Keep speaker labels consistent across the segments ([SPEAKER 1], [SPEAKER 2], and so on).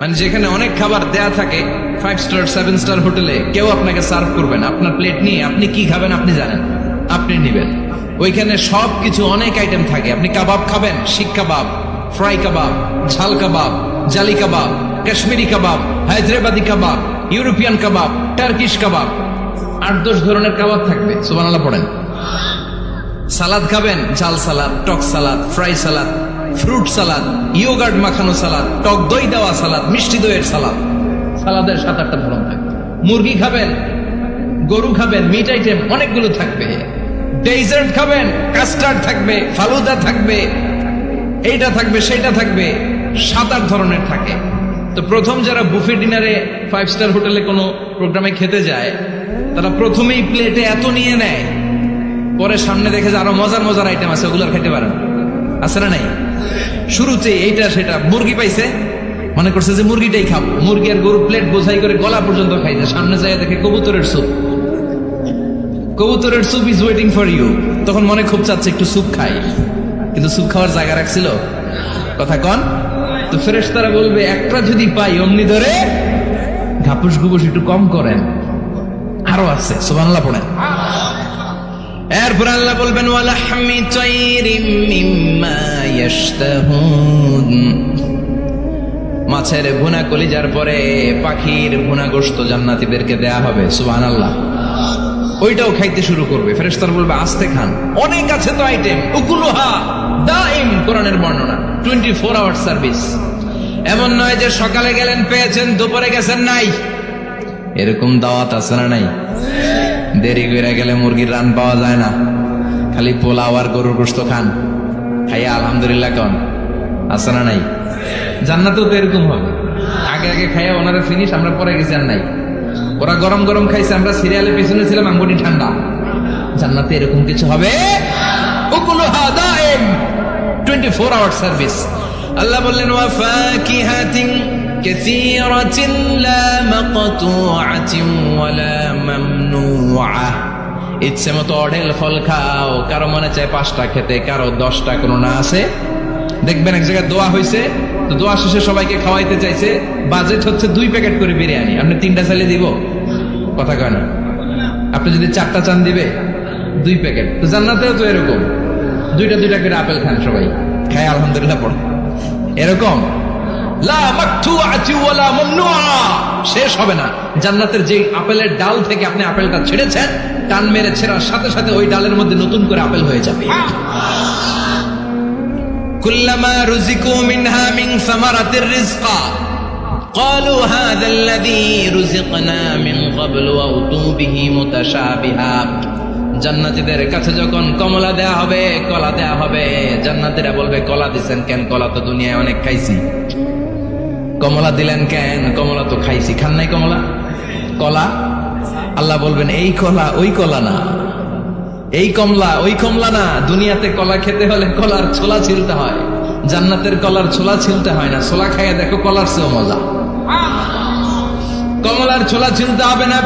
[SPEAKER 1] মানে যেখানে অনেক খাবার দেয়া থাকে, 5 স্টার 7 স্টার হোটেলে কেউ আপনাকে সার্ভ করবে না, আপনার প্লেট নিয়ে আপনি কি খাবেন আপনি জানেন, আপনি নিবেন। ওইখানে সবকিছু অনেক আইটেম থাকে। আপনি কাবাব খাবেন, শিক কাবাব, ফ্রাই কাবাব, ঝাল কাবাব, জালি কাবাব, কাশ্মীরি কাবাব, হায়দ্রাবাদি কাবাব, ইউরোপিয়ান কাবাব, টার্কিশ কাবাব, 8-10 ধরনের কাবাব থাকবে। সুবহানাল্লাহ পড়েন। সালাদ খাবেন, ঝাল সালাদ, টক salad, fry salad, fruit salad, yoghurt মাখানো সালাদ, টক দই দেওয়া সালাদ, মিষ্টি দইয়ের সালাদ। সালাদের 7-8টা ধরন থাকবে। মুরগি খাবেন, গরু খাবেন, মিট আইটেম অনেকগুলো থাকবে। ডেজার্ট খাবেন, কাস্টার্ড থাকবে, ফালুদা থাকবে, এইটা থাকবে সেটা থাকবে, 7-8 ধরনের থাকে। তো প্রথম যারা বুফে ডিনারে 5 স্টার হোটেলে কোনো প্রোগ্রামে খেতে যায়, তারা প্রথমেই প্লেটে এত নিয়ে নেয়, পরে সামনে দেখে যে আরো মজার মজার আইটেম আছে, ওগুলো আর খেতে পারেন, আছে না নাই? শুরুতে এইটা সেটা মুরগি পাইছে, মনে করছে যে মুরগিটাই খাবো, মুরগি আর গরু প্লেট বোঝাই করে গলা পর্যন্ত খাইছে। সামনে যায় দেখে কবুতরের স্যুপ, কবুতরের soup is waiting for you. তখন মনে খুব চাচ্ছে একটু স্যুপ খাই, কিন্তু স্যুপ খাওয়ার জায়গা রাখছিল? কথা কন। তো ফেরেশতারা বলবে একটা যদি পাই অমনি ধরে ঘাপুস ঘুপুস একটু কম করেন, আরো আছে। সুবহানাল্লাহ পড়েন। এরপর আল্লাহ বলবেন ওয়ালাহমি তাইরিম মিম্মা ইয়াশতাহুন, মাছের ভুনা কলিজার পরে পাখির ভুনা গোশত জান্নাতীদেরকে দেয়া হবে। সুবহানাল্লাহ। ওইটাও খাইতে শুরু করবে। ফেরেশতারা বলবে আস্তে খান, অনেক আছে তো আইটেম। উকুলুহা দাইম, কোরআনের বর্ণনা, 24 আওয়ার সার্ভিস। এমন নয় যে সকালে গেলেন পেয়েছেন, দুপুরে গেছেন নাই। এরকম দাওয়াত আছে না নাই? দেরি করে গেলে মুরগির রান পাওয়া যায় না, খালি পোলাও আর গরুর গোশত খান, খাইয়া আলহামদুলিল্লাহ কন, আছে না নাই? জান্নাতেও তো এরকম হবে। আগে আগে খাইয়া ওনারা ফিনিশ, আমরা পরে গেছি আর নাই। ওরা গরম গরম খাইছে, আমরা সিরিয়ালে পিছনে ছিলাম, আঙ্গুটি ঠান্ডা। জান্নাতে এরকম কিছু হবে। উকুলুহা দাইম, 24 আওয়ার সার্ভিস। আল্লাহ বললেন ওয়া ফাকিহাতিন কাসীরাতিন লা মাকতুআতিন ওয়া লা মামনুআ, ইচ্ছে মতো অঢেল ফল খাও। কারো মনে চায় 5টা খেতে, কারো 10টা, কোনো না আছে। দেখবেন এক জায়গায় দোয়া হয়েছে, তো দোয়া শেষে সবাইকে খাওয়াইতে চাইছে, বাজেট হচ্ছে 2 প্যাকেট করে বিরিয়ানি, আপনি 3টা চাইলে দিব? কথা কয় না। আপনি যদি 4টা চান দিবে 2 প্যাকেট। তো জান্নাতেও তো এরকম, 2টা করে আপেল খান সবাই, খায় আলহামদুলিল্লাহ পড়ে। এরকম লা মাকতুআতি ওয়ালা মামনুআ, শেষ হবে না। জান্নাতের যে আপেলের ডাল থেকে আপনি আপেলটা ছেড়েছেন, টান মেরে ছেড়ার সাথে সাথে ওই ডালের মধ্যে নতুন করে আপেল হয়ে যাবে। কুল্লামা রুজিকু মিনহা মিন সামারাতির রিজকা ক্বালু হাযা আল্লাযী রুজিকনা মিন ক্বাবলু ওয়া উতু বিহি মুতাশাবিহা। জান্নাতীদের কাছে যখন কমলা দেয়া হবে, কলা দেয়া হবে, জান্নাতীরা বলবে কলা দিছেন কেন? কলা তো দুনিয়ায় অনেক খাইছি। কমলা দিলেন কেন? কমলা তো খাইছি। খান নাই কমলা? কলা? আল্লাহ বলবেন এই কলা ওই কলা না, এই কমলা ওই কমলা না। দুনিয়াতে কলা খেতে হলে কলার ছোলা ছিলতে হয়, জান্নাতের কলার ছোলা ছিলতে হয় না। ছোলা খাইয়া দেখো, কলার চেয়েও মজা। কমলার ছোলা ছিলতে হবে না,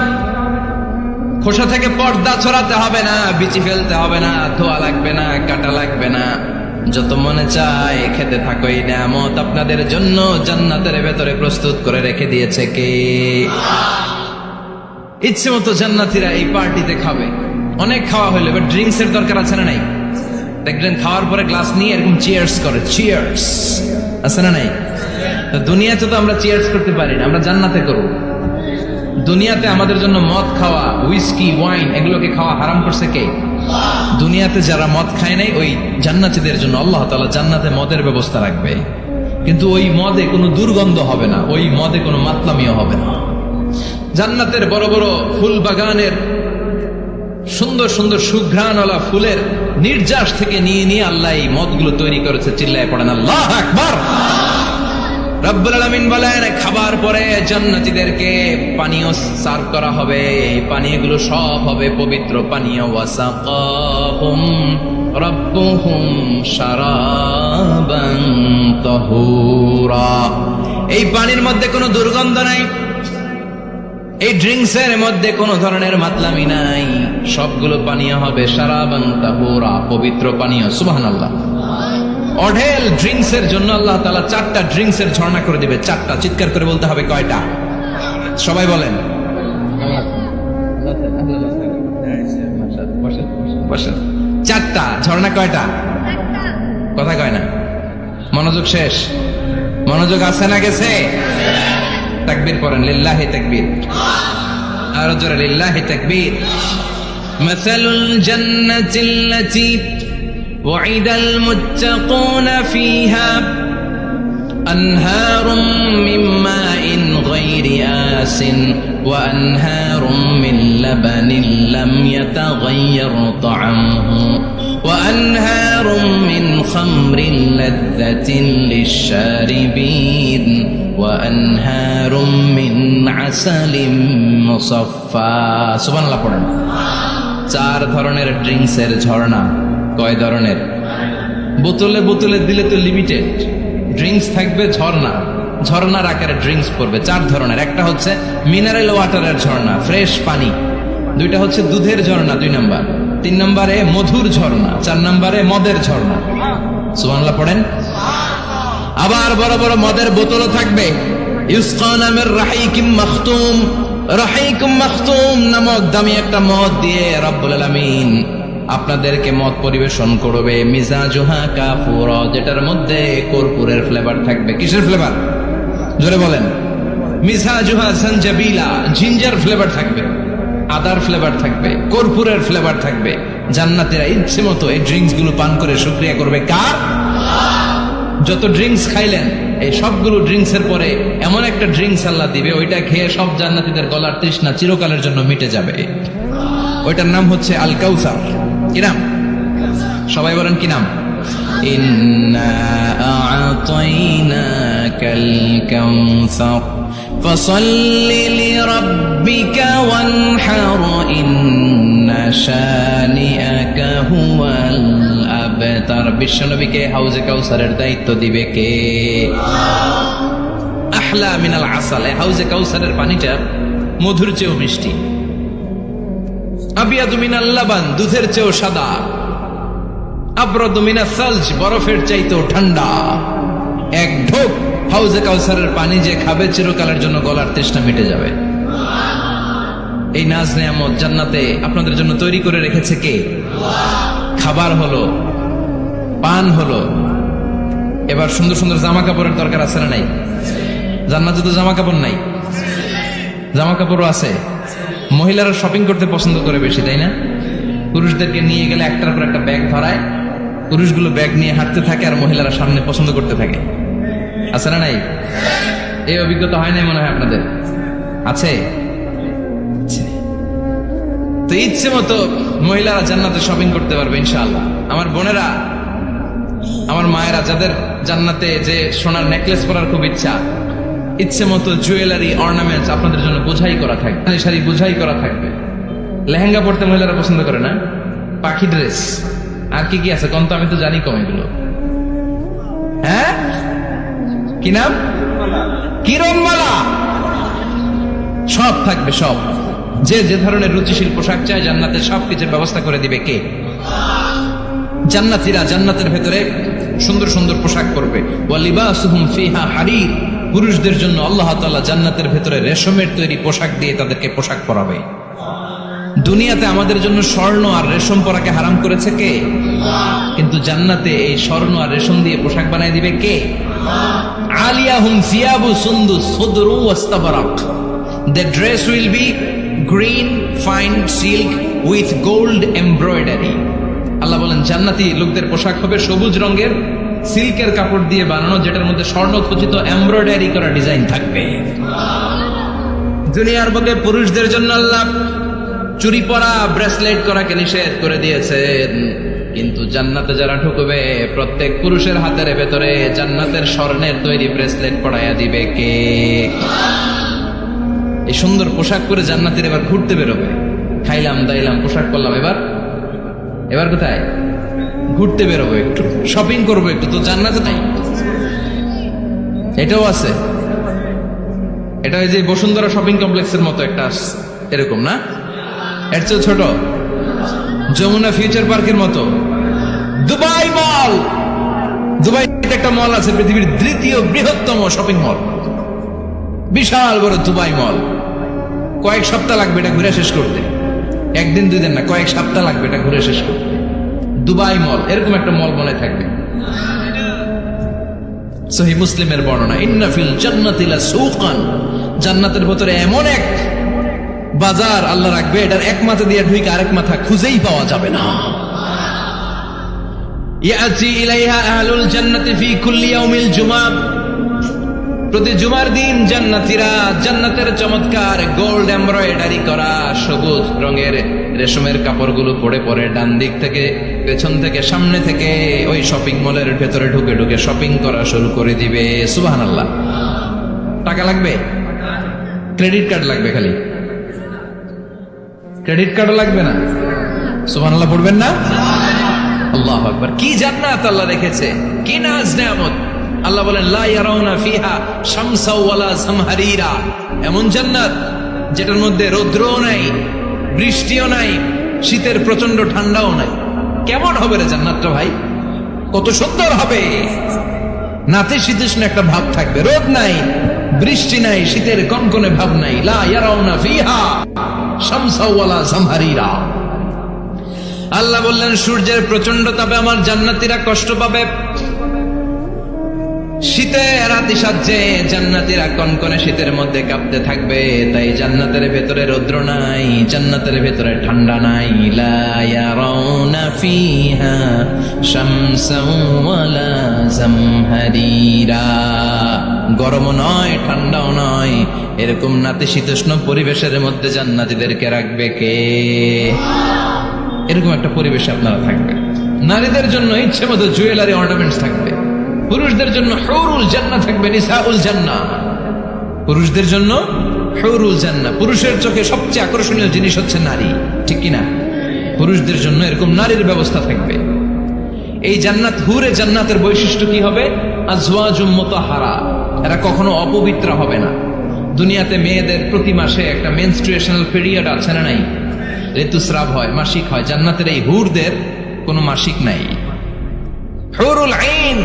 [SPEAKER 1] খোসা থেকে পর্দা ছড়াতে হবে না, বিচি ফেলতে হবে না, ধোয়া লাগবে না, কাটা লাগবে না। যত মনে চায় খেতে থাকো। এই নিয়ামত আপনাদের জন্য জান্নাতের ভেতরে প্রস্তুত করে রেখে দিয়েছে কে? ইচ্ছে মতো জান্নাতীরা এই পার্টিতে খাবে। অনেক খাওয়া হইলো, এবার ড্রিঙ্কস এর দরকার আছে না নাই? দেখলেন খাওয়ার পরে গ্লাস নিয়ে এরকম চিয়ার্স করে, চিয়ার্স, আছে না নাই? তো দুনিয়াতে তো আমরা চিয়ার্স করতে পারি না, আমরা জান্নাতে করব। দুনিয়াতে আমাদের জন্য মদ খাওয়া, হুইস্কি, ওয়াইন, এগুলোকে খাওয়া হারাম করছে কে? দুনিয়াতে যারা মদ খায় নাই, ওই জান্নাতীদের জন্য আল্লাহ তাআলা জান্নাতে মদের ব্যবস্থা রাখবে। কিন্তু ওই মদে কোনো দুর্গন্ধ হবে না, ওই মদে কোনো মাতলামিও হবে না। জান্নাতের বড় বড় ফুল বাগানের সুন্দর সুন্দর সুঘ্রাণওয়ালা ফুলের নির্যাস থেকে নিয়ে নিয়ে আল্লাহ এই মদগুলো তৈরি করেছে। চিল্লায় পড়েন আল্লাহু আকবার। রব্বুল আলামিন বলেন খাবার পরে জান্নাতীদেরকে পানীয় সার্ভ করা হবে। এই পানীয়গুলো সব হবে পবিত্র পানীয়। ওয়াসাকাহুম রাব্বুহুম শারাবান তাহুরা, এই পানির মধ্যে কোনো দুর্গন্ধ নাই, এই ড্রিঙ্কসের মধ্যে কোনো ধরনের মাতলামি নাই, সবগুলো পানীয় হবে শারাবান তাহুরা, পবিত্র পানীয়। সুবহানাল্লাহ। অঢেল ড্রিঙ্কস এর জন্য আল্লাহ তাআলা 4টা ড্রিঙ্কস এর ঝর্ণা করে দিবে। 4টা, চিৎকার করে বলতে হবে কয়টা? সবাই বলেন। বসেন। 4টা ঝর্ণা কয়টা? কথা কয় না, মনোযোগ শেষ। মনোযোগ আছে না গেছে? তাকবীর পড়েন, লিল্লাহি তাকবীর। আর জোরে লিল্লাহি তাকবীর। মাসালুল জান্নাতিল্লাতী ওয়াইদাল মুত্তাকুনা ফিহা أنهار من ماء غير آسن وأنهار من لبن لم يتغير طعمه وأنهار من خمر لذة للشاربين وأنهار من عسل مصفى سبحان الله পড়েন। 4 ধরনের ড্রিঙ্কসের ঝর্ণা। কয় ধরনের? বোতলে বোতলে দিলে তো লিমিটেড। ড্রিঙ্কস থাকবে ঝর্ণা, ঝর্ণার আকারে ড্রিঙ্কস পড়বে 4 ধরনের। একটা হচ্ছে মিনারেল ওয়াটারের ঝর্ণা, ফ্রেশ পানি। 2টা হচ্ছে দুধের ঝর্ণা 2 নাম্বার। 3 নম্বরে মধুর ঝর্ণা। 4 নম্বরে মদের ঝর্ণা। সুবহানাল্লাহ পড়েন। আবার বড় বড় মদের বোতলও থাকবে। ইউসকানা মির রাহিকিম মাখতুম, রাহিকুম মাখতুম নামক দামি একটা মদ দিয়ে রব্বুল আলামিন আপনাদেরকে মদ পরিবেশন করবে। মিজাজুহা কাফুরা, যেটার মধ্যে কর্পূরের ফ্লেভার থাকবে। কিসের ফ্লেভার? জোরে বলেন। মিজাজুহা জানজাবিলা, জিঞ্জার ফ্লেভার থাকবে, আদার ফ্লেভার থাকবে, কর্পূরের ফ্লেভার থাকবে। জান্নাতীরা ইচ্ছে মতো এই ড্রিঙ্কস গুলো পান করে শুকরিয়া করবে কার? যত ড্রিঙ্কস খাইলেন এই সবগুলো ড্রিঙ্কস এর পরে এমন একটা ড্রিঙ্কস আল্লাহ দিবে, ওইটা খেয়ে সব জান্নাতীদের গলার তৃষ্ণা চিরকালের জন্য মিটে যাবে। ওইটার নাম হচ্ছে আল কাউসার। কি নাম? সবাই বলেন কি নাম? ইন্না আ'তাইনাকাল কাউসার ফাসাল্লি লিরাব্বিকা ওয়ানহার ইন্না শানিআকা হুয়াল আবতার। বিশ্বনবীকে হাউজে কাউসারের দায়িত্ব দিবে কে? আহলা মিনাল আসাল। হাউজে কাউসারের পানিটা মধুর চেয়েও মিষ্টি। আবিয়াদু মিনাল লাবান, দুধের চেয়েও সাদা। আবরাদু মিনাস সালজ, বরফের চাইতেও ঠান্ডা। এক ঢোক হাউজে কাউসারের পানি যে খাবে চিরকালের জন্য গলার তৃষ্ণা মিটে যাবে। এই নাজ নেয়ামত জান্নাতে আপনাদের জন্য তৈরি করে রেখেছে কে? খাবার হলো, পান হলো। এবার সুন্দর সুন্দর জামা কাপড়ের দরকার আছে না নাই? জান্নাতে তো জামা কাপড় নাই, জামা কাপড়ও আছে। মহিলারা শপিং করতে পছন্দ করে বেশি, তাই না? পুরুষদেরকে নিয়ে গেলে একটার পর একটা ব্যাগ ধরায়, পুরুষগুলো ব্যাগ নিয়ে হাঁটতে থাকে আর মহিলারা সামনে পছন্দ করতে থাকে। আছে না নাই? এই অভিজ্ঞতা হয় নাই মনে হয় আপনাদের? আছে? তো ইচ্ছে মতো মহিলারা জান্নাতে শপিং করতে পারবে ইনশাআল্লাহ। আমার বোনেরা, আমার মায়েরা, যাদের জান্নাতে যে সোনার নেকলেস পরার খুব ইচ্ছা, ইচ্ছে মতো জুয়েলারি অর্নামেন্টস আপনাদের জন্য বোঝাই করা থাকবে, শাড়ি বোঝাই করা থাকবে। লেহেঙ্গা পড়তে মহিলারা পছন্দ করে না? পাখি ড্রেস, আর কি কি আছে কম? তো আমি তো জানি কম এগুলো। হ্যাঁ, কি নাম? কিরণমালা। সব থাকবে, সব। যে যে ধরনের রুচিশীল পোশাক চায় জান্নাতে সবকিছুর ব্যবস্থা করে দিবে কে? জান্নাতীরা জান্নাতের ভেতরে সুন্দর সুন্দর পোশাক পরবে। ওয়া লিবাসুহুম ফিহা হারির, পুরুষদের জন্য আল্লাহ তাআলা জান্নাতের ভেতরে রেশমের তৈরি পোশাক দিয়ে তাদেরকে পোশাক পরাবে। দুনিয়াতে আমাদের জন্য স্বর্ণ আর রেশম পরাকে হারাম করেছে কে? কিন্তু জান্নাতে এই স্বর্ণ আর রেশম দিয়ে পোশাক বানায় দিবে কে? আলিয়াহুম সিয়াবু সুন্দুস খুদরু ওয়াস্তাবরাক, the dress will be green fine silk with gold embroidery। আল্লাহ বলেন জান্নাতি লোকদের পোশাক হবে সবুজ রঙের সিল্কের কাপড় দিয়ে বানানো, যেটার মধ্যে স্বর্ণ খচিত এমব্রয়ডারি করা ডিজাইন থাকবে। দুনিয়ার বুকে পুরুষদের জন্য আল্লাহ চুরি পরা, ব্রেসলেট করাকে নিষেধ করে দিয়েছেন, কিন্তু জান্নাতে যারা ঢুকবে প্রত্যেক পুরুষের হাতের ভেতরে জান্নাতের স্বর্ণের তৈরি ব্রেসলেট পরাইয়া দিবে কে? এই সুন্দর পোশাক করে জান্নাতের এবার ঘুরতে বেরোবে। খাইলাম দাইলাম পোশাক করলাম, এবার কোথায়? ঘুরতে বেরোবো, একটু শপিং করবো একটু। তো জান্নাতে নাই? এটাও আছে। এটা ওই যে বসুন্ধরা শপিং কমপ্লেক্সের মতো একটা এরকম না, এর চেয়ে ছোট, যমুনা ফিউচার পার্কের মতো। দুবাই মল, একটা মল আছে, পৃথিবীর দ্বিতীয় বৃহত্তম শপিং মল, বিশাল বড় দুবাই মল। কয়েক সপ্তাহ লাগবে এটা ঘুরে শেষ করতে, একদিন দুই দিন না, কয়েক সপ্তাহ লাগবে এটা ঘুরে শেষ করতে। দুবাই মল, এরকম একটা মল মনে থাকবে। সহিহ মুসলিমের বর্ণনা, ইন্না ফিল জান্নাতি লাসুকান, জান্নাতের ভিতরে এমন এক বাজার আল্লাহ রাখবে, এটার এক মাথা দিয়ে ঢুকে আরেক মাথা খুঁজেই পাওয়া যাবে না। ইয়াতি ইলাইহা আহলুল জান্নাতি ফি কুল্লি ইয়াউমিল জুমআ, প্রতি জুমার দিন জান্নাতীরা জান্নাতের চমৎকার গোল্ড এমব্রয়ডারি করা সবুজ রঙের রেশমের কাপড়গুলো পরে পরে ডান দিক থেকে, পেছন থেকে, সামনে থেকে ওই শপিং মলের ভেতরে ঢুকে ঢুকে শপিং করা শুরু করে দিবে। সুবহানাল্লাহ। টাকা লাগবে? ক্রেডিট কার্ড লাগবে, খালি ক্রেডিট কার্ডও লাগবে না। সুবহানাল্লাহ পড়বেন না? আল্লাহু আকবার। কি জান্নাত আল্লাহ রেখেছে, কি নাজ নেয়ামত। আল্লাহ বলেন লা ইয়ারাউনা ফিহা শামসা ওয়ালা জামহারিরা, এমন জান্নাত যেটার মধ্যে রৌদ্রও নাই, বৃষ্টিও নাই, শীতের প্রচন্ড ঠান্ডাও নাই। কেমন হবে রে জান্নাতটা ভাই, কত সুন্দর হবে। নাতিশীতোষ্ণ একটা ভাব থাকবে, রোদ নাই, বৃষ্টি নাই, শীতের কনকনে ভাব নাই। লা ইয়ারাউনা ফিহা শামসা ওয়ালা জামহারিরা। আল্লাহ বললেন সূর্যের প্রচন্ড তাপে আমার জান্নাতীরা কষ্ট পাবে, শীতের আতিশয্যে জান্নাতীরা কনকনে শীতের মধ্যে কাঁপতে থাকবে। তাই জান্নাতের ভেতরে রৌদ্র নাই, জান্নাতের ভেতরে ঠান্ডা নাই। লা ইয়ারাউনা ফিহা শামসাও ওয়ালা জামহারিরা, গরমও নয় ঠান্ডাও নয়, এরকম নাতিশীতোষ্ণ পরিবেশের মধ্যে জান্নাতীদেরকে রাখবে কে? এরকম একটা পরিবেশে আপনারা থাকবেন। নারীদের জন্য ইচ্ছে মতো জুয়েলারি অর্নামেন্টস থাকবে, পুরুষদের জন্য হুরুল জান্নাহ থাকবে, নিসাউল জান্নাহ। পুরুষদের জন্য হুরুল জান্নাহ। পুরুষের চোখে সবচেয়ে আকর্ষণীয় জিনিস হচ্ছে নারী, ঠিক কিনা? পুরুষদের জন্য এরকম নারীর ব্যবস্থা থাকবে। এই জান্নাত, হুরে জান্নাতের বৈশিষ্ট্য কি হবে? আজওয়াজুম মুতাহহারা, এরা কখনো অপবিত্র হবে না। দুনিয়াতে মেয়েদের প্রতি মাসে একটা মেনস্ট্রুয়েশনাল পিরিয়ড আছে না নাই? ঋতুস্রাব হয়, মাসিক হয়। জান্নাতের এই হুরদের কোনো মাসিক নাই। হুরুল আইন,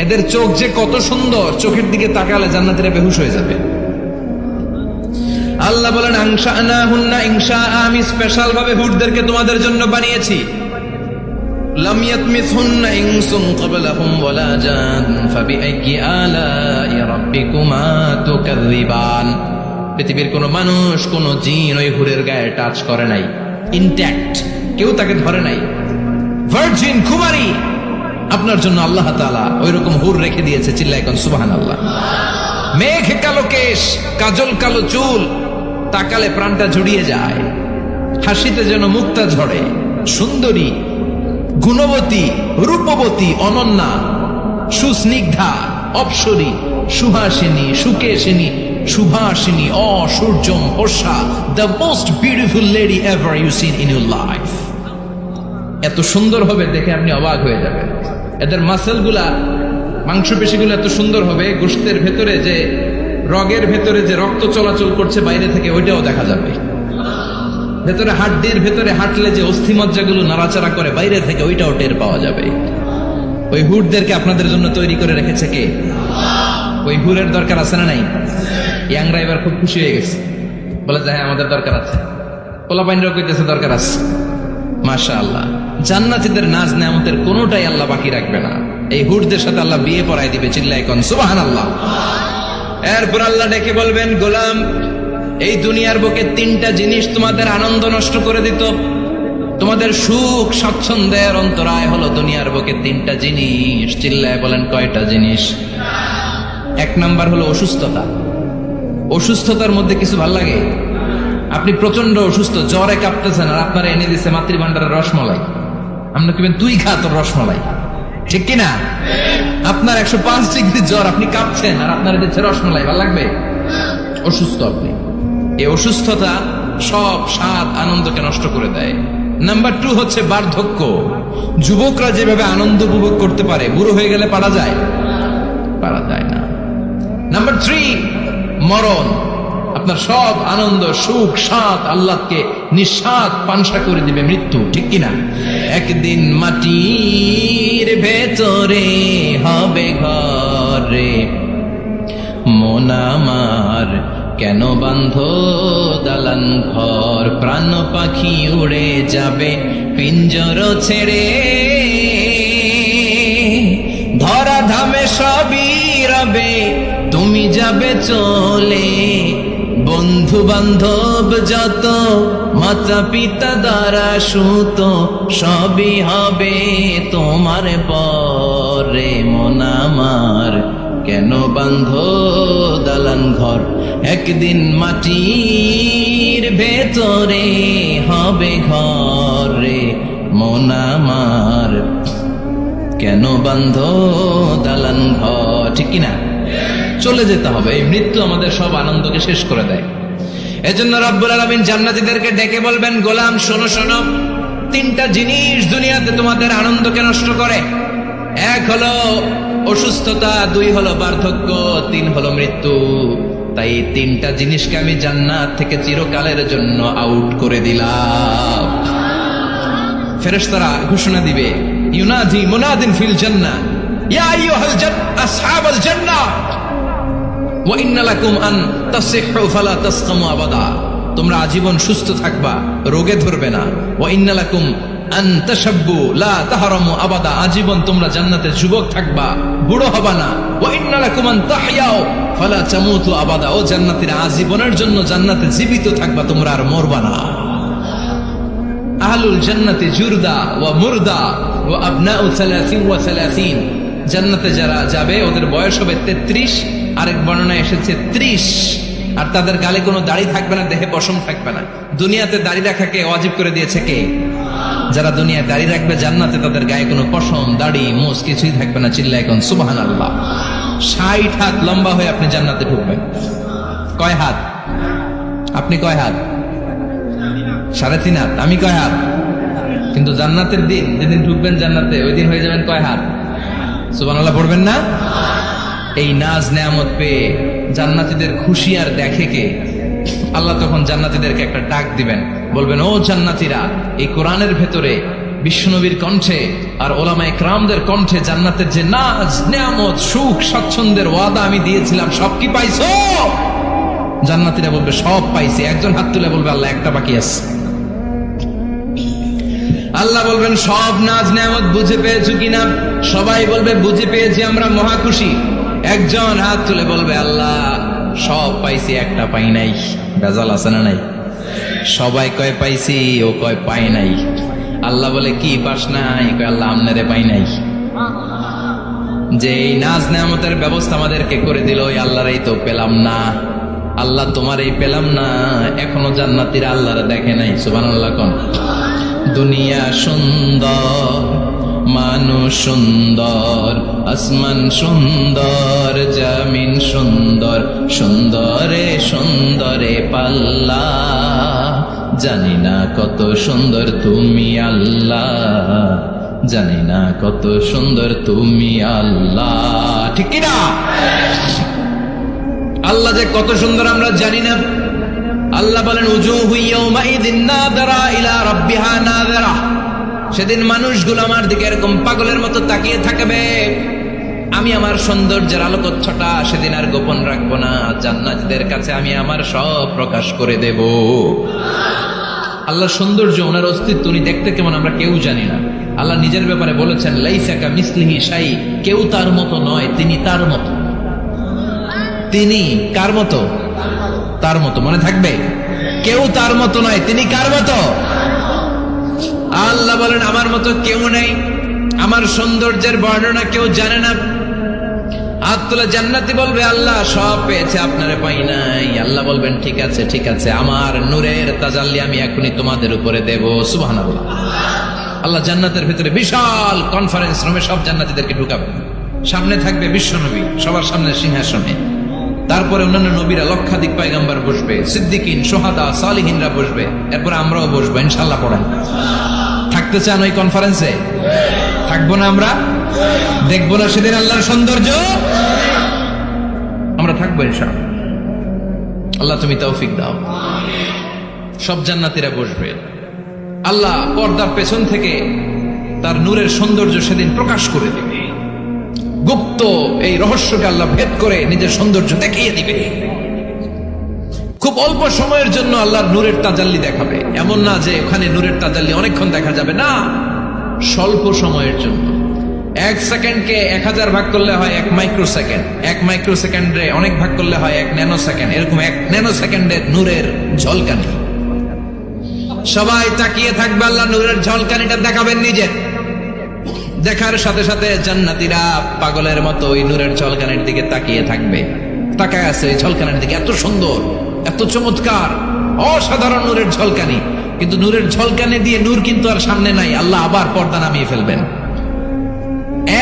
[SPEAKER 1] এদের চোখ যে কত সুন্দর, চোখের দিকে তাকালে জান্নাতীরা বেহুশ হয়ে যাবে। আল্লাহ বলেন আনশানাহুন্না ইনশা, আমি স্পেশাল ভাবে হুরদেরকে তোমাদের জন্য বানিয়েছি। লাম ইয়াতমিসহুন্না ইনসুন ক্বাবলাহুম ওয়ালা জান ফাবিআইয়ি আলাই রাব্বিকুমা তুকাযযিবান। পৃথিবীর কোন মানুষ, কোন জিন ওই হুরের গায়ে টাচ করে নাই, ইনট্যাক্ট, কেউ তাকে ধরে নাই। ভার্জিন কুমারী, আপনার জন্য আল্লাহ তাআলা ওইরকম হুর রেখে দিয়েছে। চিল্লায় কোন সুবহানাল্লাহ। মেঘ কালো কেশ, কাজল কালো চুল, তাকালে প্রাণটা জড়িয়ে যায়। হাসিতে যেন মুক্তা ঝরে। সুন্দরী, গুণবতী, রূপবতী, অনন্যা, সুস্নিগ্ধা, অপ্সরী, সুহাসিনী, সুকেশিনী, সুভাষিনী, অসূর্যম পোষা, the most beautiful lady ever you seen in your life. এত সুন্দর হবে দেখে আপনি অবাক হয়ে যাবেন। এদের মাসেলগুলা, মাংসপেশিগুলো এত সুন্দর হবে, গোশতের ভেতরে যে রগের ভেতরে যে রক্ত চলাচল করছে বাইরে থেকে ওইটাও দেখা যাবে। ভেতরে হাড্ডির ভেতরে হাঁটলে যে অস্থিমজ্জাগুলো নাড়াচাড়া করে বাইরে থেকে ওইটাও টের পাওয়া যাবে। ওই হুরদেরকে আপনাদের জন্য তৈরি করে রেখেছে কে? ওই হুরের দরকার আছে না নাই? ইয়াংরা এবার খুব খুশি হয়ে গেছে, বলে যে হ্যাঁ আমাদের দরকার আছে। পোলাপাইনরাও কইতেছে দরকার আছে। মাশাআল্লাহ। জান্নাতীদের নাজ নেয়ামতের কোনোটাই আল্লাহ বাকি রাখবে না। এই হুরদের সাথে আল্লাহ বিয়ে পড়ায় দিবে। চিল্লায় কোন সুবহানাল্লাহ। এরপর আল্লাহ ডেকে বলবেন, গোলাম, এই দুনিয়ার বুকে তিনটা জিনিস তোমাদের আনন্দ নষ্ট করে দিত, তোমাদের সুখ স্বাচ্ছন্দ্যের অন্তরায় হলো দুনিয়ার বুকে তিনটা জিনিস। চিল্লায় বলেন কয়টা জিনিস? এক নাম্বার হলো অসুস্থতা। অসুস্থতার মধ্যে কিছু ভাল লাগে? আপনি প্রচন্ড অসুস্থ, জ্বরে কাঁপতেছেন, আর আপনারা এনে দিচ্ছে মাতৃভান্ডারের রসমলাই। আপনি কিবেন তুই খা তোর রসমলাই, ঠিক কিনা? আপনার 105 ডিগ্রি জ্বর, আপনি কাঁপছেন, আর আপনারা দিচ্ছে রসমলাই, ভাল লাগবে? অসুস্থ আপনি। এই অসুস্থতা সব স্বাদ আনন্দকে নষ্ট করে দেয়। নাম্বার 2 হচ্ছে বার্ধক্য। যুবকরা যেভাবে আনন্দ উপভোগ করতে পারে, বুড়ো হয়ে গেলে পারা যায়? পারা যায় না। নাম্বার 3 মরণ। আপনার সব আনন্দ সুখ স্বাদ আল্লাহকে নিঃস্বাদ পানসা করে দিবে মৃত্যু, ঠিক কিনা? একদিন মাটির ভেতরে হবে ঘরে, মন আমার কেন বান্ধ দালান ঘর, প্রাণ পাখি উড়ে যাবে পিঞ্জর ছেড়ে, ধরা ধামে সবই রবে তুমি যাবে চলে, বন্ধু বান্ধব যত মাতা পিতা দ্বারা সুত সবই হবে তোমার পরে, মন আমার কেন বান্ধ দালান ঘর, একদিন মাটির ভেতরে হবে ঘরে, মন আমার কেন বান্ধ দালান ঘর, ঠিক কিনা? চলে যেতে হবে, এই মৃত্যু আমাদের সব আনন্দকে শেষ করে দেয়। এজন্য রব্বুল আলামিন জান্নাতীদেরকে ডেকে বলবেন, গোলাম শোনো শোনো, তিনটা জিনিস দুনিয়াতে তোমাদের আনন্দকে নষ্ট করে। এক হলো অসুস্থতা, দুই হলো বার্ধক্য, তিন হলো মৃত্যু। তাই এই তিনটা জিনিসকে আমি জান্নাত থেকে চিরকালের জন্য আউট করে দিলাম। ফেরেশতারা ঘোষণা দিবে, ইউনাদি মুনাদিন ফিল জান্নাহ, ইয়া আইয়ুহাল আসহাবাল জান্নাহ ওয়া ইন্না লাকুম আন তাসিহু ফালা তাসকামু আবাদা, তোমরা আজীবন সুস্থ থাকবা, রোগে ধরবে না। ওয়া ইন্না লাকুম আন তাশাব্বু লা তাহরামু আবাদা, আজীবন তোমরা জান্নাতে যুবক থাকবা, বুড়ো হবা না। ওয়া ইন্না লাকুম আন তাহইয়াউ ফালা তামুতু আবাদা, ও জান্নাতীরা আজীবনের জন্য জান্নাতে জীবিত থাকবা, তোমরা আর মরবা না। আহলুল জান্নাতি জুরদা ওয়া মুরদা ওয়া আবনাউ 30 ওয়া 30, জান্নাতে যারা যাবে ওদের বয়স হবে 33, আরেক বর্ণনায় এসেছে 30, আর তাদের গালে কোনো দাড়ি থাকবে না, দেহে পশম থাকবে না। দুনিয়াতে দাড়ি রাখাকে ওয়াজিব করে দিয়েছে কে? যারা দুনিয়ায় দাড়ি রাখবে জান্নাতে তাদের গায়ে কোনো পশম দাড়ি মোজ কিছুই থাকবে না। চিল্লায় এখন সুবহানাল্লাহ। 60 হাত লম্বা হয়ে আপনি জান্নাতে ঢুকবেন। কয় হাত? আপনি কয় হাত? 3.5 হাত। আমি কয় হাত? কিন্তু জান্নাতের দিন যেদিন ঢুকবেন জান্নাতে, ওই দিন হয়ে যাবেন কয় হাত? সুবহানাল্লাহ পড়বেন না? এই নাজ নেয়ামত পেয়ে জান্নাতীদের খুশি আর দেখে কে? আল্লাহ তখন জান্নাতীদেরকে একটা ডাক দিবেন, বলবেন, ও জান্নাতীরা, এই কোরআনের ভেতরে বিশ্বনবীর কণ্ঠে আর ওলামায়ে কেরামদের কণ্ঠে জান্নাতের যে নাজ নেয়ামত সুখ স্বাচ্ছন্দ্যের ওয়াদা আমি দিয়েছিলাম, সব কি পাইছো? জান্নাতীরা বলবে সব পাইছি। একজন হাত তুলে বলবে, আল্লাহ একটা বাকি আছে। আল্লাহ বলবেন, সব নাজ নেয়ামত বুঝে পেয়েছো কিনা? সবাই বলবে বুঝে পেয়েছি, আমরা মহা খুশি। একজন হাত তুলে বলবে, আল্লাহ সব পাইছি, একটা পাই নাই। বেজাল আছে না নাই? সবাই কয় পাইছি, ও কয় পাই নাই। আল্লাহ বলে, কি পাস নাই? কয় আল্লাহ আমনেরে পাই নাই। যে এই নাজ নেয়ামতের ব্যবস্থা আমাদেরকে করে দিল, ওই আল্লাহরই তো পেলাম না। আল্লাহ তোমার এই পেলাম না, এখনো জান্নাতীরা আল্লাহরে দেখে নাই। সুবহানাল্লাহ কোন? দুনিয়া সুন্দর, মানুষ সুন্দর, আসমান সুন্দর, জমিন সুন্দর, সুন্দরে সুন্দরে পাল্লা, জানি না কত সুন্দর তুমি আল্লাহ, জানি না কত সুন্দর তুমি আল্লাহ, ঠিক কিনা? আল্লাহ যে কত সুন্দর আমরা জানি না। আল্লাহ বলেন, উজুহু ইয়াউমাইযিন নাযিরা ইলা রাব্বিহা নাযিরা, সেদিন মানুষগুলো আমার দিকে এরকম পাগলের মতো তাকিয়ে থাকবে। আমি আমার সৌন্দর্যের আলোকচ্ছটা সেদিন আর গোপন রাখবো না, জান্নাতীদের কাছে আমি আমার সব প্রকাশ করে দেব। আল্লাহর সৌন্দর্য, ওনার অস্তিত্ব, উনি দেখতে কেমন আমরা কেউ জানি না। আল্লাহ নিজের ব্যাপারে বলেছেন, লাইসা কামিসলিহি শাই, কেউ তার মতো নয়, তিনি তার মতো। তিনি কার মতো? তার মতো। মনে থাকবে, কেউ তার মতো নয়, তিনি কার মতো? আল্লাহ বলেন, আমার মতো কেউ নেই, আমার সৌন্দর্যের বর্ণনা কেউ জানে না। হাত তুলে জান্নাতি বলবে, আল্লাহ সব পেয়েছে, আপনারে পাই নাই। আল্লাহ বলবেন, ঠিক আছে ঠিক আছে, আমার নূরের তাজাল্লি আমি এখনই তোমাদের উপরে দেব। সুবহানাল্লাহ। আল্লাহ জান্নাতের ভিতরে বিশাল কনফারেন্স রুমে সব জান্নাতীদেরকে ঢুকাবেন। সামনে থাকবে বিশ্বনবী, সবার সামনে সিংহাসনে। তারপরে অন্যান্য নবীরা, লক্ষাধিক পয়গম্বর বসবে, সিদ্দিকিন, সুহাদা, সালিহিনরা বসবে। এরপর আমরাও বসবো ইনশাআল্লাহ। পড়েন, থাকতে চান ওই কনফারেন্সে? থাকবো না আমরা? দেখবো না সেদিন আল্লাহর সৌন্দর্য? আমরা থাকবো ইনশাআল্লাহ। আল্লাহ তুমি তৌফিক দাও। সব জান্নাতীরা বসবে, আল্লাহ পর্দার পেছন থেকে তার নূরের সৌন্দর্য সেদিন প্রকাশ করে দিবে। গুপ্ত এই রহস্যকে আল্লাহ ভেদ করে নিজের সৌন্দর্য দেখিয়ে দিবে। খুব অল্প সময়ের জন্য আল্লাহর নূরের তাজাল্লি দেখাবে। এমন না যে ওখানে নূরের তাজাল্লি অনেকক্ষণ দেখা যাবে, না, স্বল্প সময়ের জন্য। 1 সেকেন্ডকে 1000 ভাগ করলে হয় 1 মাইক্রো সেকেন্ড, 1 মাইক্রো সেকেন্ডে অনেক ভাগ করলে হয় 1 ন্যানো সেকেন্ড। এরকম 1 ন্যানো সেকেন্ডের নূরের ঝলকানি। সবাই তাকিয়ে থাকবে, আল্লাহ নূরের ঝলকানিটা দেখাবেন নিজে। দেখার সাথে সাথে জান্নাতীরা পাগলের মতো ওই নূরের ঝলকানির দিকে তাকিয়ে থাকবে। তাকায় আছে ওই ঝলকানির দিকে, এত সুন্দর, এত চমৎকার, অসাধারণ নূরের ঝলকানি। কিন্তু নূরের ঝলকানি দিয়ে নূর কিন্তু আর সামনে নাই, আল্লাহ আবার পর্দা নামিয়ে ফেলবেন।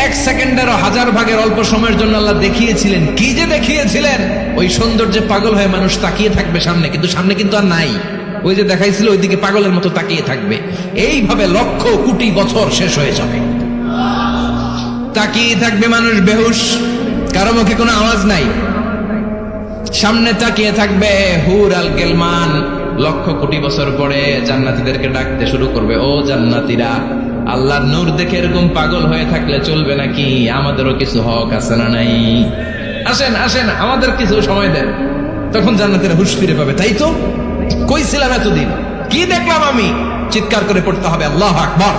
[SPEAKER 1] 1 সেকেন্ডেরও 1000 ভাগের অল্প সময়ের জন্য আল্লাহ দেখিয়েছিলেন। কি যে দেখিয়েছিলেন, ওই সৌন্দর্যে পাগল হয়ে মানুষ তাকিয়ে থাকবে সামনে, কিন্তু সামনে কিন্তু আর নাই। ওই যে দেখাইছিল ওইদিকে পাগলের মতো তাকিয়ে থাকবে। এইভাবে লক্ষ কোটি বছর শেষ হয়ে যাবে। তাকিয়ে থাকবে মানুষ বেহুশ, কারো মুখে কোনো আওয়াজ নাই। সামনে তাকিয়ে থাকবে হুর আল গেলমান। লক্ষ কোটি বছর পরে জান্নাতীদেরকে ডাকতে শুরু করবে, ও জান্নাতীরা, আল্লাহর নূর দেখে এরকম পাগল হয়ে থাকলে চলবে নাকি? আমাদেরও কিছু হক আছে না নাই? আসেন আসেন, আমাদের কিছু সময় দেন। তখন জান্নাতীরা হুঁশ ফিরে পাবে, তাই তো কইছিলাম এতদিন, কি দেখলাম আমি? চিৎকার করে পড়তে হবে আল্লাহু আকবার।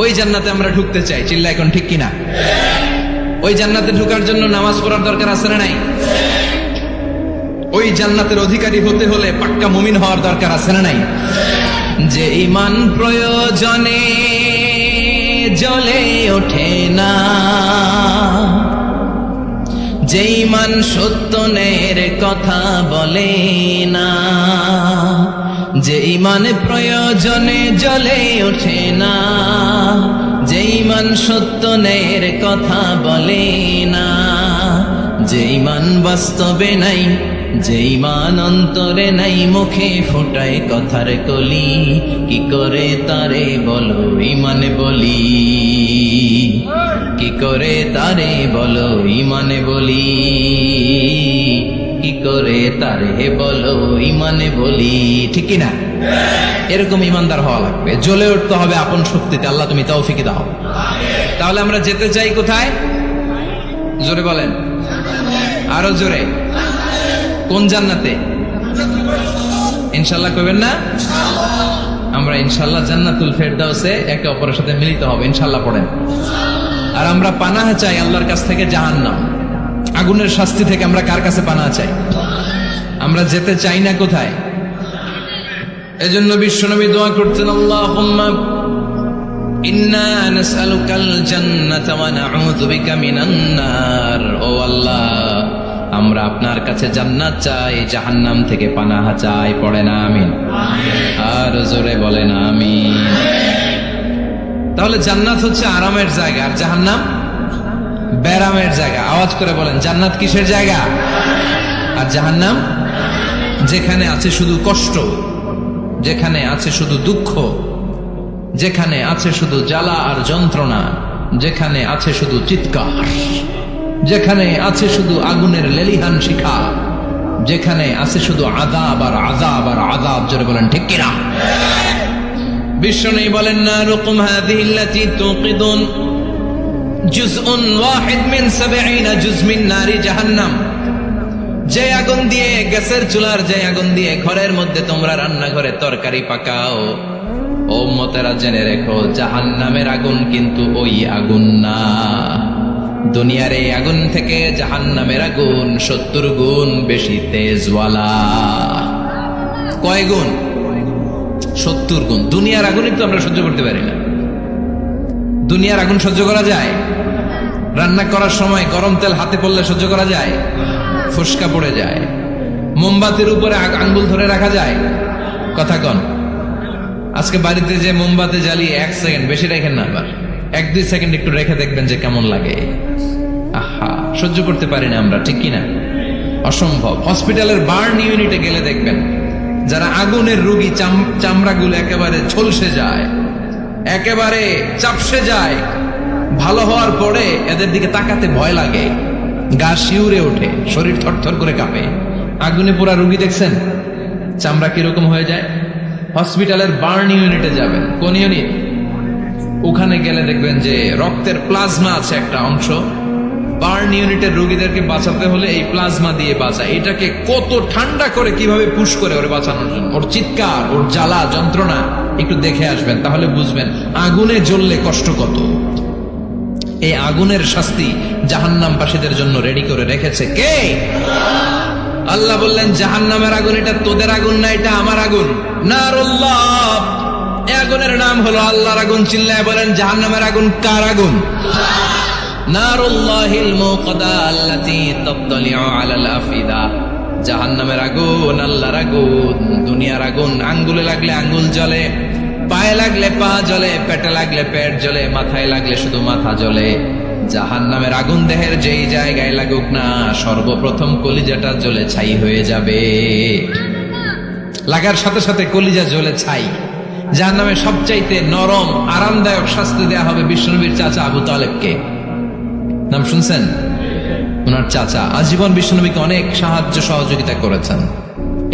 [SPEAKER 1] ওই জান্নাতে আমরা ঢুকতে চাই, চিল্লা এখন ঠিক কিনা? ওই জান্নাতে ঢোকার জন্য নামাজ পড়ার দরকার আছে না নাই? ওই জান্নাতের অধিকারী হতে হলে পাক্কা মুমিন হওয়ার দরকার আছে না নাই? যে ঈমান প্রয়োজনে জ্বলে ওঠে না, যে ঈমান সত্যনের কথা বলে না, যে ঈমান প্রয়োজনে জ্বলে ওঠে না, যে ঈমান সত্যনের কথা বলে না, যে ঈমান বাস্তবে নাই, যে ঈমান অন্তরে নাই, মুখে ফোটায় কথার কলি, কি করে তারে বলো ঈমানে বলি, কি করে তারে বলো ঈমানে বলি, কি করে তারে বলো ঈমানে বলি, ঠিক কিনা? এরকম ঈমানদার হওয়া লাগবে, জ্বলে উঠতে হবে আপন শক্তিতে। আল্লাহ তুমি তৌফিক দাও। তাহলে আমরা যেতে চাই কোথায়? জোরে বলেন, আরো জোরে। কোন জান্নাতে? ইনশাআল্লাহ কইবেন না? আমরা ইনশাআল্লাহ জান্নাতুল ফেরদাউসে একে অপরের সাথে মিলিত হবে, ইনশাআল্লাহ পড়েন। আর আমরা পানাহ চাই আল্লাহর কাছ থেকে জাহান্নাম, আগুনের শাস্তি থেকে। আমরা কার কাছে পানাহ চাই? আমরা যেতে চাই না কোথায়? এজন্য বিশ্বনবী দোয়া করতেন, আল্লাহুম্মা ইন্না নাসআলুকাল জান্নাতা ওয়া নাউযু বিকা মিনান নার। ও আল্লাহ, আমরা আপনার কাছে জান্নাত চাই, জাহান্নাম থেকে পানাহ চাই। পড়েন আমিন। আর জোরে বলেন আমিন। তাহলে জান্নাত হচ্ছে আরামের জায়গা, আর জাহান্নাম ব্যারামের জায়গা। আওয়াজ করে বলেন, জান্নাত কিসের জায়গা আর জাহান্নাম? যেখানে আছে শুধু কষ্ট, যেখানে আছে শুধু দুঃখ, যেখানে আছে শুধু জ্বালা আর যন্ত্রণা, যেখানে আছে শুধু চিৎকার, যেখানে আছে শুধু আগুনের লেলিহান শিখা, যেখানে আছে শুধু আযাব আর আযাব আর আযাব। জোরে বলেন ঠিক কিনা? বিশ্বনবী বলেন, নারুকুম হাযিহিল্লাতী তুকিদুন জুজউন ওয়াহিদ মিন 70 জুজ মিন নারি জাহান্নাম। যে আগুন দিয়ে, গ্যাসের চুলার যে আগুন দিয়ে ঘরের মধ্যে তোমরা রান্নাঘরে তরকারি পাকাও, ও উম্মতেরা জেনে রেখো, জাহান্নামের আগুন কিন্তু ওই আগুন না। দুনিয়ার এই আগুন থেকে জাহান্নামের আগুন 70 গুণ বেশি তেজওয়ালা। কয় গুণ? 70 গুণ। দুনিয়ার আগুন তো আমরা সহ্য করতে পারি না। দুনিয়ার আগুন সহ্য করা যায়? রান্না করার সময় গরম তেল হাতে পড়লে সহ্য করা যায়? ফুসকা পড়ে যায়। মোমবাতির উপরে আঙ্গুল ধরে রাখা যায়? কথা কন। আজকে বাড়িতে যে মোমবাতি জ্বালিয়ে 1 সেকেন্ড বেশি রেখেন না, আবার 1-2 সেকেন্ড একটু রেখে দেখবেন যে কেমন লাগে। আহা, সহ্য করতে পারি না আমরা, ঠিক কিনা? অসম্ভব। হসপিটালের বার্ন ইউনিটে গেলে দেখবেন যারা আগুনের রোগী, চামড়াগুলো একেবারে ঝলসে যায়, একেবারে চাপসে যায়। ভালো হওয়ার পরে এদের দিকে তাকাতে ভয় লাগে, গা শিউরে ওঠে, শরীর থরথর করে কাঁপে। আগুনে পোড়া রোগী দেখছেন চামড়া কিরকম হয়ে যায়? হসপিটালের বার্ন ইউনিটে যাবেন, কোন ইউনিট? ওখানে গেলে দেখবেন যে রক্তের প্লাজমা আছে একটা অংশ। বার্ন ইউনিটের রোগীদেরকে বাঁচাতে হলে এই প্লাজমা দিয়ে বাঁচায়। এটাকে কত ঠান্ডা করে কিভাবে পুশ করে ওরে বাঁচানোর জন্য, ওর চিৎকার, ওর জ্বালা যন্ত্রণা একটু দেখে আসবেন, তাহলে বুঝবেন আগুনে জ্বললে কষ্ট কত। এই আগুনের শাস্তি জাহান্নামবাসীদের জন্য রেডি করে রেখেছে কে? আল্লাহ বললেন জাহান্নামের আগুন এটা তোদের আগুন না, এটা আমার আগুন। নারুল্লাহ, এই আগুনের নাম হলো আল্লাহর আগুন। চিল্লায় বলেন জাহান্নামের আগুন কার আগুন? নারুল্লাহিল মুকাদা আল্লাতী তাত্তালিউ আলাল আফিদা। জাহান্নামের আগুন আল্লাহর আগুন, দুনিয়ার আগুন। আঙ্গুলে লাগলে আঙ্গুল জ্বলে, পায়ে লাগলে পা জ্বলে, পেটে লাগলে পেট জ্বলে, মাথায় লাগলে শুধু মাথা জ্বলে। জাহান্নামের আগুন দেহের যেই জায়গায় লাগুক না, সর্বপ্রথম কলিজাটা জ্বলে ছাই হয়ে যাবে। লাগার সাথে সাথে কলিজা জ্বলে ছাই। জাহান্নামে সবচাইতে নরম আরামদায়ক শাস্তি দেয়া হবে বিশ্বনবীর চাচা আবু তালেবকে। নাম শুনছেন? ওনার চাচা আজীবন বিশ্বনবীকে অনেক সাহায্য সহযোগিতা করেছেন।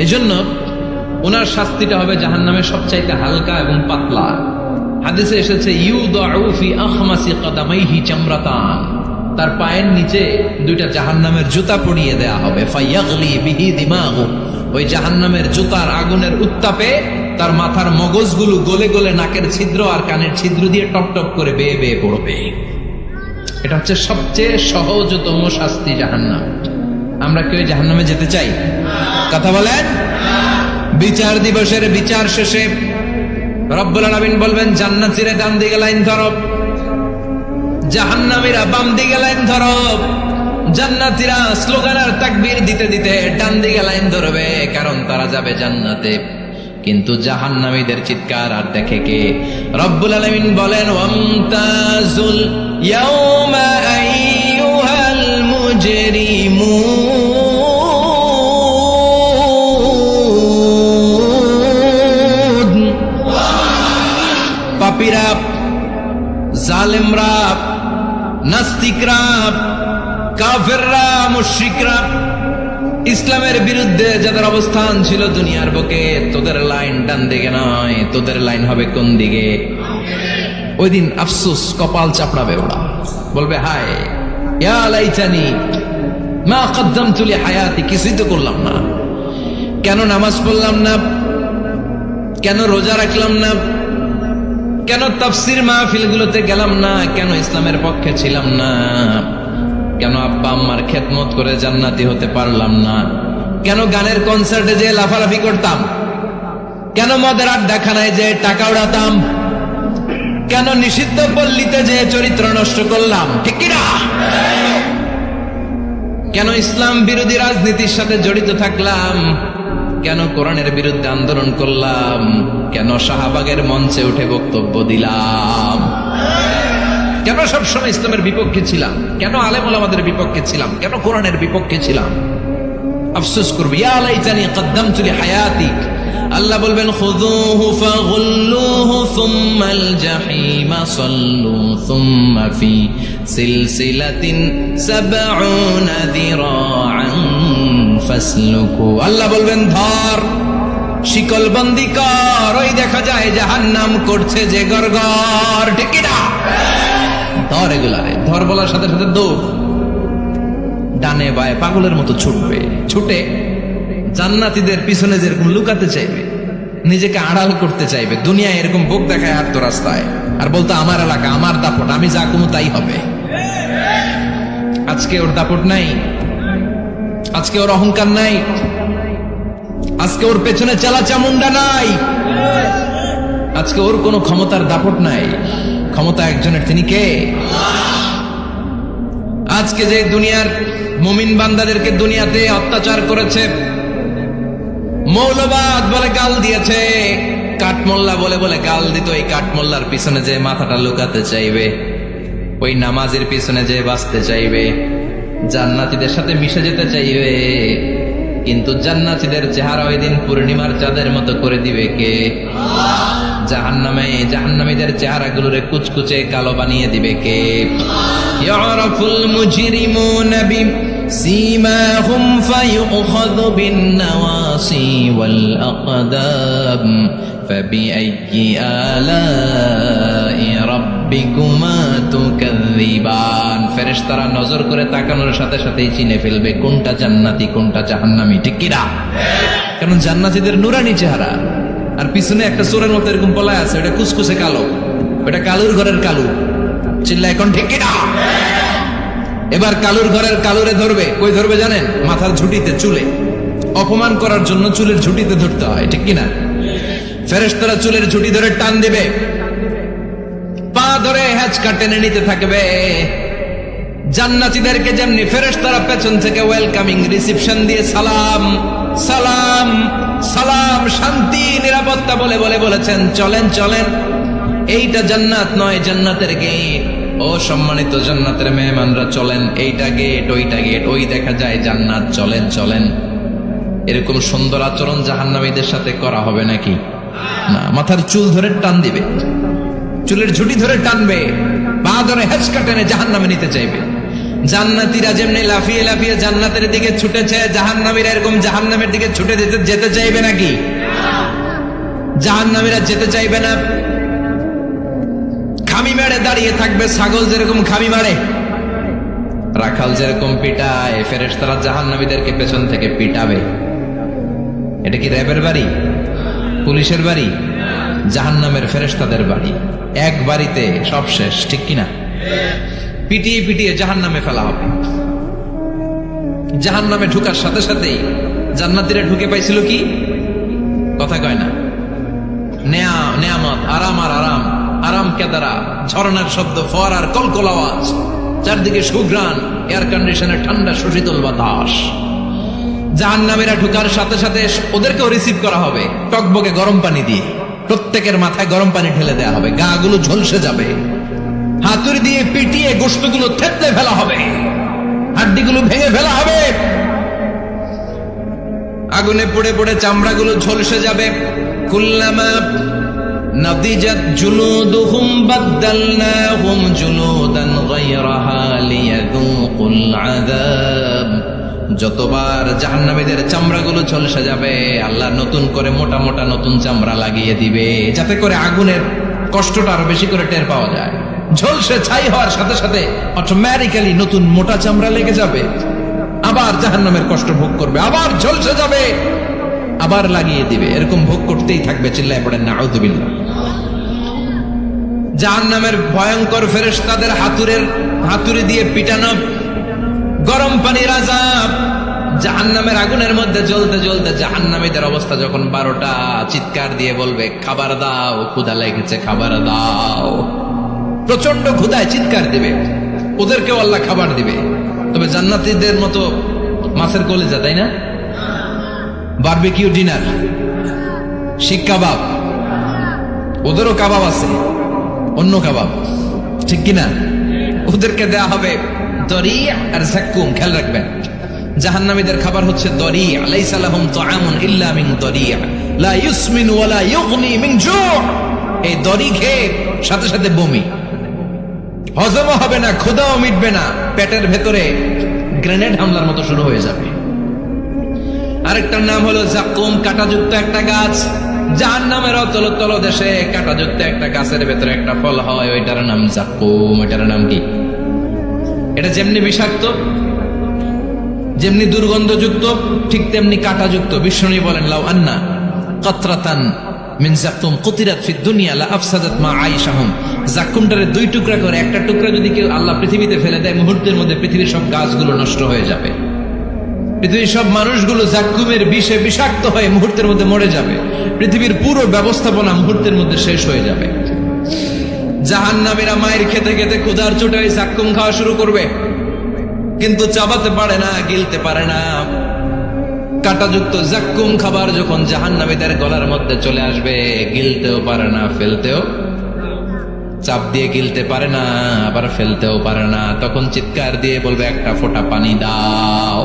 [SPEAKER 1] এজন্য ওনার শাস্তিটা হবে জাহান্নামের সবচাইতে হালকা এবং পাতলা। হাদিসে এসেছে ইউদাউ ফি আখমাসি কদামাইহি চামরাতান, তার পায়ের নিচে দুইটা জাহান্নামের জুতা পরিয়ে দেয়া হবে। ফায়াগলি বিহি দিমাগু, ওই জাহান্নামের জুতার আগুনের উত্তাপে তার মাথার মগজগুলো গলে গলে নাকের ছিদ্র আর কানের ছিদ্র দিয়ে টপ টপ করে বেয়ে বেয়ে পড়বে। এটা হচ্ছে সবচেয়ে সহজতম শাস্তি, জাহান্নাম। আমরা কেউ জাহান্নামে যেতে চাই? কথা বলেন। বিচার দিবসের বিচার শেষে রব্বুল আলামিন বলবেন জান্নাতীরা ডান দিকে লাইন ধরো, জাহান্নামীরা বাম দিকে লাইন ধরো। জান্নাতীরা স্লোগান আর তাকবীর দিতে দিতে ডান দিকে লাইন ধরবে, কারণ তারা যাবে জান্নাতে। কিন্তু জাহান্নামীদের চিৎকার আর দেখে কে? রব্বুল আলামিন বলেন ওয়ামতাজুল ইয়াউমা আইয়ুহাল মুজরিমুন। পাপীরা, জালেমরা, নাস্তিকরা, কাফেররা, মুশরিকরা, ইসলামের বিরুদ্ধে যাদের অবস্থান ছিল দুনিয়ার বুকে, তোদের লাইন ডান দিকে নয়, তোদের লাইন হবে কোন দিকে? ওই দিন আফসোস, কপাল চাপড়াবে ওরা, বলবে হায় ইয়া লাইতানি মা কদ্দামতু লি হায়াতি, কিছুই তো করলাম না। কেন নামাজ পড়লাম না? কেন রোজা রাখলাম না? কেন তাফসীর মাহফিলগুলোতে গেলাম না? কেন ইসলামের পক্ষে ছিলাম না? কেন আব্বা আম্মার খেদমত করে জান্নাতি হতে পারলাম না? কেন গানের কনসার্টে যে লাফালাফি করতাম? কেন মদের আড্ডাখানায় যে টাকা উড়াতাম? কেন নিষিদ্ধ পল্লীতে যে চরিত্র নষ্ট করলাম? ঠিক কিনা? কেন ইসলাম বিরোধী রাজনীতির সাথে জড়িত থাকলাম? কেন কোরআনের বিরুদ্ধে আন্দোলন করলাম? কেন শাহবাগের মঞ্চে উঠে বক্তব্য দিলাম? কেন সবসময় ইসলামের বিপক্ষে ছিলাম? কেন আলেম ওলামাদের বিপক্ষে ছিলাম? কেন কোরআনের বিপক্ষে ছিলাম? আফসোস করবে, ইয়া লাইতানি কদ্দামতু লি হায়াতি। আল্লাহ বলবেন খুযুহু ফাগুল্লুহু সুম্মাল জাহিমা সাল্লু সুম্মা ফি সিলসিলাতিন সাবউনা যিরাআন ফাসলুকু। আল্লাহ বলবেন ধর, শিকলবন্দি কর, ওই দেখা যায় জাহান্নাম করছে যে গরগর। ঠিক কি না? ধর এগুলারে, ধর বলার সাথে সাথে দৌড়, ডানে বায়ে পাগলের মতো ছুটবে। ছুটে জান্নাতীদের পিছনে যেরকম লুকাতে চাইবে, নিজেকে আড়াল করতে চাইবে, দুনিয়ায় এরকম বুক দেখায় হাঁটতো রাস্তায় আর বলতো আমার এলাকা, আমার দাপট, আমি যা কমু তাই হবে। আজকে ওর দাপট নাই, আজকে ওর অহংকার নাই, আজকে ওর পেছনে চালা চামুন্ডা নাই, আজকে ওর কোনো ক্ষমতার দাপট নাই। ক্ষমতা একজনের, তিনি কে? আজকে যে দুনিয়ার মুমিন বান্দাদেরকে দুনিয়াতে অত্যাচার করেছে, মৌলবাদ বলে গাল দিয়েছে, কাঠমোল্লা বলে বলে গাল দিত, এই কাঠমোল্লার পিছনে যে মাথাটা লুকাতে চাইবে, ওই নামাজের পিছনে যে বাঁচতে চাইবে, জান্নাতীদের সাথে মিশে যেতে চাইবে, কিন্তু জান্নাতীদের চেহারা ওই দিন পূর্ণিমার চাঁদের মতো করে দিবে কে? জাহান্নামীদের চেহারাগুলোরে কুচকুচে কালো বানিয়ে দিবে কে? ইয়ারাফুল মুজরিমুনা سيماهم فيؤخذ بالنواصي والأقدام فبأي آلاء ربكما تكذبان ফেরেশতারা নজর করে তাকানোর সাথে সাথেই চিনে ফেলবে কোনটা জান্নাতি কোনটা জাহান্নামী, ঠিক কি না? কারণ জান্নাতীদের নুরানি চেহারা, আর পিছনে একটা চোরের মতো এরকম পলায় আছে, ওটা কুসকুসে কালো, ওটা কালুর ঘরের কালু। চিল্লা এখন ঠিক কি না? এবার কালুর ঘরের কালুরে ধরবে, কই ধরবে জানেন? মাথার ঝুঁটিতে, চুলে। অপমান করার জন্য চুলের ঝুঁটিতে ধরতে হয়, ঠিক কিনা? ফেরেশতারা চুলের ঝুঁটি ধরে টান দিবে, পা ধরে হ্যাচকা টেনে নিতে থাকবে। জান্নাতীদেরকে যেমনি ফেরেশতারা পেছন থেকে ওয়েলকামিং রিসিপশন দিয়ে সালাম সালাম সালাম শান্তি নিরাপত্তা বলে বলে বলেছেন চলেন চলেন, এইটা জান্নাত নয়, জান্নাতের গেট। ও সম্মানিত জান্নাতের মেহমানরা চলেন, এইটা গেট, ওইটা গেট, ওই দেখা যায় জান্নাত, চলেন চলেন। এরকম সুন্দর আচরণ জাহান্নামীদের সাথে করা হবে নাকি? না, মাথার চুল ধরে টান দিবে, চুলের ঝুঁটি ধরে টানবে, পা ধরে হেঁচকা টেনে জাহান্নামে নিতে চাইবে। জান্নাতীরা যেমনি লাফিয়ে লাফিয়ে জান্নাতের দিকে ছুটেছে, জাহান্নামীরা এরকম জাহান্নামের দিকে ছুটে যেতে চাইবে নাকি? জাহান্নামীরা যেতে চাইবে না, খামি মেরে দাঁড়িয়ে থাকবে। ছাগল যেরকম খামি মারে, রাখাল যেরকম পিটায়, ফেরেশতারা জাহান্নামীদেরকে পেছন থেকে পিটাবে। এটা কি র্যাবের বাড়ি, পুলিশের বাড়ি? জাহান্নামের ফেরেশতাদের বাড়ি। এক বাড়িতে সব শেষ, ঠিক কিনা? পিটিয়ে পিটিয়ে জাহান্নামে ফেলা হবে। জাহান্নামে ঢুকার সাথে সাথেই জান্নাতীরা ঢুকে পাইছিল কি? কথা কয় না। নেয়ামত, আরাম আর আরাম, আরাম কেদারা, ঝরনার শব্দ, ফোয়ারার কলকল আওয়াজ, চারদিকে সুঘ্রাণ, এয়ার কন্ডিশনের ঠান্ডা সুশীতল বাতাস। জাহান্নামীরা ঢুকার সাথে সাথে ওদেরকেও রিসিভ করা হবে টকবকে গরম পানি দিয়ে। প্রত্যেকের মাথায় গরম পানি ঢেলে দেওয়া হবে, গা গুলো ঝলসে যাবে, হাতুড়ি দিয়ে পিটিয়ে গোশতগুলো থেতলে ফেলা হবে, হাড্ডিগুলো ভেঙে ফেলা হবে, আগুনে পুড়ে পুড়ে চামড়াগুলো ঝলসে যাবে। কুল্লামা নাদিজাত জুলুদুহুম বাদদালনাহুম জুলুদান গায়রাহা লিয়াযুকুল আযাব। যতবার জাহান্নামীদের চামড়াগুলো ঝলসে যাবে, আল্লাহ নতুন করে মোটা মোটা নতুন চামড়া লাগিয়ে দিবে, যাতে করে আগুনের কষ্টটা আরো বেশি করে টের পাওয়া যায়। ঝলসে ছাই হওয়ার সাথে সাথে অটোমেটিক্যালি নতুন মোটা চামড়া লেগে যাবে, আবার জাহান্নামের কষ্ট ভোগ করবে, আবার ঝলসে যাবে, আবার লাগিয়ে দিবে। এরকম ভোগ করতেই থাকবে। চিল্লায় পড়েন নাউযুবিল্লাহ। জাহান্নামের ভয়ঙ্কর ফেরেশতাদের হাতুড়ি দিয়ে পিটানো, গরম পানির আযাব, জাহান্নামের আগুনের মধ্যে জ্বলতে জ্বলতে জাহান্নামীদের অবস্থা যখন 12টা, চিৎকার দিয়ে বলবে খাবার দাও, ক্ষুধা লেগেছে, খাবার দাও। প্রচন্ড ক্ষুধায় চিৎকার দিবে, ওদেরকেও আল্লাহ খাবার দিবে। তবে জান্নাতীদের মতো মাছের কলিজা, তাই না? বারবিকিউ ডিনার, শিক কাবাব, ওদেরও কাবাব আছে, অন্য কাবাব, ঠিক কিনা? ওদেরকে দেয়া হবে দরি আর যাক্কুম। খেয়াল রাখবেন, জাহান্নামীদের খাবার হচ্ছে দরি। লাইসা লাহুম তাআমুন ইল্লা মিন দরি লা ইউসমিন ওয়া লা ইউগনি মিন জু'। এই দরি খেয়ে সাথে সাথে বমি, হজমও হবে না, ক্ষুধাও মিটবে না, পেটের ভেতরে গ্রেনেড হামলার মতো শুরু হয়ে যাবে। আরেকটার নাম হলো যাক্কুম, কাঁটাযুক্ত একটা গাছ। জাহান্নামের তল দেশে কাঁটাযুক্ত একটা গাছের ভেতরে একটা ফল হয়, ওইটার নাম যাক্কুম। ওইটার নাম কি? এটা যেমনি বিষাক্ত, যেমনি দুর্গন্ধযুক্ত, ঠিক তেমনি কাঁটাযুক্ত। বিষ্ণু বলেন লাউ আন্না কাতরাতান মিন যাক্কুম কুতিরাত ফিদ দুনিয়া লা আফসাদাত মা আইশাহুম। যাক্কুমটারে 2 টুকরা করে, একটা টুকরা যদি কেউ আল্লাহ পৃথিবীতে ফেলে দেয়, মুহূর্তের মধ্যে পৃথিবীর সব গাছগুলো নষ্ট হয়ে যাবে, পৃথিবীর সব মানুষগুলো যাক্কুমের বিষে বিষাক্ত হয়ে মুহূর্তের মধ্যে মরে যাবে, পৃথিবীর পুরো ব্যবস্থাপনা মুহূর্তের মধ্যে শেষ হয়ে যাবে। জাহান্নামীরা মায়ের খেতে খেতে ক্ষুধার চোটায় যাক্কুম খাওয়া শুরু করবে, কিন্তু চাবাতে পারে না, গিলতে পারে না। কাঁটাযুক্ত যাক্কুম খাবার যখন জাহান্নামীদের গলার মধ্যে চলে আসবে, গিলতেও পারে না, ফেলতেও, চাপ দিয়ে গিলতে পারে না, আবার ফেলতেও পারে না। তখন চিৎকার দিয়ে বলবে একটা ফোঁটা পানি দাও।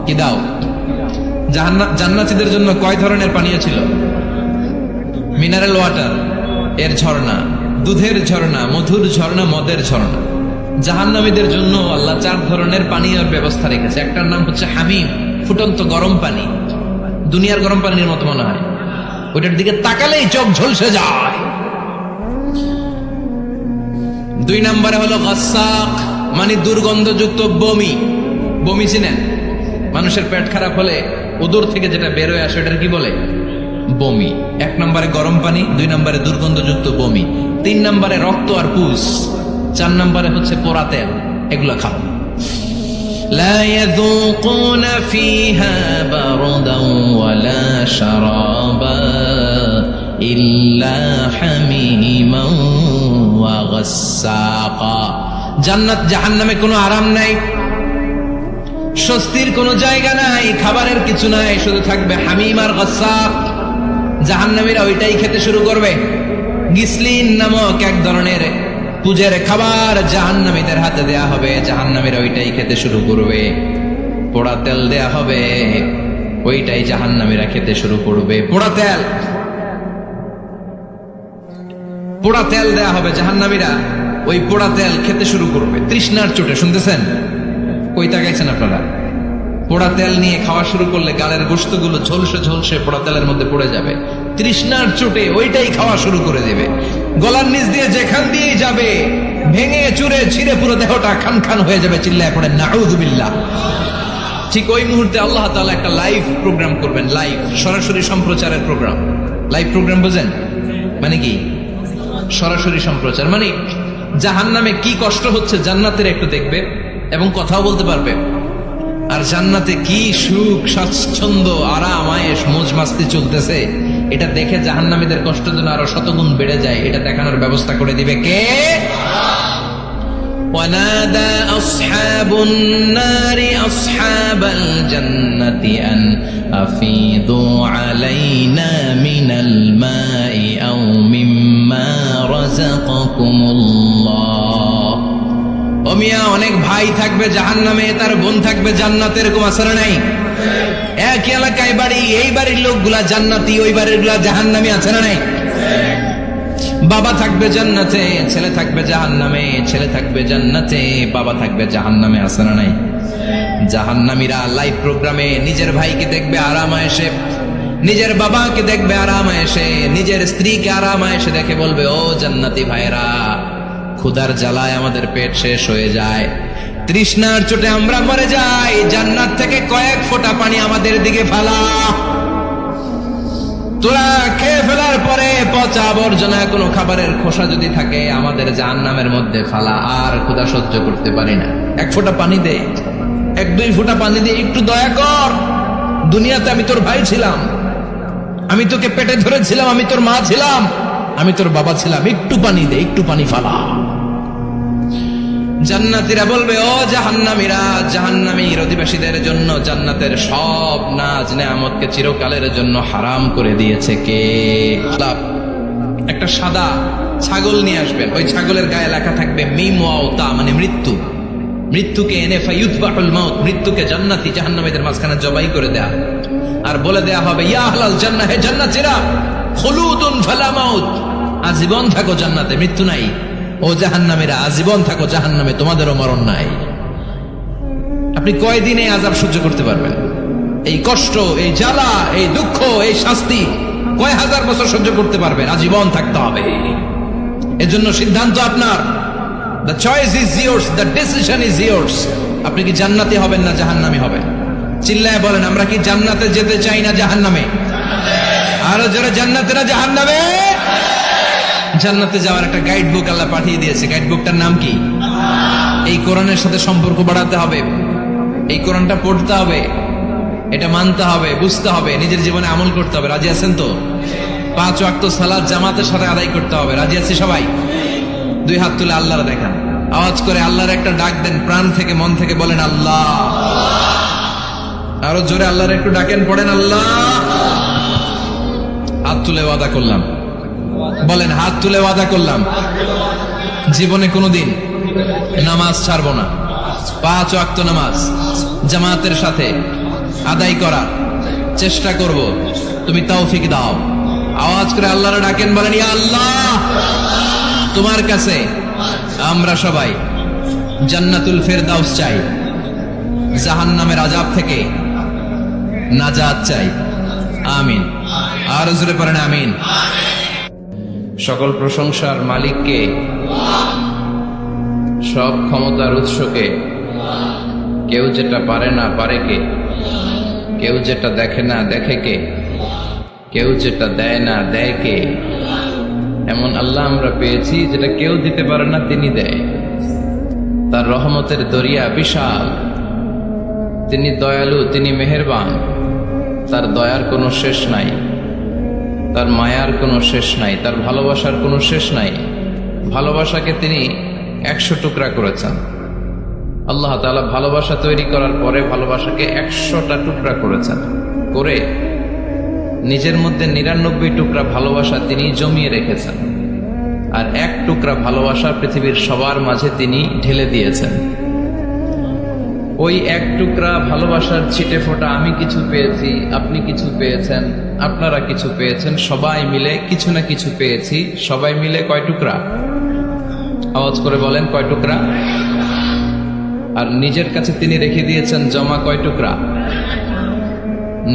[SPEAKER 1] কি দাও? জান্নাতীদের জন্য কয় ধরনের পানীয় ছিল? মিনারেল ওয়াটার, এর ঝর্ণা, দুধের ঝর্ণা, মধুর ঝর্ণা, মদের ঝর্ণা। জাহান্নামীদের জন্য আল্লাহ 4 ধরনের পানীয়ের ব্যবস্থা রেখেছে। একটার নাম হচ্ছে হামিম, ফুটন্ত গরম পানি, দুনিয়ার গরম পানির মতো মনে হয়, ওইটার দিকে তাকালেই চোখ ঝলসে যায়। 2 নম্বরে হলো গাসাক, মানে দুর্গন্ধযুক্ত বমি। বমি চিনেন? মানুষের পেট খারাপ হলে উদর থেকে যেটা বের হয়ে আসে ওটার কি বলে? বমি। 1 নম্বরে গরম পানি, 2 নম্বরে দুর্গন্ধযুক্ত বমি, 3 নম্বরে রক্ত আর পুষ, 4 নম্বরে হচ্ছে পোড়া তেল। এগুলো খাও। লা ইয়াযুকুনা ফিহা বারদান ওয়ালা শারাবা ইল্লা হামিমান ওয়া গাসসাকা। জান্নাত জাহান্নামে কোনো আরাম নাই, স্বস্তির কোনো জায়গা নাই, খাবারের কিছু নাই, শুধু থাকবে হামিম আর গাসসাক। জাহান্নামীরা ওইটাই খেতে শুরু করবে। গিসলিন নামক এক ধরনের পূজের খাবার জাহান্নামীদের হাতে দেয়া হবে, জাহান্নামীরা ওইটাই খেতে শুরু করবে। পোড়া তেল দেয়া হবে, ওইটাই জাহান্নামীরা খেতে শুরু করবে। পোড়া তেল দেয়া হবে, জাহান্নামীরা ওই পোড়া তেল খেতে শুরু করবে তৃষ্ণার চোটে। শুনতেছেন? কই তাকাইছেন আপনারা? পোড়া তেল নিয়ে খাওয়া শুরু করলে গালের গোশতগুলো ঝলসে ঝলসে পোড়া তেলের মধ্যে পড়ে যাবে। তৃষ্ণার চোটে ওইটাই খাওয়া শুরু করে দেবে। গলার নিচ দিয়ে যেখান দিয়ে যাবে ভেঙে চুরে ছিঁড়ে পুরো দেহটা খান খান হয়ে যাবে। চিল্লায় পড়ে নাউযুবিল্লাহ। ঠিক ওই মুহূর্তে আল্লাহ তাআলা একটা লাইভ প্রোগ্রাম করবেন, লাইভ সরাসরি সম্প্রচারের প্রোগ্রাম। লাইভ প্রোগ্রাম বোঝেন মানে কি? সরাসরি সম্প্রচার মানে জাহান্নামে কি কষ্ট হচ্ছে জান্নাতের একটু দেখবে এবং কথাও বলতে পারবে। আর জান্নাতে কি সুখ স্বাচ্ছন্দ্য আরাম আয়েশ মৌজ মাস্তি চলতেছে, এটা দেখে জাহান্নামীদের কষ্ট যেন আরো শতগুণ বেড়ে যায়, এটা দেখানোর ব্যবস্থা করে দিবে কে? ওয়ানাদা আসহাবুন নারি আসহাবাল জান্নাতি আন আফিদু আলাইনা মিনাল মাই আও মিম্মা রাযাকাকুমুল্লাহ। ও মিয়া, অনেক ভাই থাকবে জাহান্নামে, তার বোন থাকবে জান্নাতে, এরকম আসলে নাই? এক এলাকায় বাড়ি, এই বাড়ির লোকগুলা জান্নাতি, ওই বাড়ির গুলা জাহান্নামী, আছে না নাই? বাবা থাকবে জান্নাতে, ছেলে থাকবে জাহান্নামে, ছেলে থাকবে জান্নাতে, বাবা থাকবে জাহান্নামে, আছে না নাই? জাহান্নামীরা লাইভ প্রোগ্রামে নিজের ভাইকে দেখবে আরাম আয়েশে, নিজের বাবাকে দেখবে আরাম আয়েশে, নিজের স্ত্রীকে আরাম আয়েশে দেখে বলবে, ও জান্নাতি ভাইরা, ক্ষুধার জ্বালায় আমাদের পেট শেষ হয়ে যায়, তৃষ্ণার চোটে আমরা মরে যাই, জান্নাত থেকে কয়েক ফোঁটা পানি আমাদের দিকে ফেলা। তোরা খেয়ে ফেলার পরে পচা আবর্জনা কোনো খাবারের খোসা যদি থাকে আমাদের জাহান্নামের মধ্যে ফালা, আর ক্ষুধা সহ্য করতে পারি না, 1 ফোঁটা পানি দে, 1-2 ফোঁটা পানি দে, একটু দয়া কর। দুনিয়াতে আমি তোর ভাই ছিলাম, আমি তোকে পেটে ধরেছিলাম, আমি তোর মা ছিলাম, আমি তোর বাবা ছিলাম, একটু পানি দে, একটু পানি ফালা। জান্নাতীরা বলবে, ও জাহান্নামীরা, জাহান্নামীর অধিবাসীদের জন্য জান্নাতের সব নাজ নেয়ামতকে চিরকালের জন্য হারাম করে দিয়েছে কে? একটা সাদা ছাগল নিয়ে আসবেন, ওই ছাগলের গায়ে লেখা থাকবে মিম ওয়াও তা, মানে মৃত্যু। মৃত্যুকে এনে ফায়ুতবাহুল মাউত, মৃত্যুকে জান্নাতি জাহান্নামীদের মাঝখানে জবাই করে দেয়া, আর বলে দেয়া হবে, ইয়া আহলাল জান্নাহ, হে জান্নাতীরা, খুলুদুন ফালা মাউত, আজীবন থাকো জান্নাতে, মৃত্যু নাই। ও জাহান্নামীরা, আজীবন থাকো জাহান্নামে, তোমাদেরও মরণ নাই। আপনি কয়দিন এই আযাব সহ্য করতে পারবেন? এই কষ্ট, এই জ্বালা, এই দুঃখ, এই শাস্তি কয় হাজার বছর সহ্য করতে পারবেন? আজীবন থাকতে হবে। এজন্য সিদ্ধান্ত আপনার। The choice is yours, the decision is yours. আপনি কি জান্নাতি হবেন না জাহান্নামী হবেন? চিল্লায় বলেন, আমরা কি জান্নাতে যেতে চাই না জাহান্নামে? আরো জোরে, জান্নাতে না জাহান্নামে? জান্নাতে যাওয়ার একটা গাইড বুক আল্লাহ পাঠিয়ে দিয়েছে। গাইড বুকটার নাম কি? এই কোরআনের সাথে সম্পর্ক বাড়াতে হবে, এই কোরআনটা পড়তে হবে, এটা মানতে হবে, বুঝতে হবে, নিজের জীবনে আমল করতে হবে। রাজি আছেন তো? 5 ওয়াক্ত সালাত জামাতের সাথে আদায় করতে হবে। রাজি আছি সবাই? 2 হাত তুলে আল্লাহর দেখান, আওয়াজ করে আল্লাহর একটা ডাক দেন, প্রাণ থেকে মন থেকে বলেন আল্লাহ। আরো জোরে আল্লাহর একটু ডাকেন, পড়েন আল্লাহ। হাত তুলে ওয়াদা করলাম, বলেন হাত তুলে ওয়াদা করলাম, জীবনে কোনোদিন নামাজ ছাড়বো না। 5 ওয়াক্ত নামাজ জামাতের সাথে আদায় করার চেষ্টা করব, তুমি তৌফিক দাও। আওয়াজ করে আল্লাহর ডাকেন, বলেন ইয়া আল্লাহ, তোমার কাছে আমরা সবাই জান্নাতুল ফেরদাউস চাই, জাহান্নামের আযাব থেকে নাজাত চাই। আমিন। আর জোরে পড়েন আমিন। সকল প্রশংসার মালিককে, সব ক্ষমতার উৎসকে। কেউ যেটা পারে না পারে কে, কেউ যেটা দেখে না দেখে কে, কেউ যেটা দেয় না দেয় কে। এমন আল্লাহ আমরা পেয়েছি যেটা কেউ দিতে পারে না, তিনি দেয়। তার রহমতের দরিয়া বিশাল, তিনি দয়ালু, তিনি মেহেরবান। তার দয়ার কোনো শেষ নাই, তার মায়ার কোনো শেষ নাই, তার ভালোবাসার কোনো শেষ নাই। ভালোবাসাকে তিনি 100 টুকরা করেছেন। আল্লাহ তাআলা ভালোবাসা তৈরি করার পরে ভালোবাসাকে 100টা টুকরা করেছেন, করে নিজের মধ্যে 99 টুকরা ভালোবাসা তিনি জমিয়ে রেখেছেন, আর 1 টুকরা ভালোবাসা পৃথিবীর সবার মাঝে তিনি ঢেলে দিয়েছেন। ওই 1 টুকরা ভালোবাসার ছিটে ফোঁটা আমি কিছু পেয়েছি, আপনি কিছু পেয়েছেন, আপনারা কিছু পেয়েছেন, সবাই মিলে কিছু না কিছু পেয়েছি। সবাই মিলে কয় টুকরা? আওয়াজ করে বলেন, কয় টুকরা? আর নিজের কাছে তিনি রেখে দিয়েছেন জমা কয় টুকরা?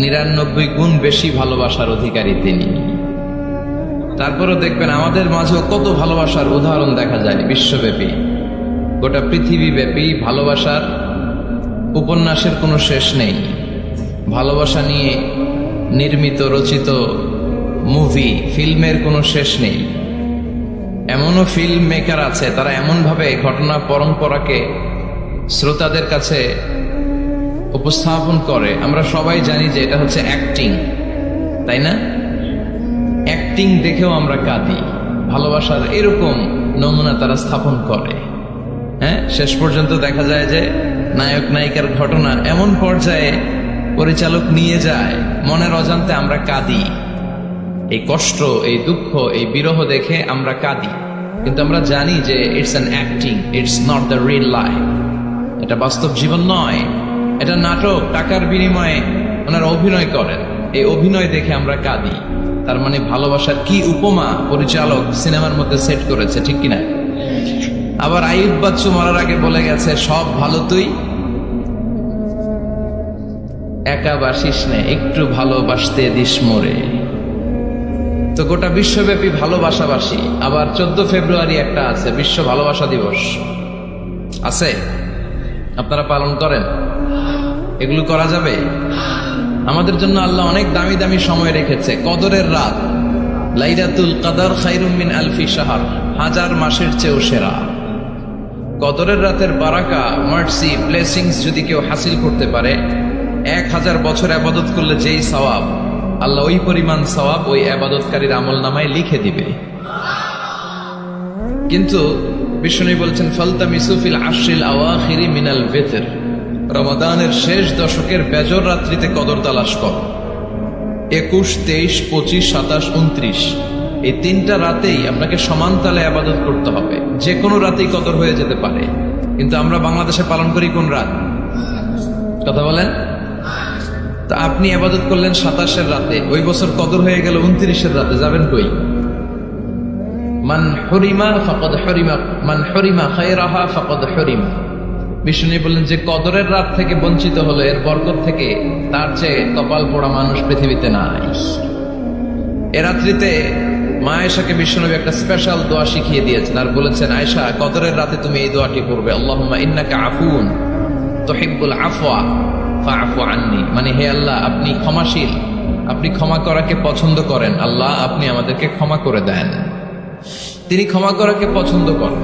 [SPEAKER 1] 99 গুণ বেশি ভালোবাসার অধিকারী তিনি। তারপরও দেখবেন আমাদের মাঝেও কত ভালোবাসার উদাহরণ দেখা যায় বিশ্বব্যাপী, গোটা পৃথিবীব্যাপী। ভালোবাসার উপন্যাসের কোনো শেষ নেই। ভালোবাসা নিয়ে নির্মিত রচিত মুভি, ফিল্মের কোনো শেষ নেই। এমনও ফিল্ম মেকার আছে, তারা এমনভাবে ঘটনা পরম্পরাকে শ্রোতাদের কাছে উপস্থাপন করে, আমরা সবাই জানি যে এটা হচ্ছে অ্যাক্টিং, তাই না? অ্যাক্টিং দেখেও আমরা কাঁদি। ভালোবাসার এরকম নমুনা তারা স্থাপন করে। হ্যাঁ, শেষ পর্যন্ত দেখা যায় যে নায়ক নায়িকার ঘটনা এমন পর্যায়ে পরিচালক নিয়ে যায়, মনের অজান্তে আমরা কাঁদি। এই কষ্ট, এই দুঃখ, এই বিরহ দেখে আমরা কাঁদি, কিন্তু আমরা জানি যে it's an acting, it's not the real life. এটা বাস্তব জীবন নয়, এটা নাটক। টাকার বিনিময়ে ওনারা অভিনয় করেন, এই অভিনয় দেখে আমরা কাঁদি। তার মানে ভালোবাসার কি উপমা পরিচালক সিনেমার মধ্যে সেট করেছে, ঠিক কিনা? আবার আইয়ুব বাচ্চু মরার আগে বলে গেছে, সব ভালো তুই একা বাসিস নে, একটু ভালোবাসতে দিস মোরে। তো গোটা বিশ্বব্যাপী ভালোবাসাবাসী। আবার 14 ফেব্রুয়ারি একটা আছে, বিশ্ব ভালোবাসা দিবস আছে, আপনারা পালন করেন? এগুলো করা যাবে? আমাদের জন্য আল্লাহ অনেক দামি দামি সময় রেখেছে। কদরের রাত, লাইলাতুল কদর খায়রুম মিন আলফি শাহর, 1000 মাসের চেয়েও সেরা। কদরের রাতের বারাকা, মার্সি, ব্লেসিংস যদি কেউ হাসিল করতে পারে, 1000 বছর ইবাদত করলে যেই সওয়াব, আল্লাহ ওই পরিমাণ সওয়াব ওই ইবাদতকারীর আমলনামায় লিখে দিবে। কিন্তু বিষ্ণু বলছেন, ফালতামিসু ফিল আশরিল আওয়াখিরি মিনাল ভিতর, রমাদানের শেষ দশকের বেজর রাত্রিতে কদর তালাশ করো। 21, 23, 25, 27, 29 এই 3টা রাতেই আপনাকে সমান তালে ইবাদত করতে হবে। যে কোনো রাতেই কদর হয়ে যেতে পারে, কিন্তু আমরা বাংলাদেশে পালন করি কোন রাত? কথা বলেন। তা আপনি ইবাদত করলেন 27-এর রাতে, ওই বছর কদর হয়ে গেল 29-এর রাতে, যাবেন কই? মান হরিমা ফাকাদ হরিমা, মান হরিমা খায়রাহা ফাকাদ হরিমা। বিষ্ণু বললেন, যে কদরের রাত থেকে বঞ্চিত হলো, এর বরকত থেকে তার চেয়ে কপাল পোড়া মানুষ পৃথিবীতে নাই। এ রাত্রিতে মা আয়েশাকে বিষ্ণু একটা স্পেশাল দোয়া শিখিয়ে দিয়েছেন, আর বলেছেন, আয়েশা, কদরের রাতে তুমি এই দোয়াটি পড়বে, আল্লাহুম্মা ইন্নাকা আফুন তুহিব্বুল আফওয়া ফাআফু আন্নি। মানে, হে আল্লাহ, আপনি ক্ষমাশীল, আপনি ক্ষমা করাকে পছন্দ করেন। আল্লাহ, আপনি আমাদেরকে ক্ষমা করে দেন। তিনি ক্ষমা করাকে পছন্দ করেন,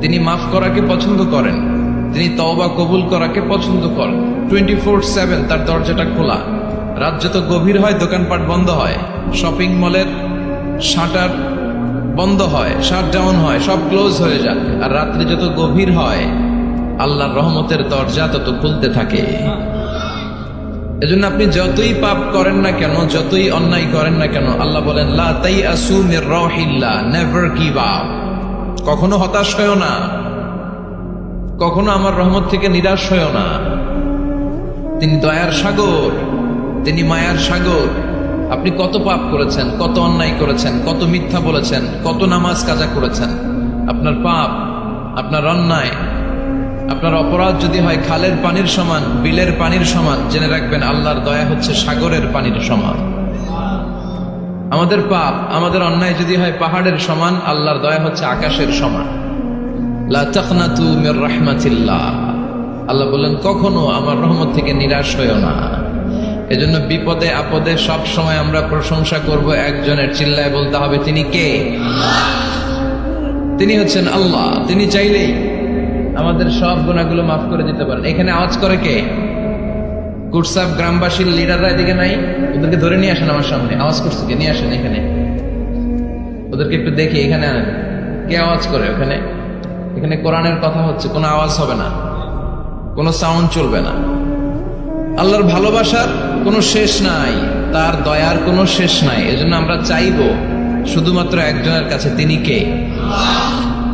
[SPEAKER 1] তিনি মাফ করাকে পছন্দ করেন, তিনি তওবা কবুল করাকে পছন্দ করেন। 24/7 তার দরজাটা খোলা। রাত যত গভীর হয় দোকানপাট বন্ধ হয়, শপিং মলের শাটার বন্ধ হয়, শাটডাউন হয়, সব ক্লোজ হয়ে যায়। আর রাত্রি যত গভীর হয় আল্লাহর রহমতের দরজা তত খুলতে থাকে। এজন্য আপনি যতই পাপ করেন না কেন, যতই অন্যায় করেন না কেন, আল্লাহ বলেন, লা তাইআসু মির রাহিল্লাহ, নেভার গিভ আপ। কখনো হতাশ হয়ো না, কখনো আমার রহমত থেকে নিরাশ হয়ো না। তিনি দয়ার সাগর, তিনি মায়ার সাগর। আপনি কত পাপ করেছেন, কত অন্যায় করেছেন, কত মিথ্যা বলেছেন, কত নামাজ কাজা করেছেন, আপনার পাপ, আপনার অন্যায় আপনার অপরাধ যদি হয় খালের পানির সমান, বিলের পানির সমান, জেনে রাখবেন আল্লাহর দয়া হচ্ছে সাগরের পানির সমান। আমাদের পাপ, আমাদের অন্যায় যদি হয় পাহাড়ের সমান, আল্লাহর দয়া হচ্ছে আকাশের সমান। লা তাকনাতু মির রাহমাতিল্লাহ, আল্লাহ বলেন কখনো আমার রহমত থেকে নিরাশ হইও না। এজন্য বিপদে আপদে সব সময় আমরা প্রশংসা করব একজনের, চিল্লায় বলতে হবে তিনি কে? তিনি হচ্ছেন আল্লাহ। তিনি চাইলেই আমাদের সব গুনাহগুলো মাফ করে দিতে পারেন। এখানে আওয়াজ করে কে? কুটসাব গ্রামবাসীর লিডাররা এদিকে নাই? ওদেরকে ধরে নিয়ে আসেন আমার সামনে। আওয়াজ করছে কে? নিয়ে আসেন এখানে, ওদেরকে একটু দেখি। এখানে আনেন। কে আওয়াজ করে ওখানে? এখানে কোরআনের কথা হচ্ছে, কোনো আওয়াজ হবে না, কোনো সাউন্ড চলবে না। আল্লাহর ভালোবাসার কোনো শেষ নাই, তার দয়ার কোনো শেষ নাই। এজন্য আমরা চাইবো শুধুমাত্র একজনের কাছে, তিনি কে?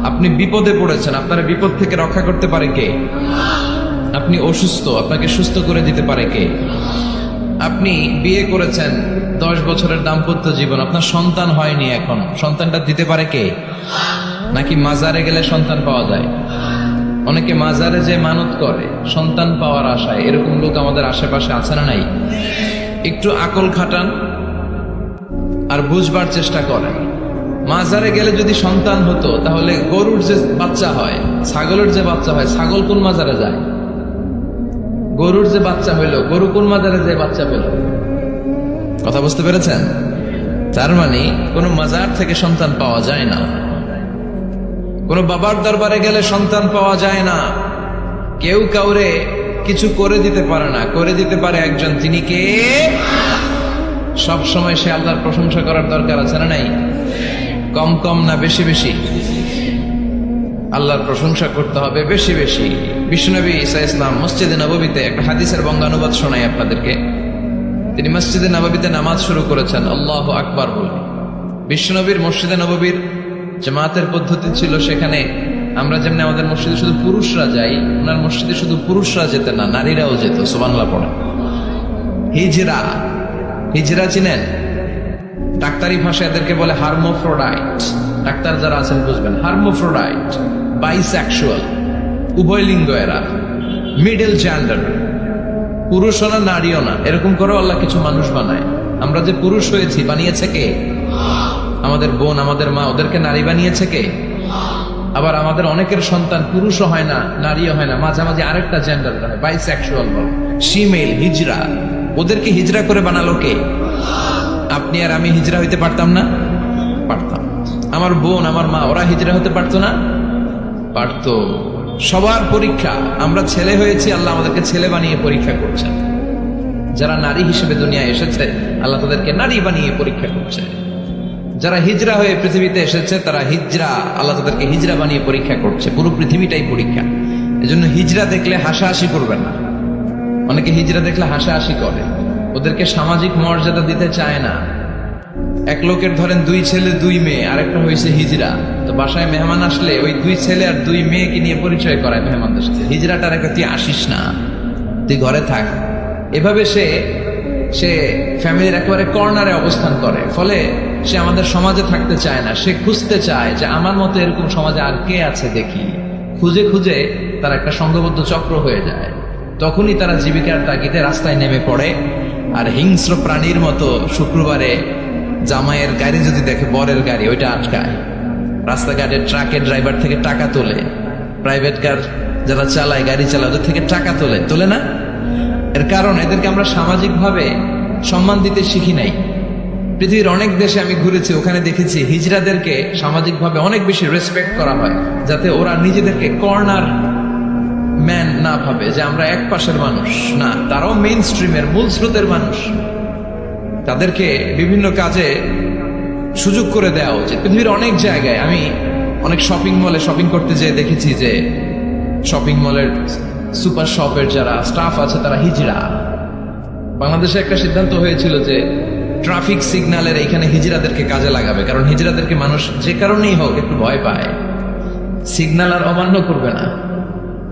[SPEAKER 1] আপনি বিপদে পড়েছেন, আপনার বিপদ থেকে রক্ষা করতে পারে কে? আপনি অসুস্থ, আপনাকে সুস্থ করে দিতে পারে কে? আপনি বিয়ে করেছেন, 10 বছরের দাম্পত্য জীবন, আপনার সন্তান হয়নি, এখন সন্তানটা দিতে পারে কে? নাকি মাজারে গেলে সন্তান পাওয়া যায়? অনেকে মাজারে যে মানত করে সন্তান পাওয়ার আশায়, এরকম লোক আমাদের আশেপাশে আছে না নাই? একটু আকল খাটান আর বুঝবার চেষ্টা করেন। মাজারে গেলে যদি সন্তান হতো, তাহলে গরুর যে বাচ্চা হয়, ছাগলের যে বাচ্চা হয়, ছাগল কোন মাজারে যায়? গরুর যে বাচ্চা হইলো, গরু কোন মাজারে যে বাচ্চা পেল? কথা বুঝতে পেরেছেন? তার মানে কোন মাজার থেকে সন্তান পাওয়া যায় না, কোন বাবার দরবারে গেলে সন্তান পাওয়া যায় না। কেউ কাউরে কিছু করে দিতে পারে না, করে দিতে পারে একজন, তিনি কে? সব সময় সে আল্লাহর প্রশংসা করার দরকার আছে না নাই? কম কম না বেশি বেশি? আল্লাহর প্রশংসা করতে হবে বেশি বেশি। বিশ্বনবী ঈসা ইসলাম মসজিদে নববীতে একটা হাদিসের বঙ্গানুবাদ শোনাই আপনাদেরকে। তিনি মসজিদে নববীতে নামাজ শুরু করেছেন আল্লাহু আকবার বলে। বিশ্বনবীর মসজিদে নববীর জামাতের পদ্ধতি ছিল, সেখানে আমরা যেমনি আমাদের মসজিদে শুধু পুরুষরা যাই, ওনার মসজিদে শুধু পুরুষরা যেত না, নারীরাও যেত। সুবহানাল্লাহ পড়ে। হিজরা, হিজরা চিনেন? ডাক্তারি ভাষায় এদেরকে বলে হার্মোফ্রোডাইট। ডাক্তার যারা আছেন বুঝবেন, হার্মোফ্রোডাইট, বাইসেক্সুয়াল, উভয় লিঙ্গ এরা, মিডল জেন্ডার, পুরুষও না নারীও না, এরকম করে আল্লাহ কিছু মানুষ বানায়। আমরা যে পুরুষ হয়েছি, বানিয়েছে কে? আমাদের বোন, আমাদের মা, ওদেরকে নারী বানিয়েছে কে? আবার আমাদের অনেকের সন্তান পুরুষও হয় না, নারীও হয় না, মাঝামাঝি আরেকটা জেন্ডার হয়, বাইসেক্সুয়াল বল, শিমেল, হিজরা। ওদেরকে হিজরা করে বানালো কে? আপনি আর আমি হিজরা হইতে পারতাম না? পারতাম। আমার বোন, আমার মা, ওরা হিজরা হতে পারতো না? পারতো। সবার পরীক্ষা। আমরা ছেলে হয়েছি, আল্লাহ আমাদেরকে ছেলে বানিয়ে পরীক্ষা করছেন। যারা নারী হিসেবে দুনিয়ায় এসেছে, আল্লাহ তাদেরকে নারী বানিয়ে পরীক্ষা করছে। যারা হিজরা হয়ে পৃথিবীতে এসেছে, তারা হিজরা, আল্লাহ তাদেরকে হিজরা বানিয়ে পরীক্ষা করছে। পুরো পৃথিবীটাই পরীক্ষা। এজন্য হিজরা দেখলে হাসাহাসি করবেন না। অনেকে হিজরা দেখলে হাসাহাসি করে, ওদেরকে সামাজিক মর্যাদা দিতে চায় না। এক লোকের ধরেন 2 ছেলে 2 মেয়ে, আরেকটা হয়েছে হিজরা। তো বাসায় মেহমান আসলে ওই 2 ছেলে আর 2 মেয়েকে নিয়ে পরিচয় করায় মেহমানদের সাথে। হিজরাটা রেখে তুই আসিস না, তুই ঘরে থাক। এভাবে সে ফ্যামিলির একেবারে কর্নারে অবস্থান করে। ফলে সে আমাদের সমাজে থাকতে চায় না। সে খুঁজতে চায় যে আমার মতো এরকম সমাজে আর কে আছে দেখি। খুঁজে খুঁজে তার একটা সংঘবদ্ধ চক্র হয়ে যায়। তখনই তারা জীবিকার তাগিদে রাস্তায় নেমে পড়ে। আর হিংস্র প্রাণীর মতো শুক্রবারে জামাইয়ের গাড়ি যদি দেখে, বরের গাড়ি, ওইটা আটকায়। রাস্তাঘাটে ট্রাকের ড্রাইভার থেকে টাকা তোলে, প্রাইভেট কার যারা চালায়, গাড়ি চালায়, ওদের থেকে টাকা তোলে না? এর কারণ এদেরকে আমরা সামাজিকভাবে সম্মান দিতে শিখি নাই। পৃথিবীর অনেক দেশে আমি ঘুরেছি, ওখানে দেখেছি হিজড়াদেরকে সামাজিকভাবে অনেক বেশি রেসপেক্ট করা হয়, যাতে ওরা নিজেদেরকে কর্নার ম্যান না ভাবে যে আমরা এক পাশের মানুষ। না, তারাও মেইন স্ট্রিমের, মূল স্রোতের মানুষ। তাদেরকে বিভিন্ন কাজে সুযোগ করে দেওয়া উচিত। পৃথিবীর অনেক জায়গায় আমি অনেক শপিং মলে শপিং করতে যেয়ে দেখেছি যে শপিং মলের সুপার শপের যারা স্টাফ আছে তারা হিজড়া। বাংলাদেশে একটা সিদ্ধান্ত হয়েছিল যে ট্রাফিক সিগন্যালের এইখানে হিজড়াদেরকে কাজে লাগাবে, কারণ হিজড়াদেরকে মানুষ যে কারণেই হোক একটু ভয় পায়, সিগন্যাল আর অমান্য করবে না।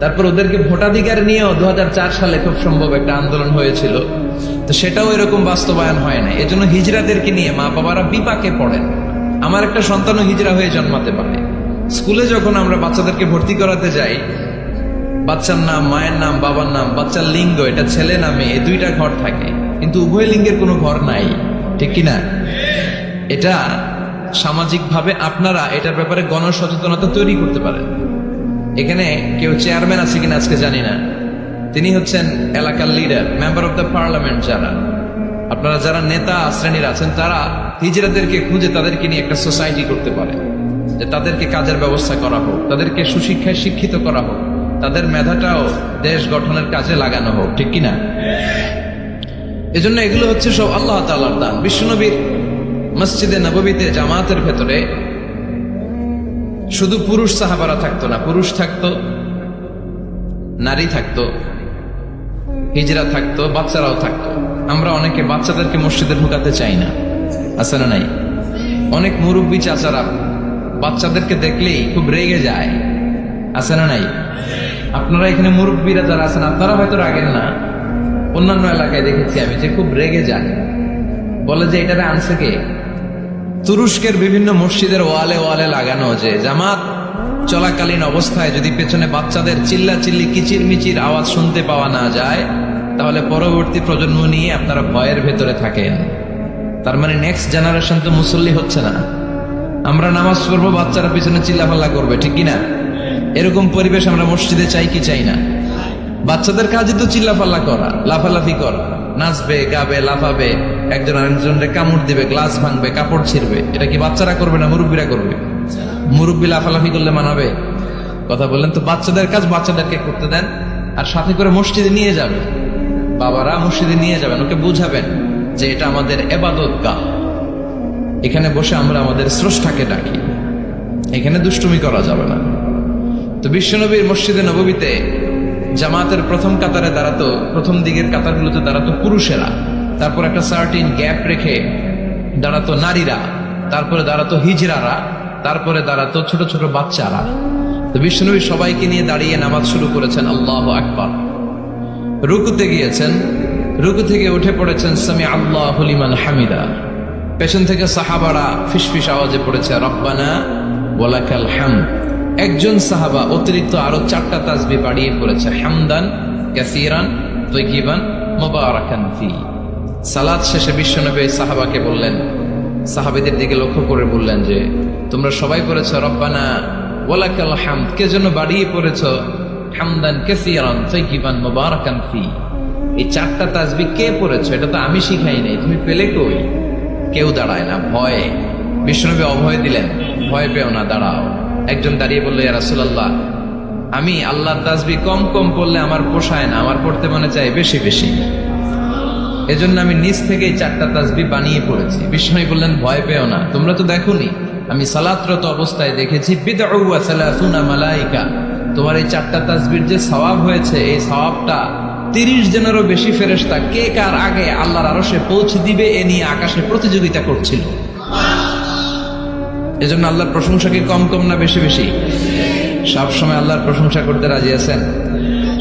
[SPEAKER 1] তারপর ওদেরকে ভোটাধিকার নিয়েও 2004 সালে খুব সম্ভব একটা আন্দোলন হয়েছিল, তো সেটাও এরকম বাস্তবায়ন হয় না। এজন্য হিজড়াদেরকে নিয়ে মা বাবারা বিপাকে পড়েন। আমার একটা সন্তানও হিজড়া হয়ে জন্মাতে পারে। স্কুলে যখন আমরা বাচ্চাদেরকে ভর্তি করাতে যাই, বাচ্চার নাম, মায়ের নাম, বাবার নাম, বাচ্চার লিঙ্গ, এটা ছেলে না মেয়ে, এই দুইটা ঘর থাকে, কিন্তু উভয় লিঙ্গের কোনো ঘর নাই, ঠিক কিনা? এটা সামাজিকভাবে আপনারা এটার ব্যাপারে গণসচেতনতা তৈরি করতে পারেন। এখানে কেউ চেয়ারম্যান আছে কিনা আজকে জানি না, তিনি হচ্ছেন এলাকার leader, member of the parliament. যারা আপনারা যারা নেতা শ্রেণীর আছেন, তারা হিজড়াদেরকে খুঁজে তাদেরকে নিয়ে একটা সোসাইটি করতে পারে, যে তাদেরকে কাজের ব্যবস্থা করা হোক, তাদেরকে সুশিক্ষায় শিক্ষিত করা হোক, তাদের মেধাটাও দেশ গঠনের কাজে লাগানো হোক, ঠিক কিনা? এজন্য এগুলো হচ্ছে সব আল্লাহ তাআলার দান। বিশ্বনবীর মসজিদে নববীতে জামাতের ভেতরে শুধু পুরুষ সাহাবারা থাকতো না, পুরুষ থাকতো, নারী থাকতো, হিজরা থাকতো, বাচ্চারাও থাকতো। আমরা অনেকে বাচ্চাদেরকে মসজিদে ঢুকাতে চাই না, আছে না নাই? অনেক মুরব্বী চাচারা বাচ্চাদেরকে দেখলেই খুব রেগে যায়, আছে না নাই? আপনারা এখানে মুরব্বীরা যারা আছেন, আপনারা হয়তো রাগেন না, অন্যান্য এলাকায় দেখেছি আমি যে খুব রেগে যায়, বলে যে এটারে আনছে কে? তুরস্কের বিভিন্ন মসজিদের ওয়ালে ওয়ালে লাগানো যে জামাত চলাকালীন অবস্থায় যদি পেছনে বাচ্চাদের চিল্লা চিল্লি কিচির মিচির আওয়াজ শুনতে পাওয়া না যায়, তাহলে পরবর্তী প্রজন্ম নিয়ে আপনারা ভয়ের ভেতরে থাকেন। তার মানে নেক্সট জেনারেশন তো মুসল্লি হচ্ছে না। আমরা নামাজ পড়বো, বাচ্চারা পিছনে চিল্লাফাল্লা করবে, ঠিক কিনা? এরকম পরিবেশ আমরা মসজিদে চাই কি চাই না? বাচ্চাদের কাজে তো চিল্লাফাল্লা করা, লাফালাফি করা, নাচবে, গাবে, লাফাবে, একজন আরেকজনকে কামড় দিবে, গ্লাস ভাঙবে, কাপড় ছিঁড়বে। এটা কি বাচ্চারা করবে না মুরব্বীরা করবে? মুরব্বী লাফালাফি করলে মানাবে? কথা বললেন তো। বাচ্চাদের কাজ বাচ্চাদেরকে করতে দেন, আর সাথে করে মসজিদে নিয়ে যাবে, বাবারা মসজিদে নিয়ে যাবেন, ওকে বুঝাবেন যে এটা আমাদের ইবাদত গাহ, এখানে বসে আমরা আমাদের স্রষ্টাকে ডাকি, এখানে দুষ্টুমি করা যাবে না। তো বিশ্বনবীর মসজিদে নববীতে জামাতের প্রথম কাতারে দাঁড়াতো, প্রথম দিকের কাতারগুলোতে দাঁড়াতো পুরুষেরা, তারপর একটা সার্টিন গ্যাপ রেখে দাঁড়াতো নারীরা, তারপরে দাঁড়াতো হিজড়ারা, তারপরে দাঁড়াতো ছোট ছোট বাচ্চারা। তো বিশ্বনবী সবাইকে নিয়ে দাঁড়িয়ে নামাজ শুরু করেছেন, আল্লাহু আকবার। রুকুতে গিয়েছেন, রুকু থেকে উঠে পড়েছেন সামি আল্লাহু লিমান হামিদা। পেছন থেকে সাহাবারা ফিসফিস আওয়াজে পড়েছে রব্বানা ওয়ালাকাল হামদ। একজন সাহাবা অতিরিক্ত আরো 4টা তাসবিহ বাড়িয়ে পড়েছে, হামদান কাসীরান তাইয়িবান মুবারাকান ফি। সালাত শেষে বিশ্বনবী সাহাবাকে বললেন, সাহাবীদের দিকে লক্ষ্য করে বললেন যে তোমরা সবাই পড়েছো রব্বানা ওয়ালাকাল হামদ, কে জন্য বাড়িয়ে পড়েছো হামদান কাসীরান তাইয়িবান মুবারাকান ফি? এই 4টা তাসবিহ কে পড়েছো? এটা তো আমি শিখাই নাই, তুমি পেলে কই? কেউ দাঁড়ায় না, ভয়ে। বিশ্বনবী অভয় দিলেন, ভয় পেও না, দাঁড়াও। একজন দাঁড়িয়ে বলল, ইয়া রাসূলুল্লাহ, আমি আল্লাহর তাসবিহ কম কম পড়লে আমার পোষায় না, আমার পড়তে মনে চাই বেশি বেশি, এজন্য আমি নিজ থেকেই 4টা তাসবিহ বানিয়ে পড়েছি। বিশ্বনবী বললেন, ভয় পেও না, তোমরা তো দেখোনি, আমি সালাতরত অবস্থায় দেখেছি বিদউ ওয়া সালাসুনা মালাইকা, তোমার এই 4টা তাসবিহর যে সওয়াব হয়েছে, এই সওয়াবটা 30 জনেরও বেশি ফেরেশতা কে কার আগে আল্লাহর আরশে পৌঁছে দিবে এ নিয়ে আকাশে প্রতিযোগিতা করছিল। এজন্য আল্লাহর প্রশংসা কি কম কম না বেশি বেশি? সব সময় আল্লাহর প্রশংসা করতে রাজি আছেন?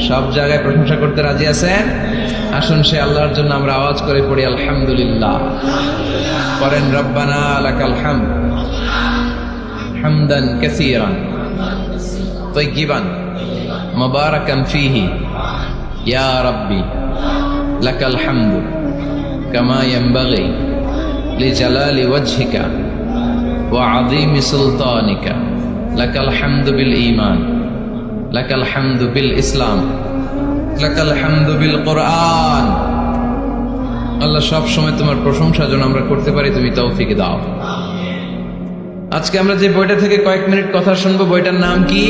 [SPEAKER 1] সব জায়গায় প্রশংসা করতে রাজি আছেন? আসুন সে আল্লাহর জন্য আমরা আওয়াজ করে পড়ি আলহামদুলিল্লাহ। করেন রব্বানা লাকাল হামদ হামদান কাসীরান তাইয়িবান মুবারাকান ফীহি ইয়া রাব্বি লাকাল হামদু কামা ইয়ানবাগি লিজালালি ওয়াজহিকা ওয়া আযীমি সুলতানিকা লাকাল হামদু বিল ঈমান লাকাল হামদু বিল ইসলাম লাকাল হামদু বিল কোরআন। আল্লাহ সব সময় তোমার প্রশংসা যেন আমরা করতে পারি, তুমি তৌফিক দাও। আজকে আমরা যে বইটা থেকে কয়েক মিনিট কথা শুনবো, বইটার নাম কি?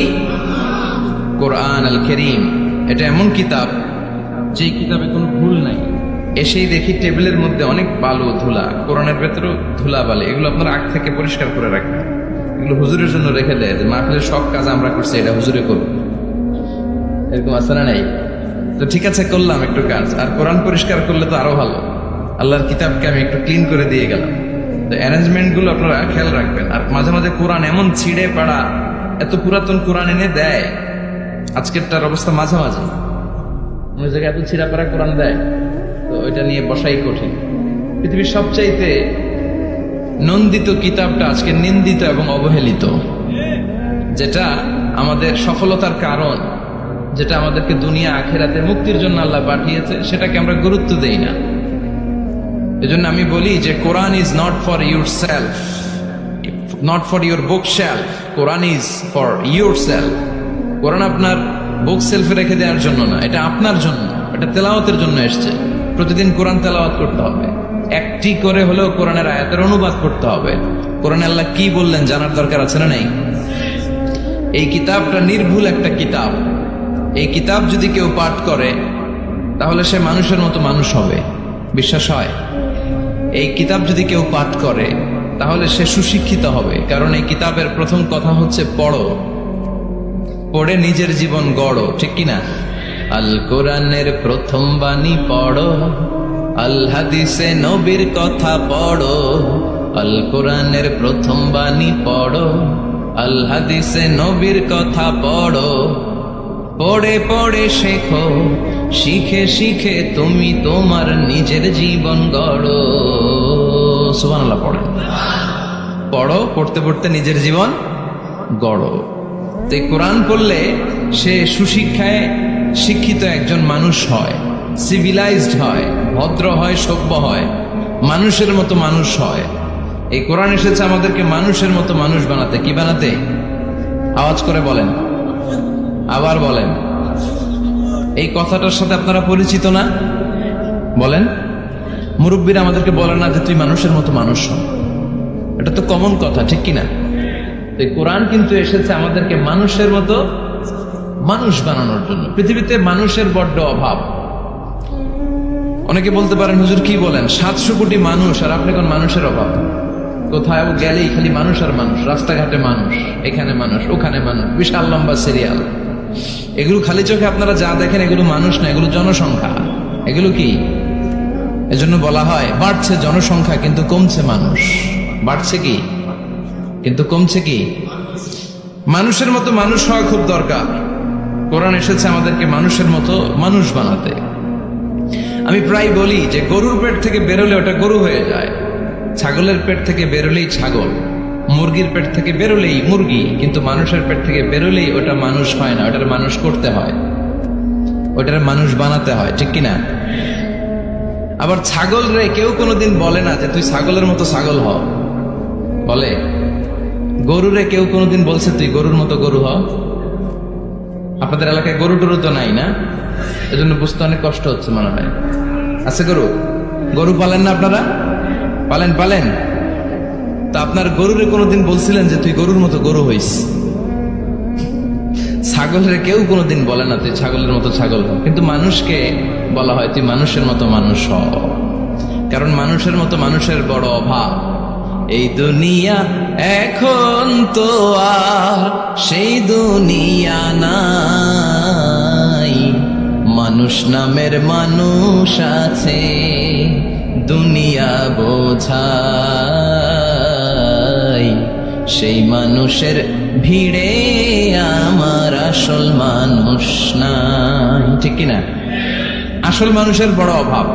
[SPEAKER 1] কোরআন আল কারীম। এটা এমন কিতাব যে কিতাবে কোনো ভুল নাই। এসেই দেখি টেবিলের মধ্যে অনেক বালু ধুলা, কোরআনের ভেতরেও ধুলা বালি, এগুলো আপনারা আগ থেকে পরিষ্কার করে রাখবেন। এগুলো হুজুরের জন্য রেখে দেয় যে মাহফিলের সব কাজ আমরা করছি, এটা হুজুরে করব, এরকম আছে না নাই? তো ঠিক আছে, করলাম একটু কাজ, আর কোরআন পরিষ্কার করলে তো আরো ভালো। আল্লাহর কিতাবকে আমি একটু ক্লিন করে দিয়ে গেলাম। তো অ্যারেঞ্জমেন্ট গুলো আপনারা খেয়াল রাখবেন। আর মাঝে মাঝে কোরআন এমন ছিঁড়ে পাড়া, এত পুরাতন কোরআন এনে দেয়, আজকেরটার অবস্থা মাঝামাঝি, অন্য জায়গায় এত ছিঁড়া পাড়া কোরআন দেয়, তো ওইটা নিয়ে বসাই কঠিন। পৃথিবীর সবচাইতে নন্দিত কিতাবটা আজকে নিন্দিত এবং অবহেলিত, যেটা আমাদের সফলতার কারণ। যেটা আমাদেরকে দুনিয়া আখেরাতে মুক্তির জন্য আল্লাহ পাঠিয়েছে, সেটাকে আমরা গুরুত্ব দেই না। এজন্য আমি বলি যে Quran is not for yourself, not for your bookshelf, Quran is for yourself. Quran আপনার বুক সেলফে রেখে দেওয়ার জন্য না, এটা আপনার জন্য, এটা তেলাওয়াতের জন্য এসছে। প্রতিদিন কোরআন তেলাওয়াত করতে হবে, একটি করে হলেও কোরআনের আয়াতের অনুবাদ করতে হবে। কোরআনে আল্লাহ কি বললেন জানার দরকার আছে না নাই? এই কিতাবটা নির্ভুল একটা কিতাব। এই কিতাব যদি কেউ পাঠ করে তাহলে সে মানুষের মতো মানুষ হবে, বিশ্বাস হয়? এই কিতাব যদি কেউ পাঠ করে তাহলে সে সুশিক্ষিত হবে, কারণ এই কিতাবের প্রথম কথা হচ্ছে পড়ো, পড়ে নিজের জীবন গড়ো, ঠিক কিনা? আল কোরআনের প্রথম বাণী পড়ো, আল হাদিসে নবীর কথা পড়ো। আল কোরআনের প্রথম বাণী পড়ো, আল হাদিসে নবীর কথা পড়ো। পড়ে পড়ে শেখো, শিখে শিখে তুমি তোমার নিজের জীবন গড়ো। সুবহানাল্লাহ পড়ে, পড়ো, পড়তে পড়তে নিজের জীবন গড়ো। তো এই কোরআন পড়লে সে সুশিক্ষায় শিক্ষিত একজন মানুষ হয়, সিভিলাইজড হয়, ভদ্র হয়, সভ্য হয়, মানুষের মতো মানুষ হয়। এই কোরআন এসেছে আমাদেরকে মানুষের মতো মানুষ বানাতে। কি বানাতে? আওয়াজ করে বলেন, আবার বলেন। এই কথাটার সাথে আপনারা পরিচিত না? বলেন। মুরব্বীরা আমাদেরকে বলে না যে তুই মানুষের মতো মানুষ হ, এটা তো কমন কথা, ঠিক কিনা? এই কোরআন কিন্তু এসেছে আমাদেরকে মানুষের মতো মানুষ বানানোর জন্য। পৃথিবীতে মানুষের বড্ড অভাব। অনেকে বলতে পারেন হুজুর কি বলেন, 700 কোটি মানুষ আর আপনি কোন মানুষের অভাব? কোথায় গেলেই খালি মানুষ আর মানুষ, রাস্তাঘাটে মানুষ, এখানে মানুষ, ওখানে মানুষ, বিশাল লম্বা সিরিয়াল। এগুলো খালি চোখে আপনারা যা দেখেন এগুলো মানুষ না, এগুলো জনসংখ্যা। এগুলো কি? এজন্য বলা হয় বাড়ছে জনসংখ্যা কিন্তু কমছে মানুষ। বাড়ছে কি কিন্তু কমছে কি? মানুষের মতো মানুষ হওয়া খুব দরকার। কোরআন এসেছে আমাদেরকে মানুষের মতো মানুষ বানাতে। আমি প্রায় বলি যে গরুর পেট থেকে বেরোলে ওটা গরু হয়ে যায়, ছাগলের পেট থেকে বেরোলেই ছাগল, মুরগির পেট থেকে বেরোলেই মুরগি, কিন্তু মানুষের পেট থেকে বেরোলেই ওটা মানুষ হয় না, ওটার মানুষ করতে হয়, ওটার মানুষ বানাতে হয়, ঠিক কিনা? আবার ছাগল রে কেউ কোনোদিন বলে না যে তুই ছাগলের মতো ছাগল হ, বলে? গরুরে কেউ কোনোদিন বলছে তুই গরুর মতো গরু হ? আপনাদের এলাকায় গরু টরু তো নাই না, এজন্য বুঝতে অনেক কষ্ট হচ্ছে মনে হয়। আছে গরু? গরু পালেন না আপনারা? পালেন? পালেন? তা আপনার গরুরে কোনোদিন বলছিলেন যে তুই গরুর মতো গরু হইস? ছাগলের কেউ কোনোদিন বলে না তুই ছাগলের মতো ছাগল হ, কিন্তু মানুষকে বলা হয় তুই মানুষের মতো মানুষ হ, কারণ মানুষের মতো মানুষের বড় অভাব। এই দুনিয়া এখন তো আর সেই দুনিয়া নাই, মানুষ নামের মানুষ আছে দুনিয়া বোঝাই, সেই মানুষের ভিড়ে আমার আসল মানুষ নাই, ঠিক কিনা? আসল মানুষের বড় অভাব।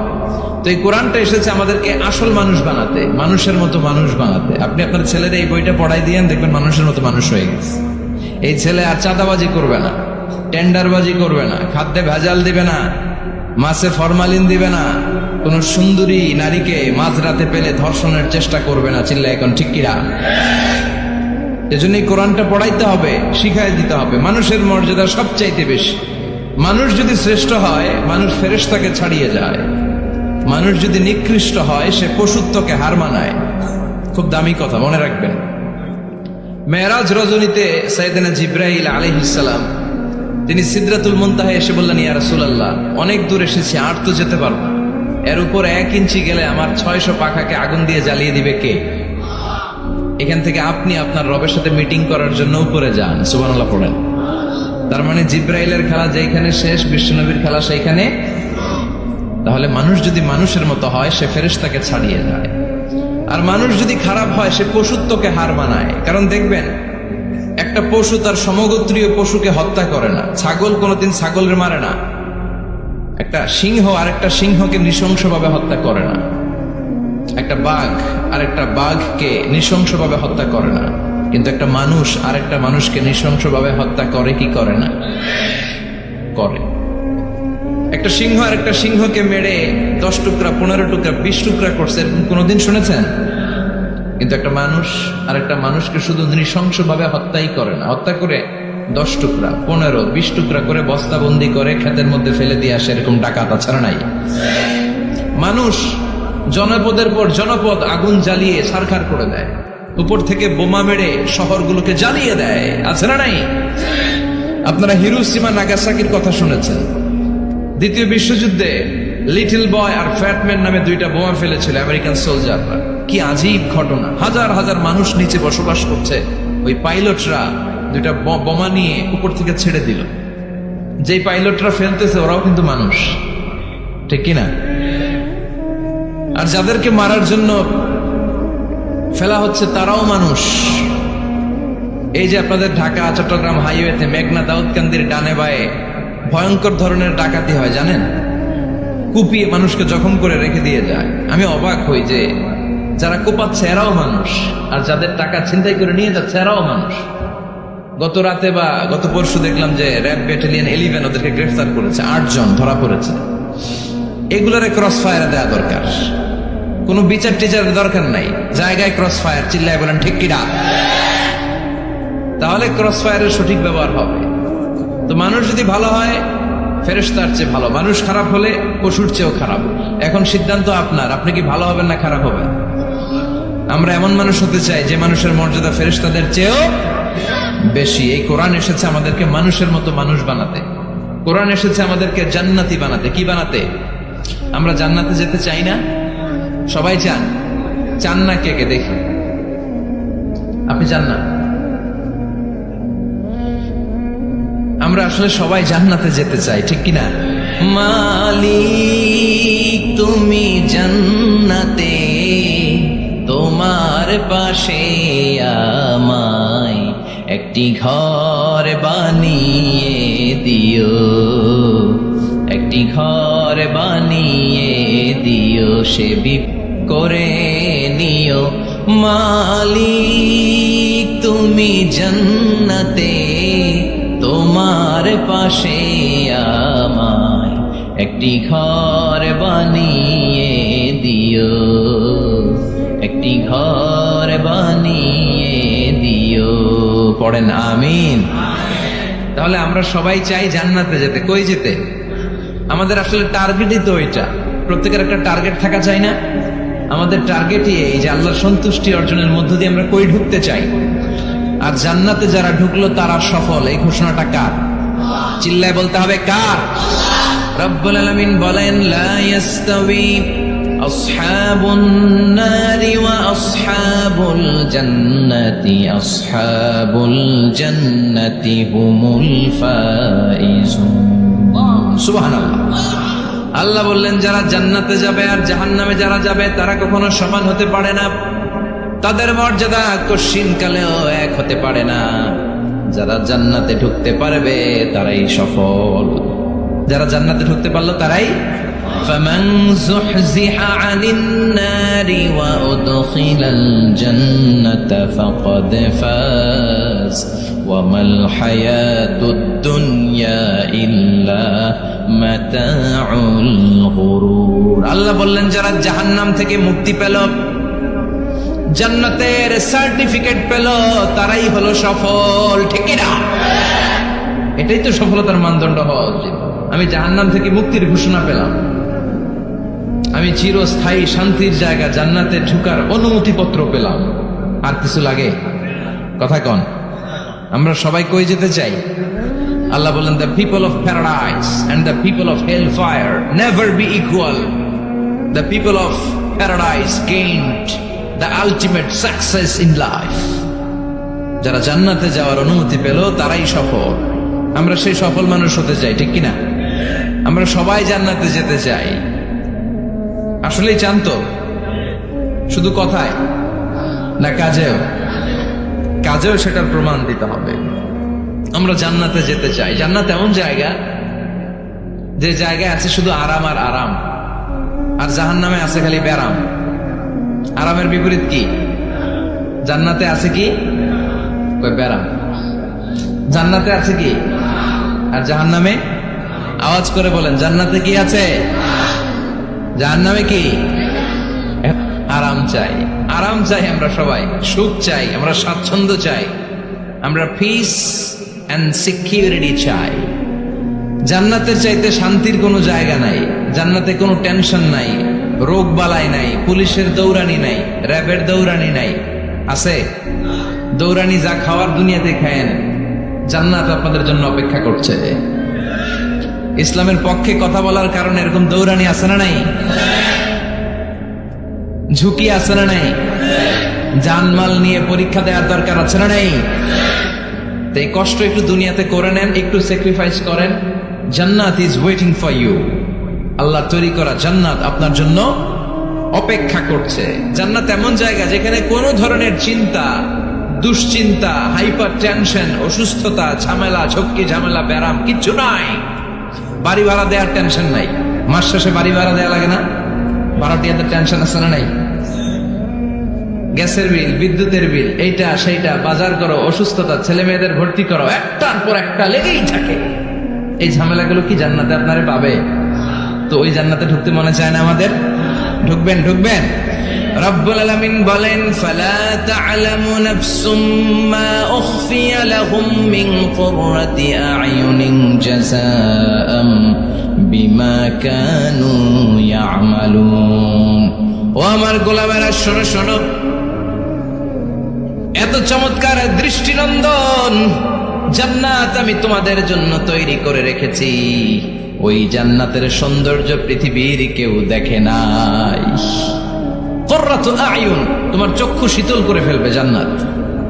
[SPEAKER 1] তো এই কোরআনটা এসেছে আমাদেরকে আসল মানুষ বানাতে, মানুষের মতো মানুষ বানাতে। আপনি আপনার ছেলেদের এই বইটা পড়াই দিয়েন, দেখবেন মানুষের মতো মানুষ হয়ে গেছে। এই ছেলে আর চাঁদাবাজি করবে না, টেন্ডারবাজি করবে না, খাদ্যে ভেজাল দিবে না, মাছে ফরমালিন দিবে না, কোন সুন্দরী নারীকে মাঝরাতে পেলে ধর্ষণের চেষ্টা করবে না। চিল্লা এখন ঠিক কিরা? এজন্য এই কোরআনটা পড়াইতে হবে, শিখাই দিতে হবে। মানুষের মর্যাদা সবচাইতে বেশি। মানুষ যদি শ্রেষ্ঠ হয় মানুষ ফেরেশতাকে ছাড়িয়ে যায়, মানুষ যদি নিকৃষ্ট হয় সে পশুত্বকে হার মানায়। খুব দামি কথা, মনে রাখবেন। মেরাজ রজনীতে সাইয়েদনা জিবরাইল আলাইহিস সালাম তিনি সিদরাতুল মুনতাহায় এসে বললেন, ইয়া রাসূলুল্লাহ, অনেক দূর এসেছি, আর তো যেতে পারবো না, এর উপর 1 ইঞ্চি গেলে আমার 600 পাখাকে আগুন দিয়ে জ্বালিয়ে দিবে কে? এখান থেকে আপনি আপনার রবের সাথে মিটিং করার জন্য উপরে যান। সুবহানাল্লাহ পড়েন। তার মানে জিবরাইলের খেলা যেখানে শেষ, বিশ্বনবীর খেলা সেইখানে। তাহলে মানুষ যদি মানুষের মতো হয় সে ফেরেশতাকে ছাড়িয়ে যায়, আর মানুষ যদি খারাপ হয় সে পশুত্বকে হার মানায়। কারণ দেখবেন একটা পশু তার সমগোত্রীয় পশুকে হত্যা করে না, ছাগল কোনোদিন ছাগলের মারে না, একটা সিংহ আর একটা সিংহকে নৃশংসভাবে হত্যা করে না, একটা বাঘ আর একটা বাঘকে নৃশংসভাবে হত্যা করে না, কিন্তু একটা মানুষ আর একটা মানুষকে নৃশংসভাবে হত্যা করে কি করে না? করে। একটা সিংহ আর একটা সিংহকে মেরে 10 টুকরা, 15 টুকরা, 20 টুকরা করছে, এরকম কোনোদিন শুনেছেন? কিন্তু একটা মানুষ আর একটা মানুষকে শুধু নৃশংসভাবে হত্যাই করে না, হত্যা করে 10 টুকরা, 15, 20 টুকরা করে বস্তাবন্দি করে ক্ষেতের মধ্যে ফেলে দিয়ে আসে, এরকম ডাকাত ছাড়া নাই। মানুষ জনপদের পর জনপদ আগুন জ্বালিয়ে ছারখার করে দেয়, উপর থেকে বোমা মেরে শহরগুলোকে জ্বালিয়ে দেয়, আছে না নাই? আপনারা হিরোশিমা নাগাসাকির কথা শুনেছেন। দ্বিতীয় বিশ্বযুদ্ধে লিটল বয় আর ফ্যাটম্যান নামে 2টা বোমা ফেলেছিল আমেরিকান সোলজাররা। কি আজীব ঘটনা! হাজার হাজার মানুষ নিচে বসবাস করছে, ওই পাইলটরা 2টা বোমা নিয়ে উপর থেকে ছেড়ে দিল। যেই পাইলটরা ফেলতেছে ওরাও কিন্তু মানুষ, ঠিক কিনা? আর যাদেরকে মারার জন্য ফেলা হচ্ছে তারাও মানুষ। এই যে আপনাদের ঢাকা চট্টগ্রাম হাইওয়েতে মেঘনা দাউদকান্দির ডানে বায়ে ভয়ঙ্কর ধরনের ডাকাতি হয় জানেন? কুপিয়ে মানুষকে জখম করে রেখে দিয়ে যায়। আমি অবাক হই যে যারা কোপাচ্ছে এরাও মানুষ, আর যাদের টাকা ছিনতাই করে নিয়ে যাচ্ছে এরাও মানুষ। গত রাতে বা গত পরশু দেখলাম যে র্যাব ব্যাটালিয়ন 11 ওদেরকে গ্রেফতার করেছে, 8 জন ধরা পড়েছে। এগুলোরে ক্রস ফায়ারে দেওয়া দরকার, কোনো বিচার টিচারের দরকার নাই, জায়গায় ক্রস ফায়ার, চিল্লায় বলেন ঠিক কিনা? তাহলে ক্রস ফায়ারের সঠিক ব্যবহার হবে। তো মানুষ যদি ভালো হয় ফেরেশতার চেয়ে ভালো, মানুষ খারাপ হলে পশুর চেয়েও খারাপ। এখন সিদ্ধান্ত আপনার, আপনি কি ভালো হবেন না খারাপ হবেন? আমরা এমন মানুষ হতে চাই যে মানুষের মর্যাদা ফেরেশতাদের চেয়েও বেশি। এই কোরআন এসেছে আমাদেরকে মানুষের মতো মানুষ বানাতে, কোরআন এসেছে আমাদেরকে জান্নাতি বানাতে। কি বানাতে? আমরা জান্নাতে যেতে চাই না? সবাই চান? চান না কে কে দেখি? আপনি চান না? আমরা আসলে সবাই জান্নাতে যেতে চাই, ঠিক কিনা? মালিক তুমি জান্নাতে, তোমার পাশে আমায় একটি ঘর বানিয়ে দিও, একটি ঘর বানিয়ে দিও, সে করে নিও। মালিক তুমি জান্নাতে, তোমার পাশে আমায় একটি ঘর বানিয়ে দিও, একটি ঘর বানিয়ে দিও। পড়েন আমিন। তাহলে আমরা সবাই চাই জান্নাতে যেতে। কই যেতে? আমাদের আসলে টার্গেটই তো ওইটা। প্রত্যেকের একটা টার্গেট থাকা চাই না? আমাদের টার্গেটই এই যে আল্লাহর সন্তুষ্টি অর্জনের মধ্য দিয়ে আমরা কই ঢুকতে চাই। আর জান্নাতে যারা ঢুকলো তারা সফল, এই ঘোষণাটা কার? চিল্লায় বলতে হবে কার? রব্বুল আলামিন বলেন, লা ইয়াস্তাবি আসহাবুন নারি ওয়া আসহাবুল জান্নাতি, আসহাবুল জান্নাতি হুমুল ফাইজুন। সুবহানাল্লাহ। আল্লাহ বললেন যারা জান্নাতে যাবে আর জাহান্নামে যারা যাবে তারা কখনো সমান হতে পারে না, তাদের মর্যাদা কশিনকালেও এক হতে পারে না। যারা জান্নাতে ঢুকতে পারবে তারাই সফল, যারা জান্নাতে ঢুকতে পারলো তারাই। ফামান যুহজিহা আনিন নারি ওয়া উদখিলাল জান্নাতা ফাকাদ ফাজ ওয়া মাল হায়াতুদ দুনিয়া ইল্লা মাতাউল গুরুর। আল্লাহ বললেন যারা জাহান্নাম থেকে মুক্তি পেল, জান্নাতের সার্টিফিকেট পেল, তারাই হলো সফল, ঠিক না? এটাই তো সফলতার মানদণ্ড হওয়া উচিত। আমি জাহান্নাম থেকে মুক্তির ঘোষণা পেলাম, আমি চিরস্থায়ী শান্তির জায়গা জান্নাতে ঢুকার অনুমতিপত্র পেলাম, আর কিছু লাগে? কথা কন। আমরা সবাই কই যেতে চাই? আল্লাহ বললেন, the people of paradise and the people of hellfire never be equal. The people of paradise gained the ultimate success in life. যারা জান্নাতে যাওয়ার অনুমতি পেল তারাই সফল। আমরা সেই সফল মানুষ হতে চাই, ঠিক কিনা? আমরা সবাই জান্নাতে যেতে চাই। আসলেই চান তো? শুধু কথায় না কাজেও? কাজেও সেটার প্রমাণ দিতে হবে। আমরা জান্নাতে যেতে চাই। জান্নাত এমন জায়গা যে জায়গায় আছে শুধু আরাম আর আরাম, আর জাহান্নামে আছে খালি ব্যারাম। আরামের বিপরীত কি? জান্নাতে আছে কি? ব্যারাম। জান্নাতে আছে কি? আর জাহান্নামে আওয়াজ করে বলেন, জান্নাতে কি আছে? জাহান্নামে কি? আরাম চাই, আরাম চাই আমরা সবাই, সুখ চাই, আমরা স্বাচ্ছন্দ্য চাই, আমরা পিস এন্ড সিকিউরিটি চাই। জান্নাতের চাইতে শান্তির কোনো জায়গা নাই। জান্নাতে কোনো টেনশন নাই, রোগ বালাই নাই, পুলিশের দৌড়ানি নাই, র্যাবের দৌড়ানি নাই। আছে? দৌড়ানি যা খাওয়ার দুনিয়াতে খায়েন, জান্নাত আপনাদের জন্য অপেক্ষা করছে। ইসলামের পক্ষে কথা বলার কারণে এরকম দৌড়ানি আছে না নাই? ঝুঁকি আছে না নাই? জানমাল নিয়ে পরীক্ষা দেওয়ার দরকার আছে না নাই? তো এই কষ্ট একটু দুনিয়াতে করে নেন, একটু স্যাক্রিফাইস করেন। জান্নাত ইজ ওয়েটিং ফর ইউ। আল্লাহ তৈরি করা জান্নাত আপনার জন্য অপেক্ষা করছে। জান্নাত এমন জায়গা যেখানে কোনো ধরনের চিন্তা, দুশ্চিন্তা, হাইপার টেনশন, অসুস্থতা, ঝামেলা, ঝক্কি ঝামেলা, ব্যারাম কিচ্ছু নাই। বাড়ি ভাড়া দেওয়ার টেনশন নাই। মাস শেষে বাড়ি ভাড়া দেওয়া লাগে না? ভাড়াটিয়াদের টেনশন আছে না নাই? গ্যাসের বিল, বিদ্যুতের বিল, এইটা সেইটা, বাজার করো, অসুস্থতা, ছেলে মেয়েদের ভর্তি করো, একটার পর একটা লেগেই থাকে। এই ঝামেলাগুলো কি জান্নাতে আপনারে পাবে? তো ওই জান্নাতে ঢুকতে মনে চায় না আমাদের? ঢুকবেন, ঢুকবেন। রব্বুল আলামিন বলেন, ফালা তা'লামু নাফসুম মা উখফিয়া লাহুম মিন কুররাতি আ'য়ুনিন জাযাআম বিমা কানু ইয়া'মালুন। ও আমার গোলামেরা, শোনো শোনো, এত চমৎকার দৃষ্টিনন্দন জান্নাত আমি তোমাদের জন্য তৈরি করে রেখেছি। ওই জান্নাতের সৌন্দর্য পৃথিবীর কেউ দেখে নাই। কুররাতু আ'য়ুন, তোমার চক্ষু শীতল করে ফেলবে জান্নাত।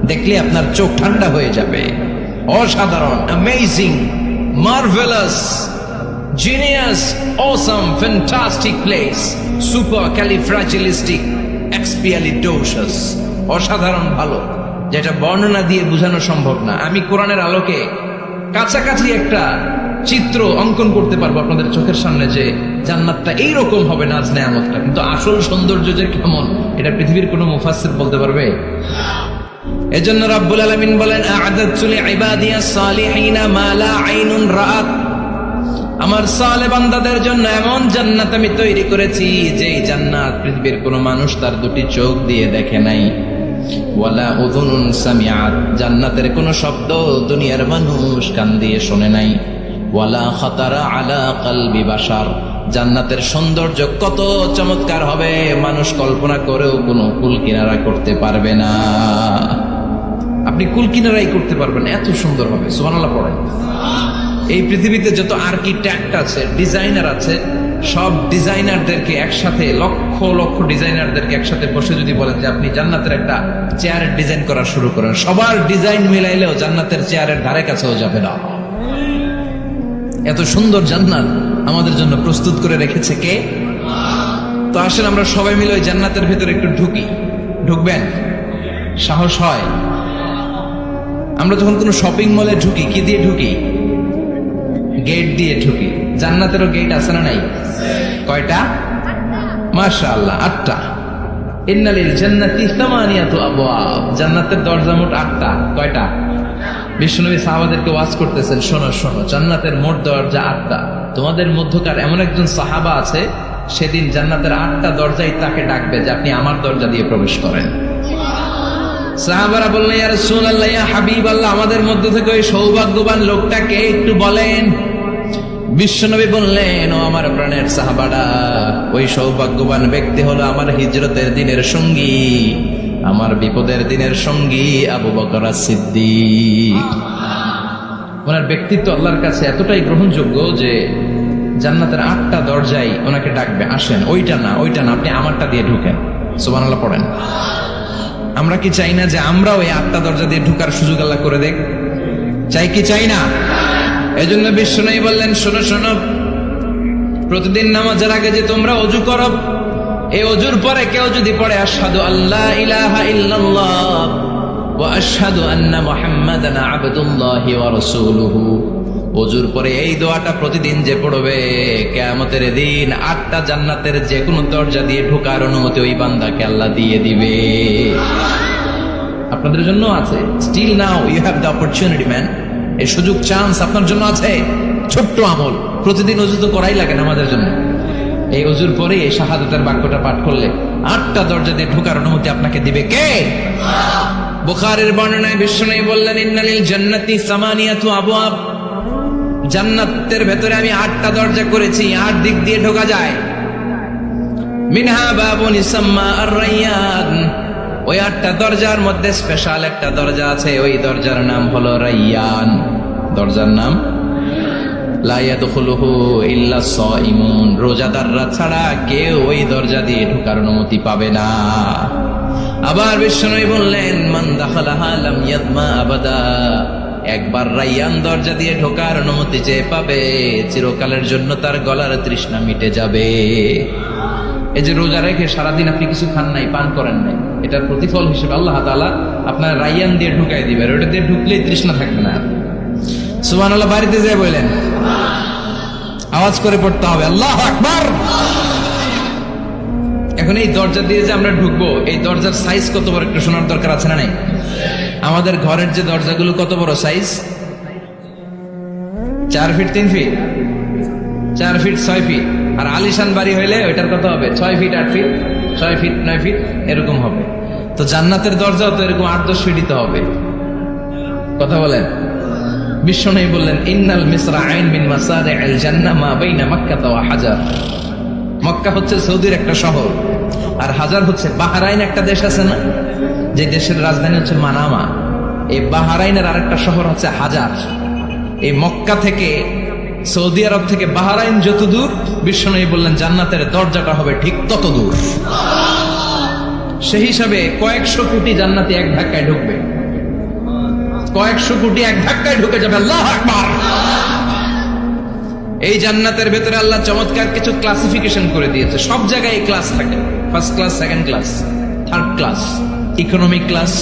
[SPEAKER 1] দেখলে আপনার চোখ ঠান্ডা হয়ে যাবে। অসাধারণ, amazing, marvellous, genius, awesome, fantastic place, supercalifragilisticexpialidocious. অসাধারণ ভালো, যেটা বর্ণনা দিয়ে বোঝানো সম্ভব না। আমি কোরআনের আলোকে কাছাকাছি একটা চিত্র অঙ্কন করতে পারবো আপনাদের চোখের সামনে, যে জান্নাতটা এইরকম হবে, নাজ নেয়ামতটা। কিন্তু আসল সৌন্দর্য যে কেমন, এটা পৃথিবীর কোনো মুফাসসির বলতে পারবে? এজন্য রাব্বুল আলামিন বলেন, আ'আদাতু লিইবাদিয়াস সালিহিনা মা লা আইনুন রাআত। আমার সালেহ বান্দাদের জন্য এমন জান্নাত আমি তৈরি করেছি, যেই জান্নাত পৃথিবীর কোনো মানুষ তার দুটি চোখ দিয়ে দেখে নাই। ওয়ালা উযুনুন সামিআত, জান্নাতের কোনো শব্দ দুনিয়ার মানুষ কান দিয়ে শোনে নাই। ওয়ালা খাতারা আলা কলবি বাশার, জান্নাতের সৌন্দর্য কত চমৎকার হবে মানুষ কল্পনা করেও কোনো কুল কিনারা করতে পারবে না। আপনি কুল কিনারাই করতে পারবেন, এত সুন্দর হবে। সুবহানাল্লাহ পড়েন। এই পৃথিবীতে যত আর্কিটেক্ট আছে, ডিজাইনার আছে, সব ডিজাইনারদেরকে একসাথে, লক্ষ লক্ষ ডিজাইনারদেরকে একসাথে বসে যদি বলেন যে আপনি জান্নাতের একটা চেয়ারের ডিজাইন করা শুরু করেন, সবার ডিজাইন মিলাইলেও জান্নাতের চেয়ারের ধারে কাছেও যাবে না। এত সুন্দর জান্নাত আমাদের জন্য প্রস্তুত করে রেখেছে কে? তো আসেন আমরা সবাই মিলে ওই জান্নাতের ভিতরে একটু ঢুকি। ঢুকবেন? সাহস হয়? আমরা যখন কোনো শপিং মলে ঢুকি, কি দিয়ে ঢুকি? গেট দিয়ে ঢুকি। জান্নাতেরও গেট আছে না নাই? কয়টা? মাশাআল্লাহ, 8টা। ইন্নালিল জান্নাতি সামানিয়াতু আবওয়াব, জান্নাতের দরজা মোট 8টা। কয়টা? বিশ্বনবী সাহাবাদেরকে ওয়াজ করতেছেন, শোনো শোনো, জান্নাতের মোট দরজা 8টা। তোমাদের মধ্যকার এমন একজন সাহাবা আছে, সেদিন জান্নাতের 8টা দরজাই তাকে ডাকবে যে আপনি আমার দরজা দিয়ে প্রবেশ করেন। সাহাবারা বললেন, ইয়া রাসূলুল্লাহ, ইয়া হাবিবাল্লাহ, আমাদের মধ্য থেকে ওই সৌভাগ্যবান লোকটাকে একটু বলেন। বিশ্বনবী বললেন, ও আমার প্রাণের সাহাবারা, ওই সৌভাগ্যবান ব্যক্তি হলো আমার হিজরতের দিনের সঙ্গী, আমার বিপদের দিনের সঙ্গী আবু বকর সিদ্দিক। ওনার ব্যক্তিত্ব আল্লাহর কাছে এতটাই গ্রহণযোগ্য যে জান্নাতের 8টা দরজাই ওনাকে ডাকবে, আসেন। ওইটা না, ওইটা না, আপনি আমারটা দিয়ে ঢুকেন। সুবহানাল্লাহ পড়েন। আমরা কি চাই না যে আমরা ওই 8টা দরজা দিয়ে ঢুকার সুযোগ আল্লাহ করে দেখ? চাই কি চাই না? এজন্য বিশ্বনবী বললেন, শোনো শোনো, প্রতিদিন নামাজের আগে যে তোমরা ওযু করো, এই ওযুর পরে কেউ যদি পড়ে আশহাদু আল্লা ইলাহা ইল্লাল্লাহ ওয়া আশহাদু আন্না মুহাম্মাদান আবদুল্লাহি ওয়া রাসূলুহু, ওযুর পরে এই দোয়াটা প্রতিদিন যে পড়বে, কিয়ামতের দিন 8টা জান্নাতের যে কোনো দরজা দিয়ে ঢোকার অনুমতি ওই বান্দাকে আল্লাহ দিয়ে দিবে। আপনাদের জন্য আছে। Still now you have the opportunity man. এই সুযোগ, চান্স আপনার জন্য আছে। ছোট্ট আমল। প্রতিদিন ওযু তো করাই লাগে না আমাদের জন্য। এই ওযুর পরে এই শাহাদাতের বাক্যটা পাঠ করলে 8টা দরজা দিয়ে ঢোকার অনুমতি আপনাকে দিবে কে? বুখারীর বর্ণনায় বিশ্বনবী বললেন, ইন্নালিল জান্নাতি সামানিয়াতু আবওয়াব, জান্নাতের ভেতরে আমি 8টা দরজা করেছি, 8 দিক দিয়ে ঢোকা যায়। মিনহা বাবুন ইসাম্মা আর-রায়্যান, ওই 8টা দরজার মধ্যে স্পেশাল একটা দরজা আছে, ওই দরজার নাম হলো রায়্যান। দরজার নাম লা ইয়াদখুলুহু ইল্লা সাইমুন, রোজাদাররা ছাড়া কেউ ওই দরজা দিয়ে ঢোকার অনুমতি পাবে না। আবার বিশ্বনবী বললেন, মান দাখালাহা লাম ইয়াদমা আবাদা, একবার রায়্যান দরজা দিয়ে ঢোকার অনুমতি যে পাবে, চিরকালের জন্য তার গলার তৃষ্ণা মিটে যাবে। এই যে রোজা রেখে সারাদিন আপনি কিছু খান নাই, পান করেন নাই, এটার প্রতিফল হিসেবে আল্লাহ তাআলা আপনার রায়্যান দিয়ে ঢুকাই দিবে। ওটা দিয়ে ঢুকলেই তৃষ্ণা থাকবে না। সুবহানাল্লাহ। বাড়িতে যেয়ে বললেন, আওয়াজ করে পড়তে হবে আল্লাহু আকবার। এখন এই দরজা দিয়ে যে আমরা ঢুকবো, এই দরজার সাইজ কত বড় একটু শোনার দরকার আছে না নাই? আমাদের ঘরের যে দরজাগুলো কত বড় size? 4 feet 3 feet, 4 feet 6 feet. আর আলিশান বাড়ি হইলে ওইটার কত হবে? 6 ফিট 8 ফিট, 6 ফিট 9 ফিট এরকম হবে। তো জান্নাতের দরজাও তো এরকম 8-10 ফিটই তো হবে। কথা বলেন। বিশ্বনবী বললেন, ইন্নাল মিসরাআইন মিন মাসারি'আল জান্নাহ মা বাইনা মক্কা ওয়া হাজার। মক্কা হচ্ছে সৌদির একটা শহর, আর হাজার হচ্ছে বাহরাইন, একটা দেশ আছে না, যে দেশের রাজধানী হচ্ছে মানামা। এই বাহরাইনের আরেকটা শহর হচ্ছে হাজার। এই মক্কা থেকে, সৌদি আরব থেকে বাহরাইন যত দূর, বিশ্বনবী বললেন জান্নাতের দরজাটা হবে ঠিক তত দূর। সেই হিসাবে কয়েকশো কোটি জান্নাতি এক ধাক্কায় ঢুকবে, কয়েকশো কোটি এক ধাক্কায় ঢুকে যাবে। আল্লাহু আকবার। এই জান্নাতের ভেতরে আল্লাহ চমৎকার কিছু ক্লাসিফিকেশন করে দিয়েছে। সব জায়গায় ক্লাস থাকে, first class, second class, third class, economic class,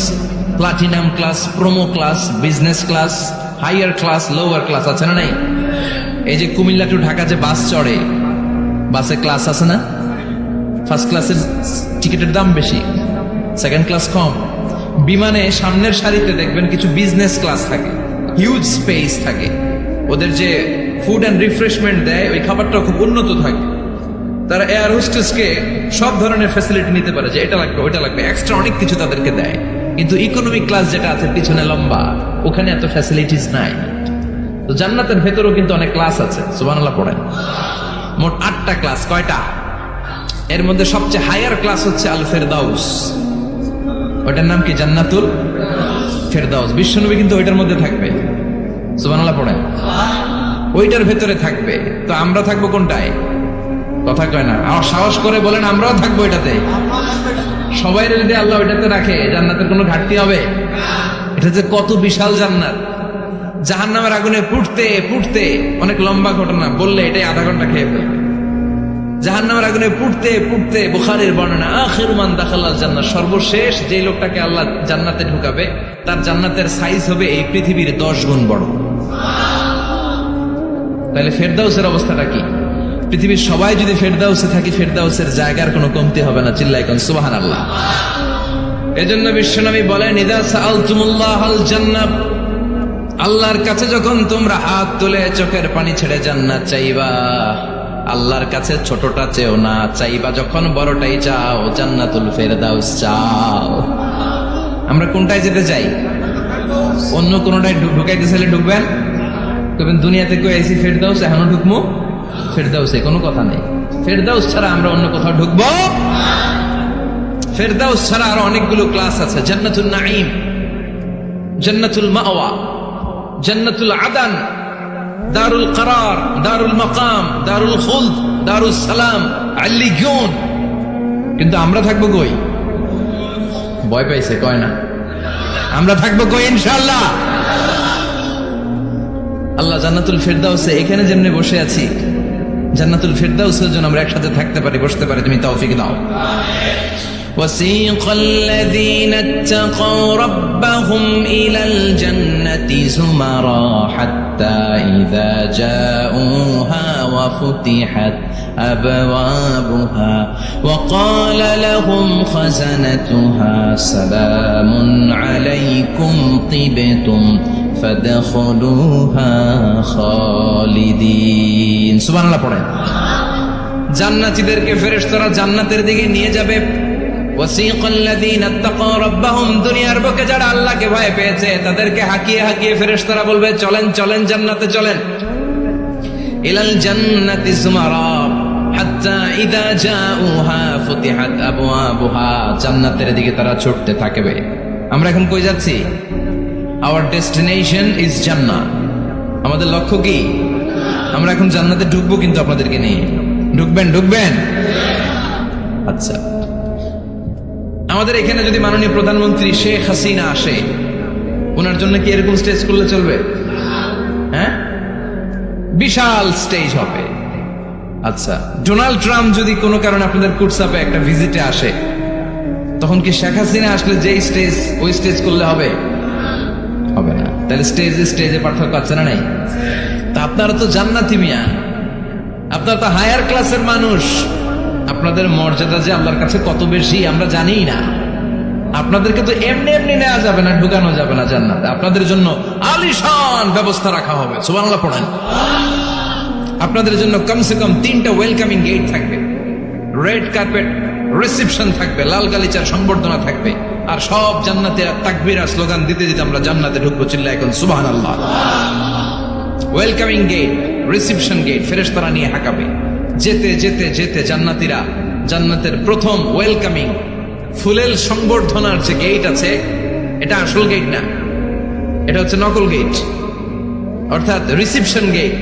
[SPEAKER 1] platinum class, promo class, business class, higher class, lower class, আছে না নাই? এই যে কুমিল্লা টু ঢাকা যে বাস চড়ে, বাসে ক্লাস আছে না? ফার্স্ট ক্লাসের টিকিটের দাম বেশি, সেকেন্ড ক্লাস কম। বিমানে সামনের সারিতে দেখবেন কিছু বিজনেস ক্লাস থাকে, হিউজ স্পেস থাকে, ওদের যে ফুড অ্যান্ড রিফ্রেশমেন্ট দেয় ওই খাবারটা খুব উন্নত থাকে। তারা এয়ার হোস্টেসকে সব ধরনের ফ্যাসিলিটি নিতে পারে, যে এটা লাগবে ওইটা লাগবে, এক্সট্রা অনেক কিছু তাদেরকে দেয়। কিন্তু ইকোনমিক ক্লাস যেটা আছে পিছনে লম্বা, ওখানে এত ফ্যাসিলিটিস নাই। তো জান্নাতের ভেতরেও কিন্তু অনেক ক্লাস আছে। সুবহানাল্লাহ পড়েন। মোট 8টা ক্লাস। কয়টা? এর মধ্যে সবচেয়ে হায়ার ক্লাস হচ্ছে আল ফেরদাউস। ওইটার নাম কি? জান্নাতুল ফেরদাউস। বিশ্বনবী কিন্তু ওইটার মধ্যে থাকবে। সুবহানাল্লাহ পড়েন। ওইটার ভেতরে থাকবে। তো আমরা থাকবো কোনটায়? কথা কয় না, আমার সাহস করে বলেন আমরাও থাকবো এটাতে। সবাই যদি আল্লাহ ওইটাতে রাখে, জান্নাতের কোনো ঘাটতি হবে? এটা যে কত বিশাল জান্নাত! জাহান্নামের আগুনে পুড়তে পুড়তে, অনেক লম্বা ঘটনা, বললে এটাই আধা ঘন্টা খেয়ে ফেলবে। জাহান্নামের আগুনে পুড়তে পুড়তে, বুখারীর বর্ণনা, আখিরু মান দাখালাল জান্নাহ, সর্বশেষ যে লোকটাকে আল্লাহ জান্নাতে ঢুকাবে, তার জান্নাতের সাইজ হবে এই পৃথিবীর 10 গুণ বড়। তাহলে ফেরদাউসের অবস্থাটা কি? পৃথিবীর সবাই যদি ফেরদাউসে থাকি, ফেরদাউসের জায়গার কোনো কমতি হবে না। চিল্লাই কোন সুবহানাল্লাহ। এজন্য বিশ্বনবী বলেন, ইযা সাআলতুমুল্লাহাল জান্নাহ, আল্লাহর কাছে যখন তোমরা হাত তুলে চোখের পানি ছেড়ে জান্নাত চাইবা, আল্লাহর কাছে ছোটটা চেও না, চাইবা যখন বড়টাই চাও, জান্নাতুল ফেরদাউস চাও। আমরা কোনটায় যেতে চাই? অন্য কোনটায় ঢুকাইতে চাইলে ঢুকবেন? তবে দুনিয়াতে কেউ এসি ফেরদাউস এখনো ঢুকবো? ফেরদাউসে কোনো কথা নেই। ফেরদাউস ছাড়া আমরা অন্য কোথাও ঢুকবো? ফেরদাউস ছাড়া আরো অনেকগুলো ক্লাস আছে। জান্নাতুল নাঈম, জান্নাতুল মাওয়া, জান্নাতুল আদান, দারুল করার, দারুল মাকাম, দারুল খুলদ, দারুল সালাম, আল্লিয়ুন। কিন্তু আমরা থাকবো কই? ভয় পাইছে কয় না? আমরা থাকবো কই? ইনশাআল্লাহ। আল্লাহ জান্নাতুল ফেরদাউসে এখানে যেমনি বসে আছি, জান্নাতুল ফেরদাউসের জন্য আমরা একসাথে থাকতে পারি, বসতে পারি। তুমি তৌফিক দাও। وسيق الذين اتقوا ربهم إلى الجنة زمرا حتى إذا جاءوها وفتحت أبوابها وقال لهم خزنتها سلام عليكم طبتم ফাদখুলুহা খালিদিন। সুবহানাল্লাহ পড়েন। জান্নাতীদেরকে ফেরেশতারা জান্নাতের দিকে নিয়ে যাবে। ওয়াসিকাল্লাযীনা ইত্তাকাউ রাব্বাহুম, দুনিয়ার বুকে যারা আল্লাহকে ভয় পেয়েছে তাদেরকে হাঁকিয়ে হাঁকিয়ে ফেরেশতারা বলবে চলেন চলেন জান্নাতে চলেন। ইলাল জান্নাতি যুমারা হাত্তা ইযা জাউহা ফুতিহাত আবওয়াবুহা, জান্নাতের দিকে তারা ছুটতে থাকবে। আমরা এখন কই যাচ্ছি? আওয়ার ডেস্টিনেশন ইজ জান্নাত। আমাদের লক্ষ্য কি? আমরা এখন জান্নাতে ঢুকবো, কিন্তু আপনাদেরকে নিয়ে ঢুকবেন ঢুকবেন আচ্ছা, আমাদের এখানে যদি মাননীয় প্রধানমন্ত্রী শেখ হাসিনা আসে, ওনার জন্য কি এরকম স্টেজ করলে চলবে? হ্যাঁ, বিশাল স্টেজ হবে। আচ্ছা, ডোনাল্ড ট্রাম্প যদি কোনো কারণে আপনাদের কুটসাপে একটা ভিজিটে আসে, তখন কি শেখ হাসিনা আসলে যেই স্টেজ ওই স্টেজ করলে হবে? হবে না। তাহলে স্টেজে পার্থক্য আছে না নাই? তা আপনারা তো জান্নাতি মিয়া, আপনারা তো হায়ার ক্লাসের মানুষ, আপনাদের মর্যাদা যে আল্লাহর কাছে কত বেশি আমরা জানি না। আপনাদেরকে তো এমনি এমনি নেওয়া যাবে না, ঢুকানো যাবে না জান্নাতে। আপনাদের জন্য আলিশান ব্যবস্থা রাখা হবে। সুবহানাল্লাহ পড়েন। আপনাদের জন্য কমসে কম 3টা ওয়েলকামিং গেট থাকবে, রেড কার্পেট রিসেপশন থাকবে, লাল গালিচার সংবর্ধনা থাকবে, আর সব জান্নাতীরা তাকবীর আর স্লোগান দিতে দিতে আমরা জান্নাতে ঢুকবো। চিল্লায় এখন সুবহানাল্লাহ। ওয়েলকামিং গেট, রিসেপশন গেট ফেরেশতারা নিয়ে হাঁকাবে। যেতে যেতে যেতে জান্নাতীরা জান্নাতের প্রথম ওয়েলকামিং ফুলেল সংবর্ধনার যে গেট আছে, এটা আসল গেট না, এটা হচ্ছে নকল গেট, অর্থাৎ রিসেপশন গেট।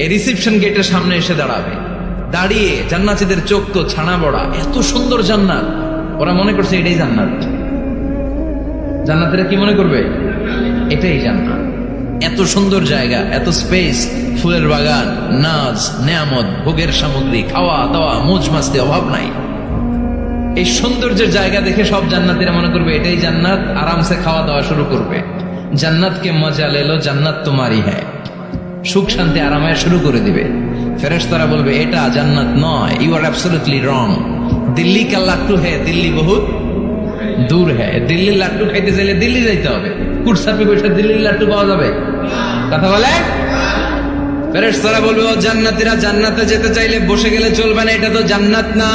[SPEAKER 1] এই রিসেপশন গেটের সামনে এসে দাঁড়াবে। দাঁড়িয়ে জান্নাতীদের চোখ তো ছানা বড়া, এত সুন্দর জান্নাত, ওরা মনে করছে এটাই জান্নাত। জান্নাতীরা কি মনে করবে? এটাই জান্নাত। এত সুন্দর জায়গা, এত স্পেস, ফুলের বাগান, নাচ, নেয়ামত, ভোগের সামগ্রী, খাওয়া দাওয়া, মৌজ মাস্তি, অভাব নাই। এই সৌন্দর্যের জায়গা দেখে সব জান্নাতীরা মনে করবে এটাই জান্নাত, আরামসে খাওয়া দাওয়া শুরু করবে। জান্নাতকে মজা লেলো, জান্নাত তোমারই হ্যায়, সুখ শান্তি আরামায় শুরু করে দিবে। ফেরেশতারা বলবে এটা জান্নাত নয়, you are absolutely wrong. Delhi কা লাট্টু হ্যায়, দিল্লি বহুত দূর হ্যায়। দিল্লির লাট্টু খাইতে চাইলে দিল্লি যাইতে হবে, কুটসাপে বসে দিল্লির লাট্টু পাওয়া যাবে? কথা বলে। ফেরেশতারা বলবে ও জান্নাতীরা, জান্নাতে যেতে চাইলে বসে গেলে চলবে না, এটা তো জান্নাত না,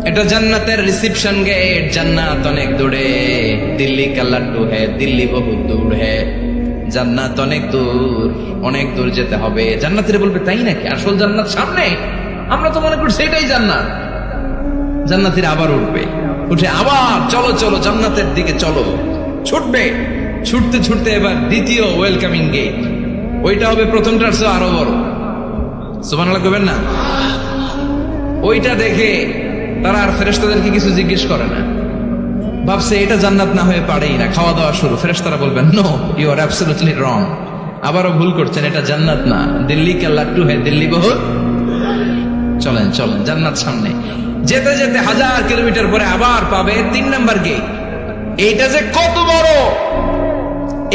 [SPEAKER 1] এটা জান্নাতের রিসেপশন গেট। জান্নাত অনেক দূরে, দিল্লি কা লাট্টু হ্যায়, দিল্লি বহুত দূর হ্যায়। জান্নাত অনেক দূর, অনেক দূর যেতে হবে। জান্নাতীরা বলবে তাই নাকি? আসল জান্নাত সামনে, আমরা তো মনে করছি এটাই জান্নাত। জান্নাতীরা আবার উঠবে, উঠে আবার চলো চলো জান্নাতের দিকে চলো, ছুটবে। ছুটতে ছুটতে এবার দ্বিতীয় ওয়েলকামিং গেট, ওইটা হবে প্রথমটার চেয়ে আরো বড়। সুবহানাল্লাহ কইবেন না? ওইটা দেখে তারা আর ফেরেশতাদেরকে কিছু জিজ্ঞেস করে না, ভাবছে এটা জান্নাত না হয়ে পারেই না, খাওয়া দাওয়া শুরু। ফেরেশতারা বলবেন no, you are absolutely wrong, আবারও ভুল করছেন, এটা জান্নাত না, দিল্লি কা লাট্টু হ্যায়, দিল্লি বহুত। চলেন চলেন, জান্নাত সামনে। যেতে যেতে 1000 কিলোমিটার পরে আবার পাবে 3 নাম্বার গেট। এইটা যে কত বড়!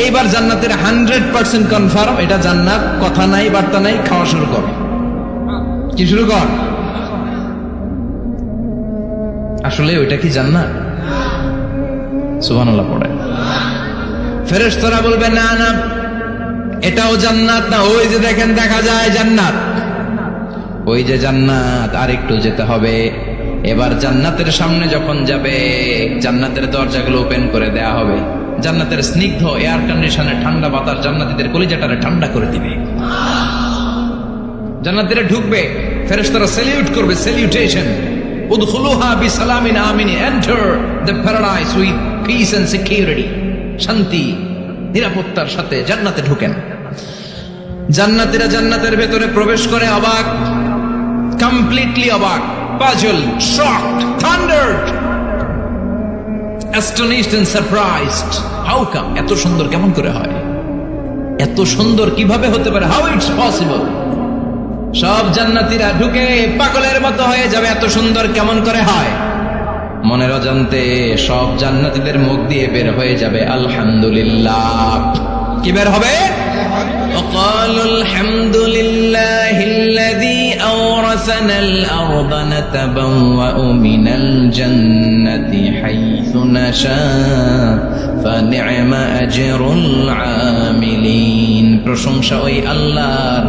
[SPEAKER 1] এইবার জান্নাতের 100% কনফার্ম এটা জান্নাত, কথা নাই বার্তা নাই, খাওয়া শুরু কর। কি শুরু কর? আসলে ওইটা কি জান্নাত? সুবহানাল্লাহ পড়ে। ফেরেশতারা বলবে না না, এটাও জান্নাত না, ওই যে দেখেন দেখা যায় জান্নাত, ওই যে জান্নাত, আর একটু যেতে হবে। এবার জান্নাতের সামনে যখন যাবে, জান্নাতের দরজাগুলো ওপেন করে দেয়া হবে। জান্নাতের স্নিগ্ধ এয়ার কন্ডিশনে ঠান্ডা বাতাস জান্নাতীদের কলিজাটারে ঠান্ডা করে দিবে। জান্নাতীরা ঢুকবে, ফেরেশতারা স্যালিউট করবে, স্যালিউটেশন। উদখুলুহা বিসালামিন আমিন, enter the paradise with peace and security. শান্তি নিরাপত্তার সাথে জান্নাতে ঢুকেন। জান্নাতীরা জান্নাতের ভেতরে প্রবেশ করে অবাক, কমপ্লিটলি অবাক, puzzled, shocked, thundered, astonished and surprised. How come? এত সুন্দর কেমন করে হয়? এত সুন্দর কিভাবে হতে পারে? How it's possible? সব জান্নাতীরা ঢুকে পাগলের মতো হয়ে যাবে, এত সুন্দর কেমন করে হয়? মনের অজান্তে সব জান্নাতীদের মুখ দিয়ে বের হয়ে যাবে আলহামদুলিল্লাহ। কি বের হবে? وقالوا الحمد لله الذي أورث وأورثنا الأرض نتبوأ من الجنة حيث نشاء فنعم أجر العاملين প্রশংসা ওই আল্লাহর,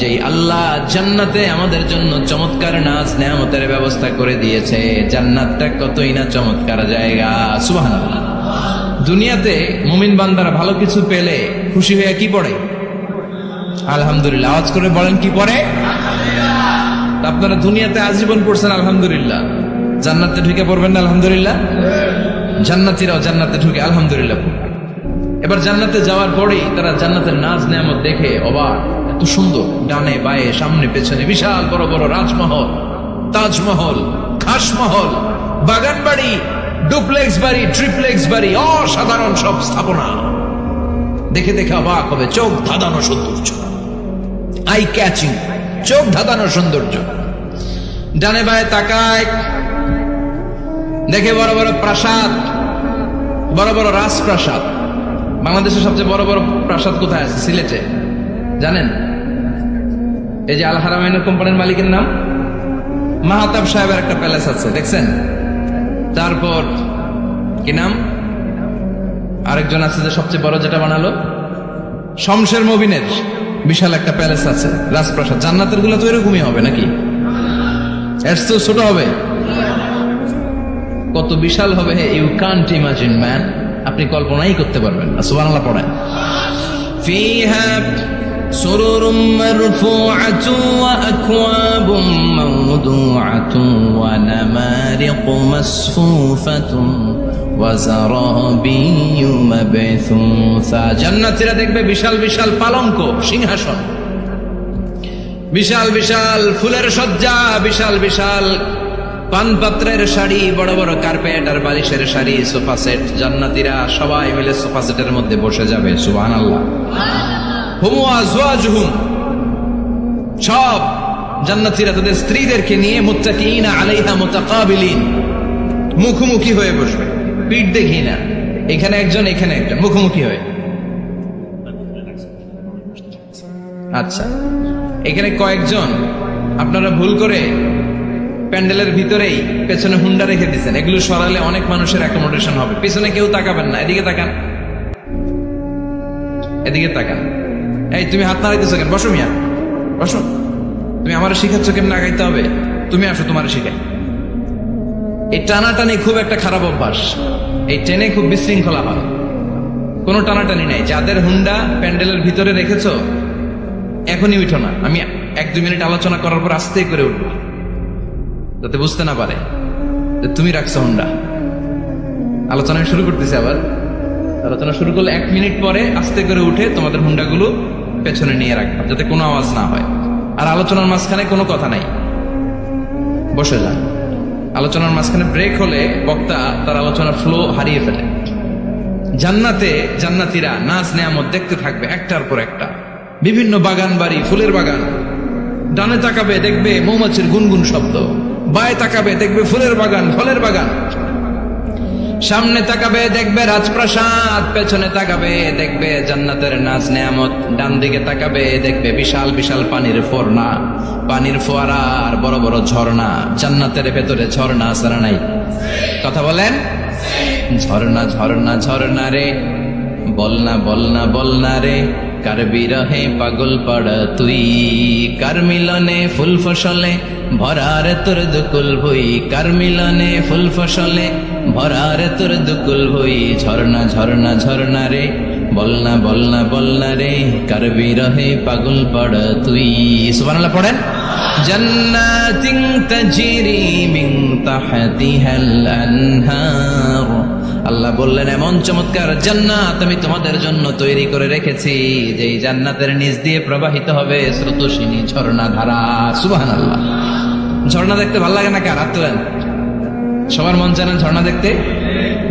[SPEAKER 1] যেই আল্লাহ জান্নাতে আমাদের জন্য চমৎকার নাজ নেয়ামতের ব্যবস্থা করে দিয়েছে। জান্নাতটা কতই না চমৎকার জায়গা, সুবহানাল্লাহ। দুনিয়াতে মুমিন বান্দারা ভালো কিছু পেলে খুশি হয়ে কি পড়ে? আলহামদুলিল্লাহ। আওয়াজ করে বলেন কি পড়ে? আপনারা দুনিয়াতে আজীবন পড়ছেন আলহামদুলিল্লাহ, জান্নাতে ঢুকে পড়বেন না আলহামদুলিল্লাহ? জান্নাতীরাও জান্নাতে ঢুকে আলহামদুলিল্লাহ পড়বে। এবার জান্নাতে যাওয়ার পরেই তারা জান্নাতের নাজ নেয়ামত দেখে অবাক, এত সুন্দর, ডানে বায়ে সামনে পেছনে বিশাল বড় বড় রাজমহল, তাজমহল, খাসমহল, বাগান বাড়ি, ডুপ্লেক্স বাড়ি, ট্রিপ্লেক্স বাড়ি, অসাধারণ সব স্থাপনা দেখে দেখে অবাক হবে। চোখ ধাঁধানো সৌন্দর্য, আই ক্যাচিং, চোখ ধাঁধানো সৌন্দর্য। ডানে বায়ে তাকায়, দেখে বড় বড় প্রাসাদ, বড় বড় রাজপ্রাসাদ। বাংলাদেশের সবচেয়ে বড় বড় প্রাসাদ কোথায় আছে? সিলেটে, জানেন? এই যে আল হারামাইন কোম্পানির মালিকের নাম মাহতাব সাহেবের একটা প্যালেস আছে, দেখছেন? তারপর কি নাম আরেকজন আছে যে সবচেয়ে বড় যেটা বানালো, শমশের মবিনের বিশাল একটা প্যালেস আছে, রাজপ্রাসাদ। জান্নাতের গুলো তো এরকমই হবে নাকি? এর তো ছোট হবে, কত বিশাল হবে ইউ কান্ট ইমাজিন ম্যান, আপনি কল্পনাই করতে পারবেন না। সুবহানাল্লাহ পড়েন। ফিহা সুরুরুম মারফুআতুন ওয়া আকওয়াবুম মাওদুআতুন ওয়া নামারিকু মাসফুফাতুন ওয়া যারাবিয়্যু মাবথুসা। জান্নাতীরা দেখবে বিশাল বিশাল পালঙ্ক, সিংহাসন, বিশাল বিশাল ফুলের সজ্জা, বিশাল বিশাল পানপাত্রের শাড়ি, বড় বড় কার্পেট আর বালিশের শাড়ি, সোফা সেট। জান্নাতীরা সবাই মিলে সোফা সেটের মধ্যে বসে যাবে, সুবহানাল্লাহ। হুম আজওয়াজুহুম, সব জান্নাতীরা তাদের স্ত্রীদেরকে নিয়ে মুত্তাকিনা আলাইহা মুতাকাবিলিন, মুখোমুখি হয়ে বসবে, পিঠ দেখি না, এখানে একজন এখানে একজন, মুখোমুখি হয়ে। আচ্ছা, এখানে কয়েকজন আপনারা ভুল করে প্যান্ডেলের ভিতরেই পেছনে হুন্ডা রেখে দিচ্ছেন, এগুলো সরালে অনেক মানুষের অ্যাকোমোডেশন হবে। পিছনে কেউ তাকাবেন না, এদিকে তাকান, এদিকে তাকান। এই তুমি হাত নাড়াইতেছো কেন? বসো মিয়া, বসো। তুমি আমার শিখাচ্ছ কেমন আগাইতে হবে? তুমি আসো, তোমার শিখাই। এই টানাটানি খুব একটা খারাপ অভ্যাস, এই ট্রেনে খুব বিশৃঙ্খলা হয়, কোনো টানাটানি নাই। যাদের হুন্ডা প্যান্ডেলের ভিতরে রেখেছো এখনই উঠো না, আমি 1-2 মিনিট আলোচনা করার পর আস্তে করে উঠবো, যাতে বুঝতে না পারে যে তুমি রাখছো হুন্ডা। আলোচনা শুরু করতেছি, আবার আলোচনা শুরু করলে 1 মিনিট পরে আস্তে করে উঠে তোমাদের হুন্ডাগুলো পেছনে নিয়ে রাখবা, যাতে কোনো আওয়াজ না হয়। আর আলোচনার মাঝখানে কোনো কথা নাই, বসে যান। আলোচনার মাঝখানে ব্রেক হলে বক্তা তার আলোচনার ফ্লো হারিয়ে ফেলে। জান্নাতে জান্নাতীরা নাজ নেয়ামত দেখতে থাকবে একটার পর একটা, বিভিন্ন বাগান বাড়ি, ফুলের বাগান। ডানে তাকাবে দেখবে মৌমাছির গুনগুন শব্দ, বায়ে তাকাবে দেখবে ফুলের বাগান, ফলের বাগান। সামনে তাকাবে দেখবে রাজপ্রাসাদ, পেছনে তাকাবে দেখবে জান্নাতের নাজ নেয়ামত। ডান দিকে তাকাবে দেখবে বিশাল বিশাল পানির ফোয়ারা, পানির ফোয়ারা আর বড় বড় ঝর্ণা। জান্নাতের ভেতরে ঝর্ণা আছে না নাই? কথা বলেন। ঝর্ণা ঝর্ণা ঝর্ণা রে, বলনা বলনা বলনা রে, কার বিরহে পাগল পাড়া তুই, কার মিলনে ফুল ফসলে ভরার তোর দুকুল ভুই, কার মিলনে ফুল ফসলে ভরার তোর দুকুল ভুই। ঝর্ণা ঝর্ণা ঝর্ণা রে, বলনা বলনা বলনা রে, কার বিরহে পাগল পাড়া তুই। সুবহানাল্লাহ পড়েন। জান্নাতিন তাজরি মিন তাহতিহাল আনহার, আল্লাহ বললেন এমন চমৎকার জান্নাত আমি তোমাদের জন্য তৈরি করে রেখেছি, যে এই জান্নাতের নিচ দিয়ে প্রবাহিত হবে স্রোতস্বিনী ঝর্ণা ধারা। সুবহানাল্লাহ। ঝর্ণা দেখতে ভালো লাগে না? কার হাত তোলেন। সবার মন চায় না ঝর্ণা দেখতে?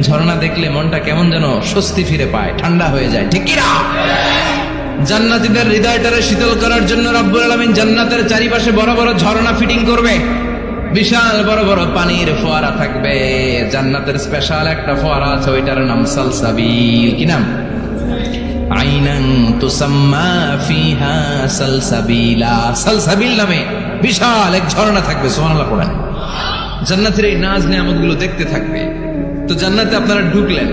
[SPEAKER 1] ঝর্ণা দেখলে মনটা কেমন যেন স্বস্তি ফিরে পায়, ঠান্ডা হয়ে যায়, ঠিক কি না? জান্নাতীদের হৃদয়টারে শীতল করার জন্য রব্বুল আলামিন জান্নাতের চারিপাশে বড় বড় ঝর্ণা ফিটিং করবে, বিশাল বড় বড় পানির ফোয়ারা থাকবে। জান্নাতের স্পেশাল একটা ফোয়ারা আছে, ওইটার নাম সালসাবিল। কি নাম? আইনান তুসাম্মা ফিহা সালসাবিলা। সালসাবিল নামে বিশাল এক ঝর্ণা থাকবে, সুবহানাল্লাহ পড়েন। জান্নাতের এই নাজ নিয়ামত গুলো দেখতে থাকবে। তো জান্নাতে আপনারা ঢুকলেন,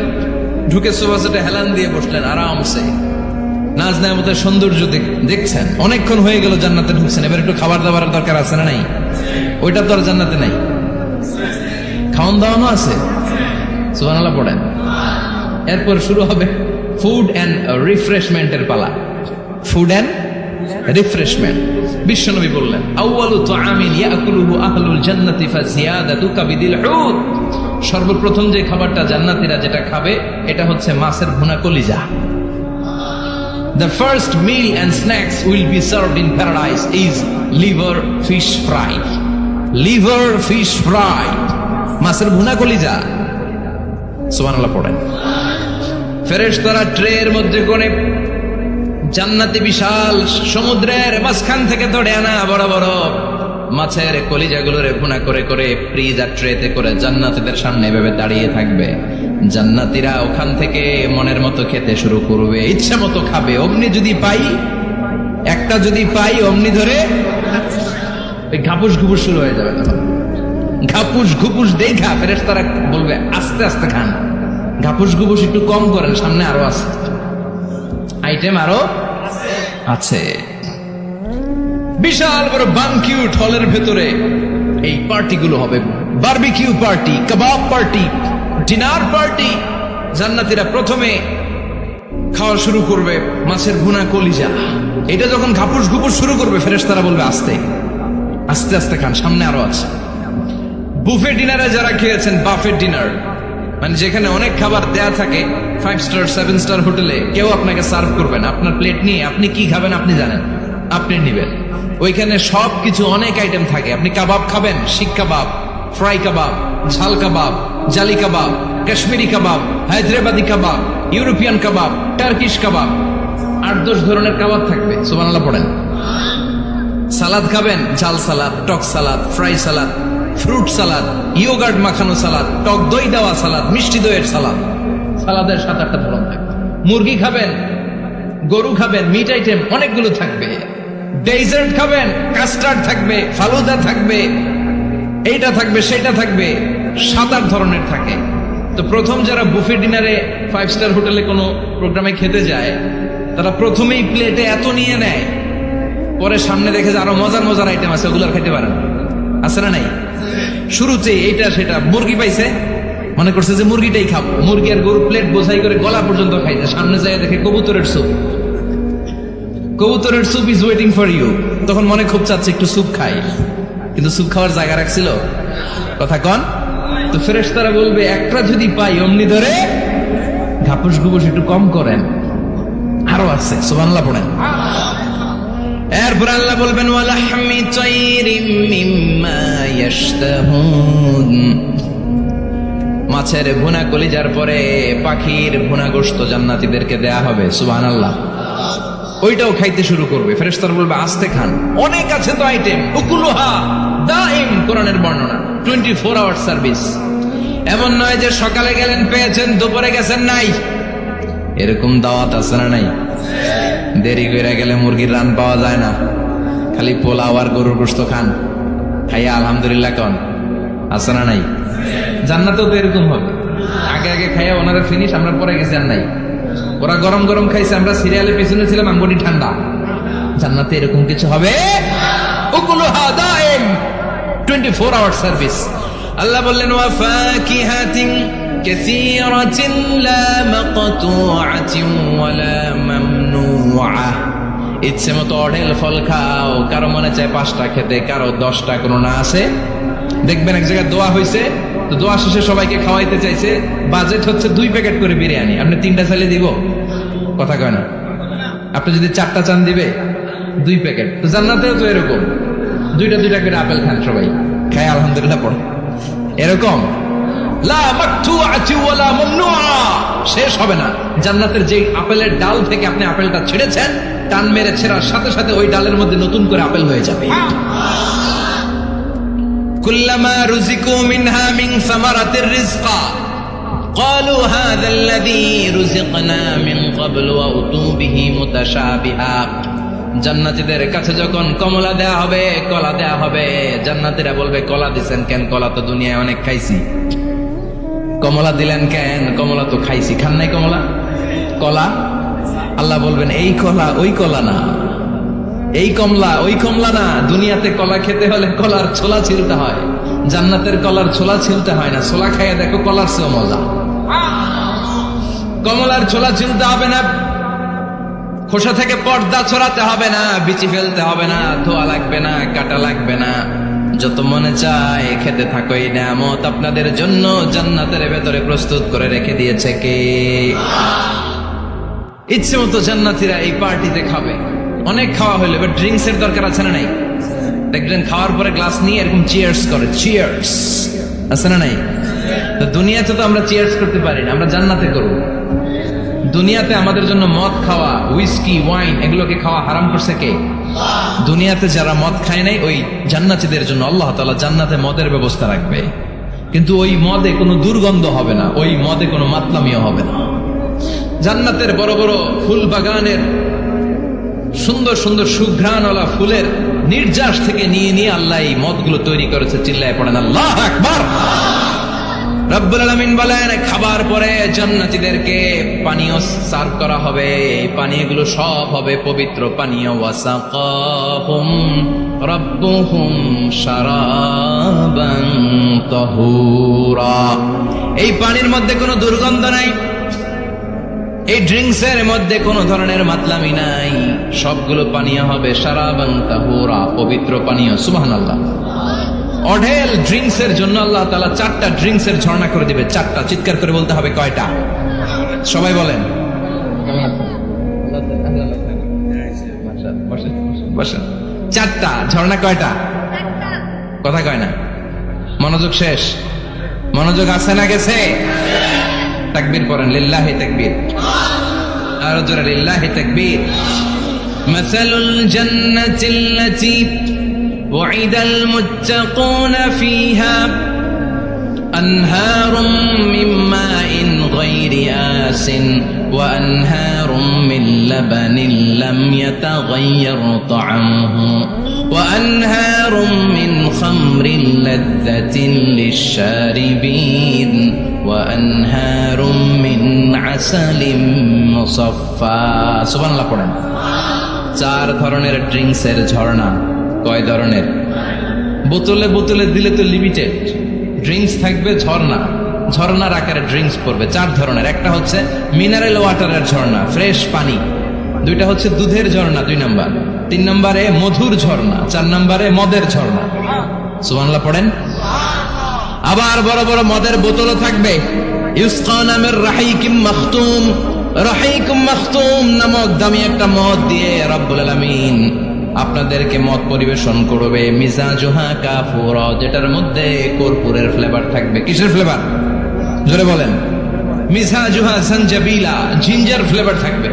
[SPEAKER 1] ঢুকে সোফাসেটে হেলান দিয়ে বসলেন আরামসে, নাজ নিয়ামতের সৌন্দর্য দেখছেন। অনেকক্ষণ হয়ে গেল জান্নাতে ঢুকছেন, এবার একটু খাবার দাবারের দরকার আছে না নাই? ওইটা তো আর জান্নাতে নাই। খাওয়ান দাওয়ানো আছে, সুবহানাল্লাহ পড়েন। এরপর শুরু হবে ফুড এন্ড রিফ্রেশমেন্টের পালা। Food and refreshment. বিশ্বনবী বললেন, আউয়ালু তুআমিন ইয়াকুলুহু আহলুল জান্নাতি ফাজিয়াদাতু কাবিদিল হুদ। সর্বপ্রথম যে খাবারটা জান্নাতীরা যেটা খাবে এটা হচ্ছে মাছের ভুনা কলিজা। The first meal and snacks will be served in paradise is liver fish fry. Liver fish fry, মাছের ভুনা কলিজা। সুবহানাল্লাহ পড়েন। ফেরেশতারা ট্রের মধ্যে করে জান্নাতি বিশাল সমুদ্রের মাঝখান থেকে ধরে আনা বড় বড় মাছের কলিজাগুলোরে ভুনা করে করে ফ্রিজ আর ট্রেতে করে জান্নাতীদের সামনে এভাবে দাঁড়িয়ে থাকবে। জান্নাতীরা ওখান থেকে মনের মতো খেতে শুরু করবে, ইচ্ছা মতো খাবে। অমনি যদি পাই, একটা যদি পাই, অমনি ধরে ঘাপুস ঘুপুস শুরু হয়ে যাবে। তখন ঘাপুস ঘুপুস দেখা ফেরেশতারা বলবে, আস্তে আস্তে খান, ঘাপুস ঘুপুস একটু কম করেন, সামনে আরো আছে আইটেম, আরো আছে। বিশাল বড় বানকিউট হলের ভেতরে এই পার্টিগুলো হবে, বারবিকিউ পার্টি, কাবাব পার্টি, ডিনার পার্টি। জান্নাতীরা প্রথমে খাওয়া শুরু করবে মাছের ভুনা কলিজা। এটা যখন ঘাপুস ঘুপুস শুরু করবে ফেরেশতারা বলবে, আস্তে আস্তে আস্তে খান, সামনে আরো আছে। বুফে ডিনারে যারা খেয়েছেন, বাফেট ডিনার মানে যেখানে অনেক খাবার দেয়া থাকে, 5 স্টার 7 স্টার হোটেলে কেউ আপনাকে সার্ভ করবেন, আপনার প্লেট নিয়ে আপনি কি খাবেন আপনি জানেন, আপনি নিবেন। ওইখানে সবকিছু অনেক আইটেম থাকে। আপনি কাবাব খাবেন, শিক কাবাব, ফ্রাই কাবাব, ঝাল কাবাব, জালি কাবাব, কাশ্মীরি কাবাব, হায়দ্রাবাদি কাবাব, ইউরোপিয়ান কাবাব, টার্কিশ কাবাব, 8-10 ধরনের কাবাব থাকবে। সুবহানাল্লাহ পড়েন। সালাদ খাবেন, ঝাল সালাদ, টক salad, fry salad, fruit salad, yoghurt মাখানো সালাদ, টক দই দেওয়া সালাদ, মিষ্টি দইয়ের সালাদ। সালাদের 7-8টা ধরন থাকবে। মুরগি খাবেন, গরু খাবেন, মিট আইটেম অনেকগুলো থাকবে। ডেজার্ট খাবেন, কাস্টার্ড থাকবে, ফালুদা থাকবে, এইটা থাকবে, সেটা থাকবে, 7-8 ধরনের থাকে। তো প্রথম যারা বুফে ডিনারে 5 স্টার হোটেলে কোনো প্রোগ্রামে খেতে যায়, তারা প্রথমেই প্লেটে এত নিয়ে নেয়, পরে সামনে দেখে যে আরো মজার মজার আইটেম আছে, ওগুলো আর খেতে পারেন, আছে না নাই? শুরুতে এইটা সেটা মুরগি পাইছে, মনে করছে যে মুরগিটাই খাবো, মুরগি আর গরু প্লেট বোঝাই করে গলা পর্যন্ত খাইছে। সামনে যায় দেখে কবুতরের স্যুপ, কবুতরের soup is waiting for you. তখন মনে খুব চাচ্ছে একটু স্যুপ খাই, কিন্তু স্যুপ খাওয়ার জায়গা রাখছিল, কথা কন। তো ফেরেশতারা বলবে, একটা যদি পাই অমনি ধরে ঘাপুস ঘুপুস একটু কম করেন, আরো আছে। সুবহানাল্লাহ পড়েন। এরপর আল্লাহ বলবেন, ওয়ালাহমি তাইরিম মিম্মা ইয়াশতাহুন। মাছের ভুনা কলিজার পরে পাখির ভুনা গোশত জান্নাতীদেরকে দেয়া হবে। সুবহানাল্লাহ। ওইটাও খাইতে শুরু করবে। ফেরেশতারা বলবে, আস্তে খান, অনেক আছে তো আইটেম। উকুলুহা দাইম, কোরআনের বর্ণনা, 24 আওয়ার সার্ভিস। এমন নয় যে সকালে গেলেন পেয়েছেন, দুপুরে গেছেন নাই। এরকম দাওয়াত আছে না নাই? দেরি করে গেলে মুরগির রান পাওয়া যায় না, খালি পোলাও আর গরুর গোশত খান, খাইয়া আলহামদুলিল্লাহ কন, আছে না নাই? জান্নাতেও তো এরকম হবে। আগে আগে খাইয়া ওনারা ফিনিশ, আমরা পরে গেছি আর নাই। ওরা গরম গরম খাইছে, আমরা সিরিয়ালে পেছনে ছিলাম, আঙ্গুটি ঠান্ডা। জান্নাতে এরকম কিছু হবে। উকুলুহা দাইম, 24 আওয়ার সার্ভিস। আল্লাহ বললেন, ওয়া ফাকিহাতিন কাসীরাতিন লা মাকতুআতিন ওয়া লা মামনুআ। ইচ্ছে মতো অঢেল ফল খাও, কারো মনে চায় 5টা খেতে, কারো 10টা, কোনো না আছে। দেখবেন এক জায়গায় দোয়া হয়েছে, তো দোয়া শেষে সবাইকে খাওয়াইতে চাইছে, বাজেট হচ্ছে 2 প্যাকেট করে বিরিয়ানি, আপনি 3টা চাইলে দিব, কথা কয় না। আপনি যদি 4টা চান দিবে 2 প্যাকেট। তো জান্নাতেও তো এরকম, 2টা করে আপেল খান সবাই, খায় আলহামদুলিল্লাহ পড়ে। এরকম লা মাকতুআতি ওয়া লা মামনুআ, শেষ হবে না। জান্নাতের যে আপেলের ডাল থেকে আপনি আপেলটা ছেড়েছেন, টান মেরে ছেড়ার সাথে সাথে ওই ডালের মধ্যে নতুন করে আপেল হয়ে যাবে। কুল্লামা রুজিকু মিনহা মিন সামারাতির রিজকা ক্বালু হাযাল্লাযী রুজিকনা মিন ক্বাবলু ওয়া উতু বিহি মুতাশাবিহা। জান্নাতীদের কাছে যখন কমলা দেয়া হবে, কলা দেয়া হবে, জান্নাতীরা বলবে কলা দিছেন কেন? কলা তো দুনিয়ায় অনেক খাইছি। কমলা দিলেন কেন? কমলা তো খাইছি। খান নাই কমলা? কলা? আল্লাহ বলবেন এই কলা ওই কলা না, এই কমলা ওই কমলা না। দুনিয়াতে কলা খেতে হলে কলার ছোলা ছিলতে হয়, জান্নাতের কলার ছোলা ছিলতে হয় না। ছোলা খাইয়া দেখো, কলার চেয়েও মজা। কমলার ছোলা ছিলতে হবে না, খোসা থেকে পর্দা ছড়াতে হবে না, বিচি ফেলতে হবে না, ধোয়া লাগবে না, কাটা লাগবে না। যত মনে চায় খেতে থাকো। এই নিয়ামত আপনাদের জন্য জান্নাতের ভেতরে প্রস্তুত করে রেখে দিয়েছে কে? ইচ্ছে মতো জান্নাতীরা এই পার্টিতে খাবে। অনেক খাওয়া হইলো, এবার ড্রিঙ্কস এর দরকার আছে না নাই? দেখবেন খাওয়ার পরে গ্লাস নিয়ে এরকম চিয়ার্স করে, চিয়ার্স আছে না নাই? তো দুনিয়াতে তো আমরা চিয়ার্স করতে পারি না, আমরা জান্নাতে করবো। দুনিয়াতে আমাদের জন্য মদ খাওয়া, হুইস্কি, ওয়াইন এগুলোকে খাওয়া হারাম করছে কে? দুনিয়াতে যারা মদ খায় নাই, ওই জান্নাতীদের জন্য আল্লাহ তাআলা জান্নাতে মদের ব্যবস্থা রাখবে। কিন্তু ওই মদে কোনো দুর্গন্ধ হবে না, ওই মদে কোনো মাতলামিও হবে না। জান্নাতের বড় বড় ফুল বাগানের সুন্দর সুন্দর সুঘ্রাণওয়ালা ফুলের নির্যাস থেকে নিয়ে নিয়ে আল্লাহ এই মদগুলো তৈরি করেছে। চিল্লায় পড়েন আল্লাহু আকবার। রব্বুল আলামিন বলেন, খাবার পরে জান্নাতীদেরকে পানীয় সার্ভ করা হবে। এই পানীয়গুলো সব হবে পবিত্র পানীয়। ওয়াসাকাহুম রাব্বুহুম শারাবান তাহুরা। এই পানির মধ্যে কোনো দুর্গন্ধ নাই, এই ড্রিঙ্কস এর মধ্যে কোনো ধরনের মাতলামি নাই। সবগুলো পানীয় হবে শারাবান তাহুরা, পবিত্র পানীয়। সুবহানাল্লাহ। অঢেল ড্রিঙ্কস এর জন্য আল্লাহ তাআলা 4টা ড্রিঙ্কস এর ঝর্ণা করে দিবে। 4টা, চিৎকার করে বলতে হবে কয়টা? সবাই বলেন। বসেন। 4টা ঝর্ণা। কয়টা? কথা কয় না, মনোযোগ শেষ। মনোযোগ আছে না গেছে? তাকবীর পড়েন, লিল্লাহি তাকবীর। আর জোরে লিল্লাহি তাকবীর। মাসালুল জান্নাতিল্লাতী وعد المتقون فيها أنهار من ماء غير آسن وأنهار من لبن لم يتغير طعمه وأنهار من خمر لذة للشاربين وأنهار من عسل مصفى سبحان الله পড়েন। 4 ধরনের ড্রিঙ্কসের ঝর্ণা। কয় ধরনের? বোতলে বোতলে দিলে তো লিমিটেড। ড্রিঙ্কস থাকবে ঝর্ণা, ঝর্ণার আকারে ড্রিঙ্কস পড়বে। 4 ধরনের। একটা হচ্ছে মিনারেল ওয়াটারের ঝর্ণা, ফ্রেশ পানি। 2টা হচ্ছে দুধের ঝর্ণা, 2 নাম্বার। 3 নম্বরে মধুর ঝর্ণা, 4 নম্বরে মদের ঝর্ণা। সুবহানাল্লাহ পড়েন। আবার বড় বড় মদের বোতলও থাকবে। ইউসকানা মির রাহিকিম মাখতুম। রাহিকুম মাখতুম নামক দামি একটা মদ দিয়ে রব্বুল আলামিন আপনাদেরকে মদ পরিবেশন করবে। মিজাজুহা কাফুরা, যেটার মধ্যে কর্পূরের ফ্লেভার থাকবে। কিসের ফ্লেভার? জোরে বলেন। মিজাজুহা সানজাবিলা, জিঞ্জার ফ্লেভার থাকবে,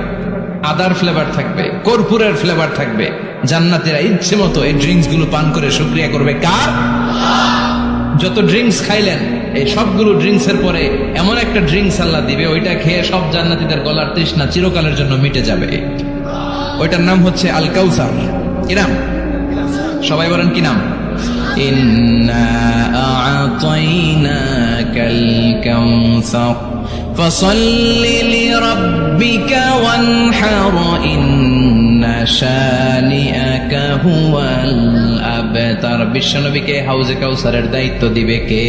[SPEAKER 1] আদার ফ্লেভার থাকবে, কর্পূরের ফ্লেভার থাকবে। জান্নাতীরা ইচ্ছে মতো এই ড্রিঙ্কস গুলো পান করে শুকরিয়া করবে কার? যত ড্রিঙ্কস খাইলেন, এই সবগুলো ড্রিঙ্কস এর পরে এমন একটা ড্রিঙ্কস আল্লাহ দিবে, ওইটা খেয়ে সব জান্নাতীদের গলার তৃষ্ণা চিরকালের জন্য মিটে যাবে। ওইটার নাম হচ্ছে আল কাউসার। কি নাম? সবাই বলেন কি নাম? ইন্না আ'তাইনাকাল কাউসার ফাসাল্লি লিরাব্বিকা ওয়ানহার ইন্না শানিআকা হুয়াল আবতার। বিশ্বনবীকে হাউজে কাউসারের দায়িত্ব দিবে কে?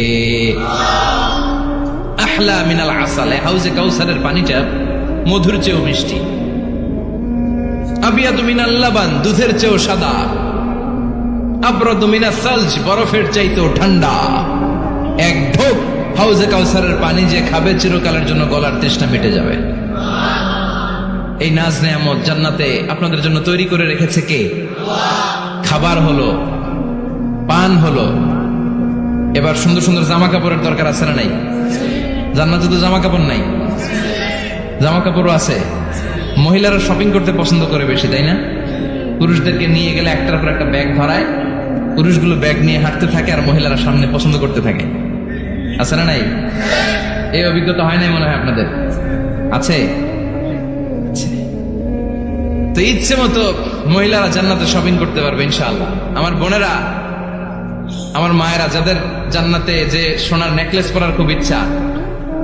[SPEAKER 1] আহলা মিনাল আসাল। হাউজে কাউসারের পানিটা মধুর চেয়েও মিষ্টি। আবিয়াদু মিনাল লাবান, দুধের চেয়েও সাদা। আবরাদু মিনাস সালজ, বরফের চাইতেও ঠান্ডা। এক ঢোক হাউজে কাউসারের পানি যে খাবে, চিরকালের জন্য গলার তৃষ্ণা মিটে যাবে। এই নাজ নেয়ামত জান্নাতে আপনাদের জন্য তৈরি করে রেখেছে কে? খাবার হলো, পান হলো। এবার সুন্দর সুন্দর জামা কাপড়ের দরকার আছে না নাই? জান্নাতে তো জামা কাপড় নাই, জামা কাপড়ও আছে। মহিলারা শপিং করতে পছন্দ করে বেশি, তাই না? পুরুষদেরকে নিয়ে গেলে একটার পর একটা ব্যাগ ধরায়, পুরুষগুলো ব্যাগ নিয়ে হাঁটতে থাকে আর মহিলারা সামনে পছন্দ করতে থাকে। আছে না নাই? এই অভিজ্ঞতা হয় নাই মনে হয় আপনাদের? আছে? তো ইচ্ছে মতো মহিলারা জান্নাতে শপিং করতে পারবে ইনশাআল্লাহ। আমার বোনেরা, আমার মায়েরা, যাদের জান্নাতে যে সোনার নেকলেস পরার খুব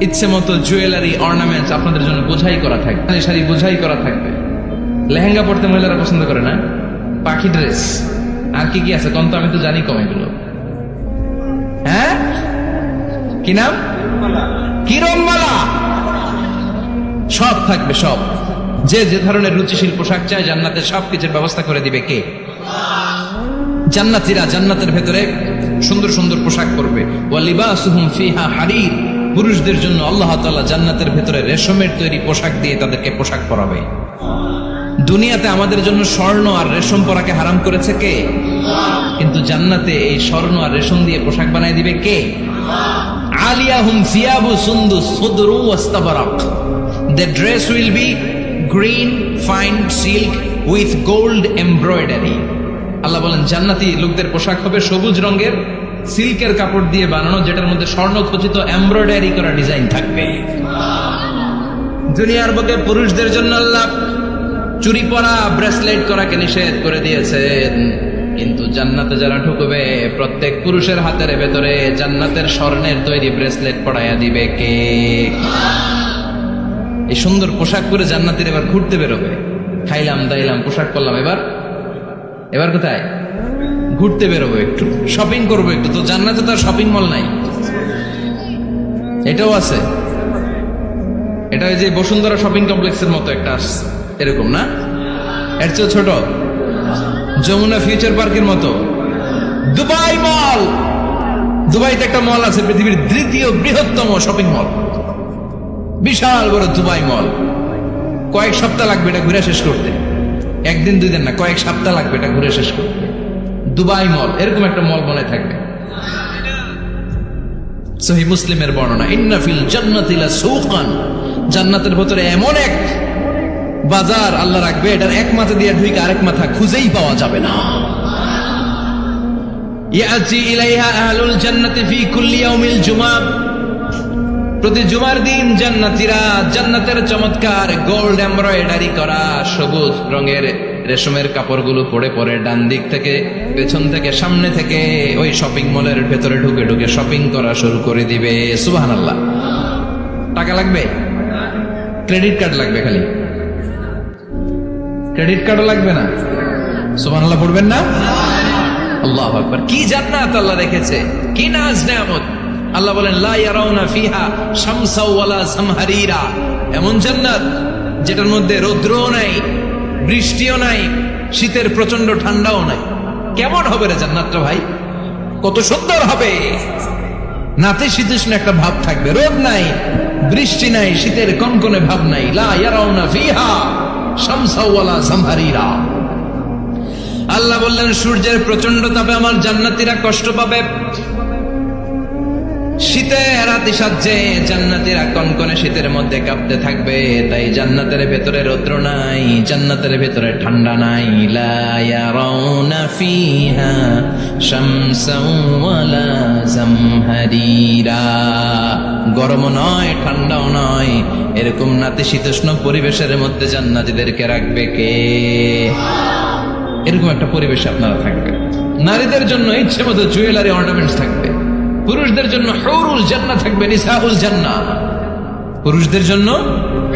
[SPEAKER 1] ইচ্ছে মতো জুয়েলারি অর্নামেন্টস আপনাদের জন্য বোঝাই করা থাকবে, শাড়ি বোঝাই করা থাকবে। লেহেঙ্গা পড়তে মহিলারা পছন্দ করে না, পাখি ড্রেস, আর কি কি আছে কম, তো আমি তো জানি কম এগুলো। হ্যাঁ, কি নাম? কিরণমালা, সব থাকবে, সব। যে যে ধরনের রুচিশীল পোশাক চায় জান্নাতে সবকিছুর ব্যবস্থা করে দিবে কে? জান্নাতীরা জান্নাতের ভেতরে সুন্দর সুন্দর পোশাক পরবে। ওয়া লিবাসুহুম ফিহা হারির, পুরুষদের জন্য আল্লাহ তাআলা জান্নাতের ভেতরে রেশমের তৈরি পোশাক দিয়ে তাদেরকে পোশাক পরাবে। দুনিয়াতে আমাদের জন্য স্বর্ণ আর রেশম পরাকে হারাম করেছে কে? কিন্তু জান্নাতে এই স্বর্ণ আর রেশম দিয়ে পোশাক বানায় দিবে কে? আলিয়াহুম সিয়াবু সুন্দুস খুদরু ওয়াস্তাবরাক, the dress will be green fine silk with gold embroidery। আল্লাহ বলেন জান্নাতি লোকদের পোশাক হবে সবুজ রঙের সিল্কের কাপড় দিয়ে বানানো, যেটার মধ্যে স্বর্ণ খচিত এমব্রয়ডারি করা ডিজাইন থাকবে। দুনিয়ার বুকে পুরুষদের জন্য আল্লাহ চুরি পরা, ব্রেসলেট করাকে নিষেধ করে দিয়েছেন, কিন্তু জান্নাতে যারা ঢুকবে প্রত্যেক পুরুষের হাতের ভেতরে জান্নাতের স্বর্ণের তৈরি ব্রেসলেট পরাইয়া দিবে কে? এই সুন্দর পোশাক পরে জান্নাতের এবার ঘুরতে বেরোবে। খাইলাম দাইলাম পোশাক করলাম, এবার কোথায়? ঘুরতে বেরোবো, একটু শপিং করবো একটু। তো জান্নাতে তো আর শপিং মল নাই, এটাও আছে। এটা ওই যে বসুন্ধরা শপিং কমপ্লেক্সের মতো একটা এরকম না, এর চেয়ে ছোট, যমুনা ফিউচার পার্কের মতো। দুবাই মল, দুবাইতে একটা মল আছে, পৃথিবীর দ্বিতীয় বৃহত্তম শপিং মল, বিশাল বড় দুবাই মল। কয়েক সপ্তাহ লাগবে এটা ঘুরে শেষ করতে, একদিন দুই দিন না, কয়েক সপ্তাহ লাগবে এটা ঘুরে শেষ করতে। দুবাই মল, এরকম একটা মল মনে থাকবে। সহিহ মুসলিমের বর্ণনা, ইন্না ফিল জান্নাতি লাসুকান, জান্নাতের ভিতরে এমন এক বাজার আল্লাহ রাখবে, এটার এক মাথা দিয়ে ঢুকে আরেক মাথা খুঁজেই পাওয়া যাবে না। ইয়াতি ইলাইহা আহলুল জান্নাতি ফি কুল্লি ইয়াউমিল জুমআ, প্রতি জুমার দিন জান্নাতীরা জান্নাতের চমৎকার গোল্ড এমব্রয়ডারি করা সবুজ রঙের রেশমের কাপড়গুলো পরে পরে ডান দিক থেকে, পেছন থেকে, সামনে থেকে ওই শপিং মলের ভেতরে ঢুকে ঢুকে শপিং করা শুরু করে দিবে। সুবহানাল্লাহ। টাকা লাগবে? ক্রেডিট কার্ড লাগবে, খালি ক্রেডিট কার্ডও লাগবে না। সুবহানাল্লাহ পড়বেন না? আল্লাহু আকবার। কি জান্নাত আল্লাহ রেখেছে, কি নাজ নেয়ামত। আল্লাহ বলেন লা ইয়ারাউনা ফিহা শামসা ওয়ালা জামহারিরা, এমন জান্নাত যেটার মধ্যে রৌদ্রও নাই, বৃষ্টিও নাই, শীতের প্রচন্ড ঠান্ডাও নাই। কেমন হবে রে জান্নাতটা ভাই, কত সুন্দর হবে। নাতিশীতোষ্ণ একটা ভাব থাকবে, রোদ নাই, বৃষ্টি নাই, শীতের কনকনে ভাব নাই। লা ইয়ারাউনা ফিহা শামসা ওয়ালা জামহারিরা। আল্লাহ বললেন সূর্যের প্রচন্ড তাপে আমার জান্নাতীরা কষ্ট পাবে, শীতে রাতি সাজে জান্নাতীরা কনকনে শীতের মধ্যে কাঁপতে থাকবে। তাই জান্নাতের ভেতরে রৌদ্র নাই, জান্নাতের ভেতরে ঠান্ডা নাই। লা ইয়ারাউনা ফিহা শামসাও ওয়ালা জামহারিরা, গরম নয় ঠান্ডাও নয়, এরকম নাতিশীতোষ্ণ পরিবেশের মধ্যে জান্নাতীদেরকে রাখবে কে? এরকম একটা পরিবেশে আপনারা থাকবেন। নারীদের জন্য ইচ্ছে মতো জুয়েলারি অর্নামেন্টস থাকবে, পুরুষদের জন্য হুরুল জান্নাহ থাকবে, নিসাউল জান্নাহ। পুরুষদের জন্য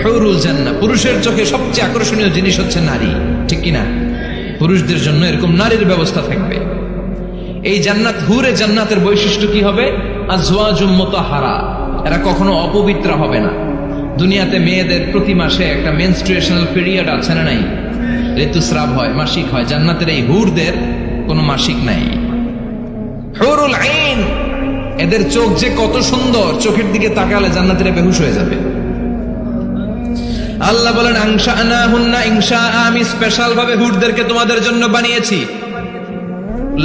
[SPEAKER 1] হুরুল জান্নাহ, পুরুষের চোখে সবচেয়ে আকর্ষণীয় জিনিস হচ্ছে নারী, ঠিক কিনা? পুরুষদের জন্য এরকম নারীর ব্যবস্থা থাকবে। এই জান্নাত, হুরে জান্নাতের বৈশিষ্ট্য কি হবে? আজওয়াজুম মুতাহহারা, এরা কখনো অপবিত্র হবে না। দুনিয়াতে মেয়েদের প্রতি মাসে একটা মেনস্ট্রুয়েশনাল পিরিয়ড আছে না নাই, ঋতুস্রাব হয়, মাসিক হয়। জান্নাতের এই হুরদের কোনো মাসিক নাই। হুরুল আইন, এদের চোখ যে কত সুন্দর, চোখের দিকে তাকালে জান্নাতীরা বেহুশ হয়ে যাবে। আল্লাহ বলেন আনশানাহুন্না ইনশা, আমি স্পেশাল ভাবে হুরদেরকে তোমাদের জন্য বানিয়েছি।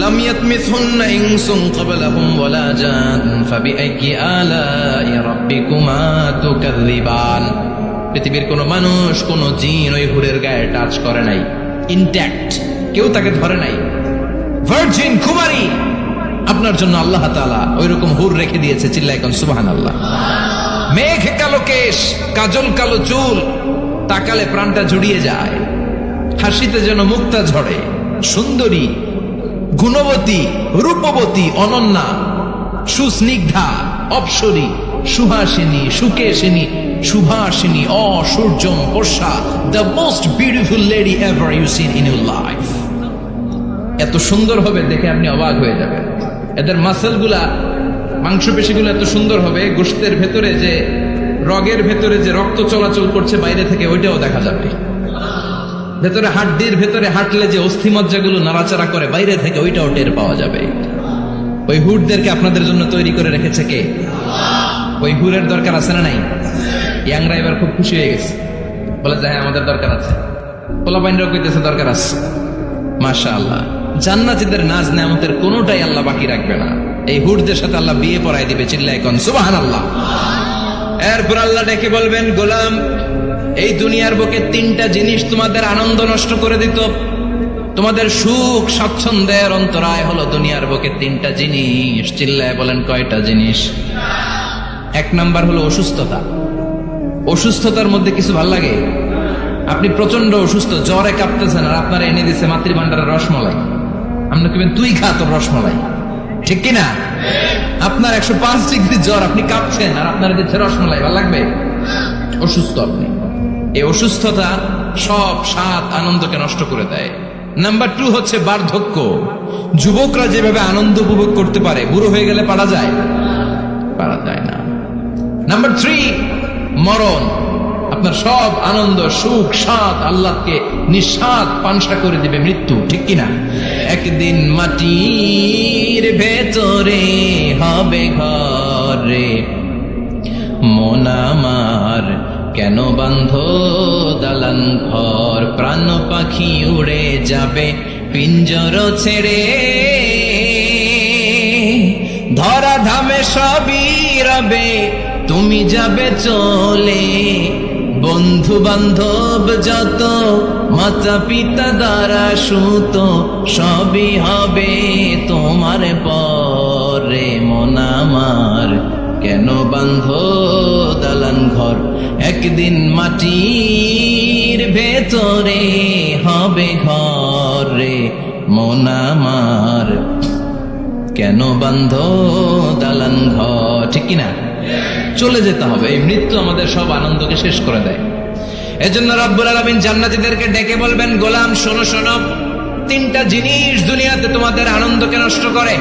[SPEAKER 1] লাম ইয়াতমিসহুন্না ইনসুন ক্বাবলাহুম ওয়ালা জান ফাবিআইয়ি আলাই রাব্বিকুমা তুকাযযিবান। পৃথিবীর কোনো মানুষ, কোনো জিন ওই হুরের গায়ে টাচ করে নাই, ইনট্যাক্ট, কেউ তাকে ধরে নাই। ভার্জিন কুমারী, আপনার জন্য আল্লাহ তাআলা ওইরকম হুর রেখে দিয়েছে। চিল্লায় কোন সুবহানাল্লাহ। মেঘ কালো কেশ, কাজল কালো চুল, তাকালে প্রাণটা জুড়িয়ে যায়। হাসিতে যেন মুক্তা ঝরে, সুন্দরী, গুণবতী, রূপবতী, অনন্যা, সুস্নিগ্ধা, অপ্সরী, সুহাসিনী, সুকেশিনী, সুভাষিনী, অসূর্যম পোষা, the most beautiful lady ever you seen in your life. এত সুন্দর হবে দেখে আপনি অবাক হয়ে যাবেন। এদের মাসেলগুলা, মাংসপেশিগুলো এত সুন্দর হবে, গোশতের ভেতরে যে রগের ভেতরে যে রক্ত চলাচল করছে বাইরে থেকে ওইটাও দেখা যাবে। ভেতরে হাড্ডির ভেতরে হাঁটলে যে অস্থিমজ্জাগুলো নাড়াচাড়া করে বাইরে থেকে ওইটাও টের পাওয়া যাবে। ওই হুডদেরকে আপনাদের জন্য তৈরি করে রেখেছে কে? ওই হুরের দরকার আছে না নাই? ইয়াংরা এবার খুব খুশি হয়ে গেছে, বলে যে হ্যাঁ আমাদের দরকার আছে। পোলাপাইনরাও কইতেছে দরকার আছে। মাশাআল্লাহ, জান্নাতীদের নাজ নেয়ামতের কোনোটাই আল্লাহ বাকি রাখবে না। এই হুরদের সাথে আল্লাহ বিয়ে পড়ায় দিবে, চিল্লায় কোন সুবহানাল্লাহ। এরপর আল্লাহ ডেকে বলবেন, গোলাম, এই দুনিয়ার বুকে তিনটা জিনিস তোমাদের আনন্দ নষ্ট করে দিত, তোমাদের সুখ স্বাচ্ছন্দ্যের অন্তরায় হলো দুনিয়ার বুকে তিনটা জিনিস। চিল্লায় বলেন কয়টা জিনিস? এক নাম্বার হলো অসুস্থতা। অসুস্থতার মধ্যে কিছু ভাল লাগে? আপনি প্রচন্ড অসুস্থ, জ্বরে কাঁপতেছেন, আর আপনারা এনে দিচ্ছে মাতৃভান্ডারের রসমলাই। আপনি কিবেন তুই খা তোর রসমলাই, ঠিক কিনা? আপনার 105 ডিগ্রি জ্বর, আপনি কাঁপছেন, আর আপনারা দিচ্ছে রসমলাই, ভাল লাগবে? অসুস্থ আপনি। এই অসুস্থতা সব স্বাদ আনন্দকে নষ্ট করে দেয়। নাম্বার 2 হচ্ছে বার্ধক্য। যুবকরা যেভাবে আনন্দ উপভোগ করতে পারে, বুড়ো হয়ে গেলে পারা যায়? পারা যায় না। নাম্বার 3 মরণ। আপনার সব আনন্দ, সুখ, স্বাদ আল্লাহকে নিঃস্বাদ পানসা করে দিবে মৃত্যু, ঠিক কিনা? একদিন মাটির ভেতরে হবে ঘরে, মন আমার কেন বান্ধ দালান ঘর, প্রাণ পাখি উড়ে যাবে পিঞ্জর ছেড়ে, ধরা ধামে সবই রবে তুমি যাবে চলে, বন্ধু বান্ধব যত মাতা পিতা দ্বারা সুত সবই হবে তোমার পরে, মন আমার কেন বান্ধ দালান ঘর, একদিন মাটির ভেতরে হবে ঘরে, মন আমার কেন বান্ধ দালান ঘর, ঠিক কিনা? চলে যেতে হবে। এই মৃত্যু আমাদের সব আনন্দকে শেষ করে দেয়। এজন্য রব্বুল আলামিন জান্নাতীদেরকে ডেকে বলবেন, গোলাম শোনো শোনো, তিনটা জিনিস দুনিয়াতে তোমাদের আনন্দকে নষ্ট করে।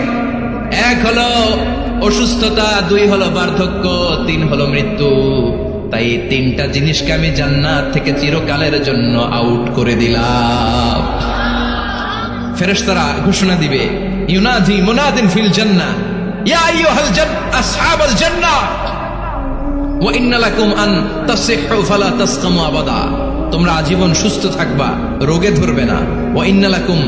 [SPEAKER 1] এক হলো অসুস্থতা, 2 হলো বার্ধক্য, 3 হলো মৃত্যু। তাই এই তিনটা জিনিসকে আমি জান্নাত থেকে চিরকালের জন্য আউট করে দিলাম। ফেরেশতারা ঘোষণা দিবে, ইউনাদি মুনাদিন ফিল জান্নাহ, ইয়া আইয়ুহাল আসহাবাল জান্নাহ ওয়া ইন্না লাকুম আন তাসিহু ফালা তাসকামু আবাদা। তোমরা আজীবন সুস্থ থাকবা, রোগে ধরবে না। ওয়া ইন্না লাকুম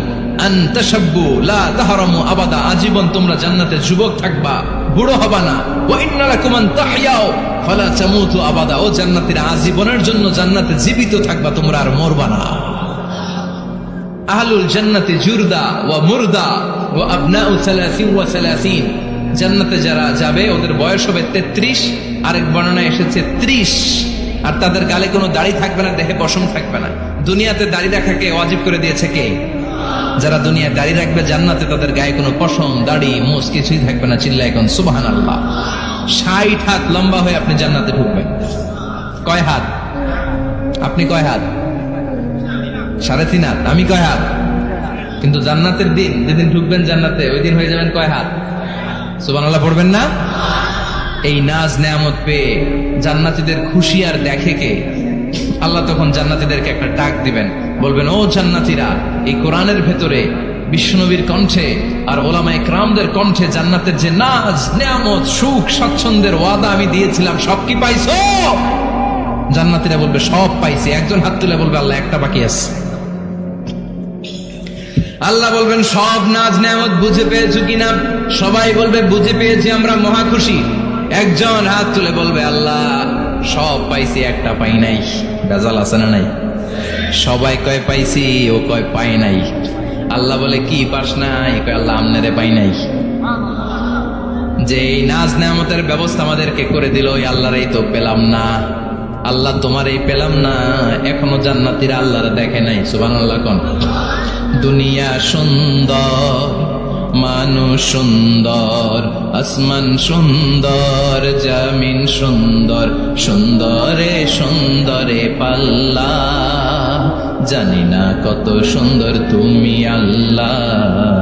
[SPEAKER 1] আন তাশাব্বু লা তাহরামু আবাদা। আজীবন তোমরা জান্নাতে যুবক থাকবা, বুড়ো হবা না। ওয়া ইন্না লাকুম আন তাহইয়াউ ফালা তামুতু আবাদা। ও জান্নাতীরা, আজীবনের জন্য জান্নাতে জীবিত থাকবা, তোমরা আর মরবা না। আহলুল জান্নাতি জুরদা ওয়া মুরদা ওয়া আবনাউ 30 ওয়া 30। জান্নাতে যারা যাবে ওদের বয়স হবে 33, আরেক বর্ণনায় এসেছে 30, আর তাদের গালে কোনো দাড়ি থাকবে না, দেহে পশম থাকবে না। দুনিয়াতে দাড়ি রাখাকে ওয়াজিব করে দিয়েছে কে? যারা দুনিয়ায় দাড়ি রাখবে, জান্নাতে তাদের গায়ে কোনো পশম, দাড়ি, মুছ কিছুই থাকবে না। চিল্লায় এখন সুবহানাল্লাহ। 60 হাত লম্বা হয়ে আপনি জান্নাতে ঢুকবেন। কয় হাত? আপনি কয় হাত? 3.5 হাত। আমি কয় হাত? কিন্তু জান্নাতের দিন, যেদিন ঢুকবেন জান্নাতে, ওই দিন হয়ে যাবেন কয় হাত? সুবহানাল্লাহ পড়বেন না? এই নাজ নেয়ামত পেয়ে জান্নাতীদের খুশি আর দেখে কে? আল্লাহ তখন জান্নাতীদেরকে একটা ডাক দিবেন, বলবেন, ও জান্নাতীরা, এই কোরআনের ভেতরে বিশ্বনবীর কণ্ঠে আর ওলামায়ে কেরামদের কণ্ঠে জান্নাতের যে নাজ নেয়ামত, সুখ স্বাচ্ছন্দ্যের ওয়াদা আমি দিয়েছিলাম, সব কি পাইছো? জান্নাতীরা বলবে সব পাইছি। একজন হাত তুলে বলবে, আল্লাহ একটা বাকি আছে। আল্লাহ বলবেন, সব নাজ নেয়ামত বুঝে পেয়েছো কিনা? সবাই বলবে বুঝে পেয়েছি, আমরা মহা খুশি। একজন হাত তুলে বলবে, আল্লাহ সব পাইছি, একটা পাই নাই। বেজাল আছে না নাই? সবাই কয় পাইছি, ও কয় পাই নাই। আল্লাহ বলে, কি পাস নাই? কয় আল্লাহ আমনেরে পাই নাই। যে এই নাজ নেয়ামতের ব্যবস্থা আমাদেরকে করে দিল, ওই আল্লাহরই তো পেলাম না। আল্লাহ তোমার এই পেলাম না, এখনো জান্নাতীরা আল্লাহর দেখে নাই। সুবহানাল্লাহ কোন। দুনিয়া সুন্দর, মানুষ সুন্দর, আসমান সুন্দর, জমিন সুন্দর, সুন্দরে সুন্দরে পাল্লা, জানি না কত সুন্দর তুমি আল্লাহ,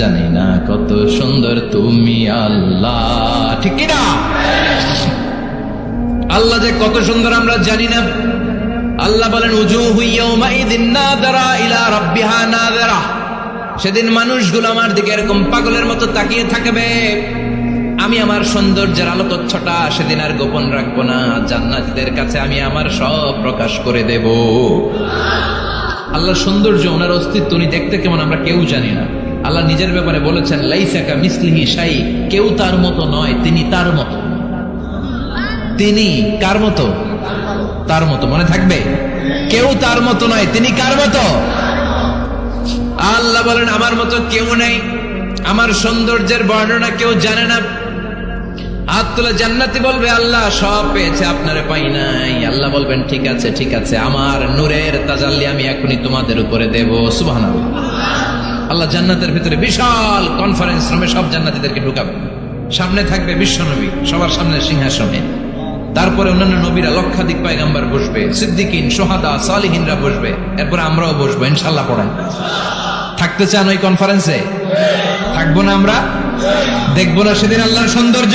[SPEAKER 1] জানি না কত সুন্দর তুমি আল্লাহ। ঠিক কিনা? আল্লাহ যে কত সুন্দর আমরা জানি না। আল্লাহ বলেন উজুহু ইয়াউমাইযিন নাযিরা ইলা রাব্বিহা নাযিরা, সেদিন মানুষগুলো আমার দিকে এরকম পাগলের মতো তাকিয়ে থাকবে। আমি আমার সৌন্দর্যের আলোকচ্ছটা সেদিন আর গোপন রাখবো না, জান্নাতীদের কাছে আমি আমার সব প্রকাশ করে দেব। আল্লাহর সৌন্দর্য, ওনার অস্তিত্ব, উনি দেখতে কেমন আমরা কেউ জানি না। আল্লাহ নিজের ব্যাপারে বলেছেন লাইসা কামিসলিহি শাই, কেউ তার মতো নয়, তিনি তার মতো। তিনি কার মতো? তার মতো। মনে থাকবে, কেউ তার মতো নয়, তিনি কার মতো? আল্লাহ বলেন আমার মতো কেউ নেই, আমার সৌন্দর্যের বর্ণনা কেউ জানে না। হাত তুলে জান্নাতি বলবে আল্লাহ সব পেয়েছে, আপনারে পাই নাই। আল্লাহ বলবেন ঠিক আছে ঠিক আছে, আমার নূরের তাজাল্লি আমি এখনই তোমাদের উপরে দেব। সুবহানাল্লাহ। আল্লাহ জান্নাতের ভিতরে বিশাল কনফারেন্স রুমে সব জান্নাতীদেরকে ঢুকাবে। সামনে থাকবে বিশ্বনবী, সবার সামনে সিংহাসনে। তারপরে অন্যান্য নবীরা, লক্ষাধিক পয়গম্বর বসবে, সিদ্দিকিন, সোহাদা, সালিহিনরা বসবে। এরপর আমরাও বসবো ইনশাআল্লাহ। পড়েন, থাকতে চান ওই কনফারেন্সে? থাকবো না আমরা? দেখবো না সেদিন আল্লাহর সৌন্দর্য?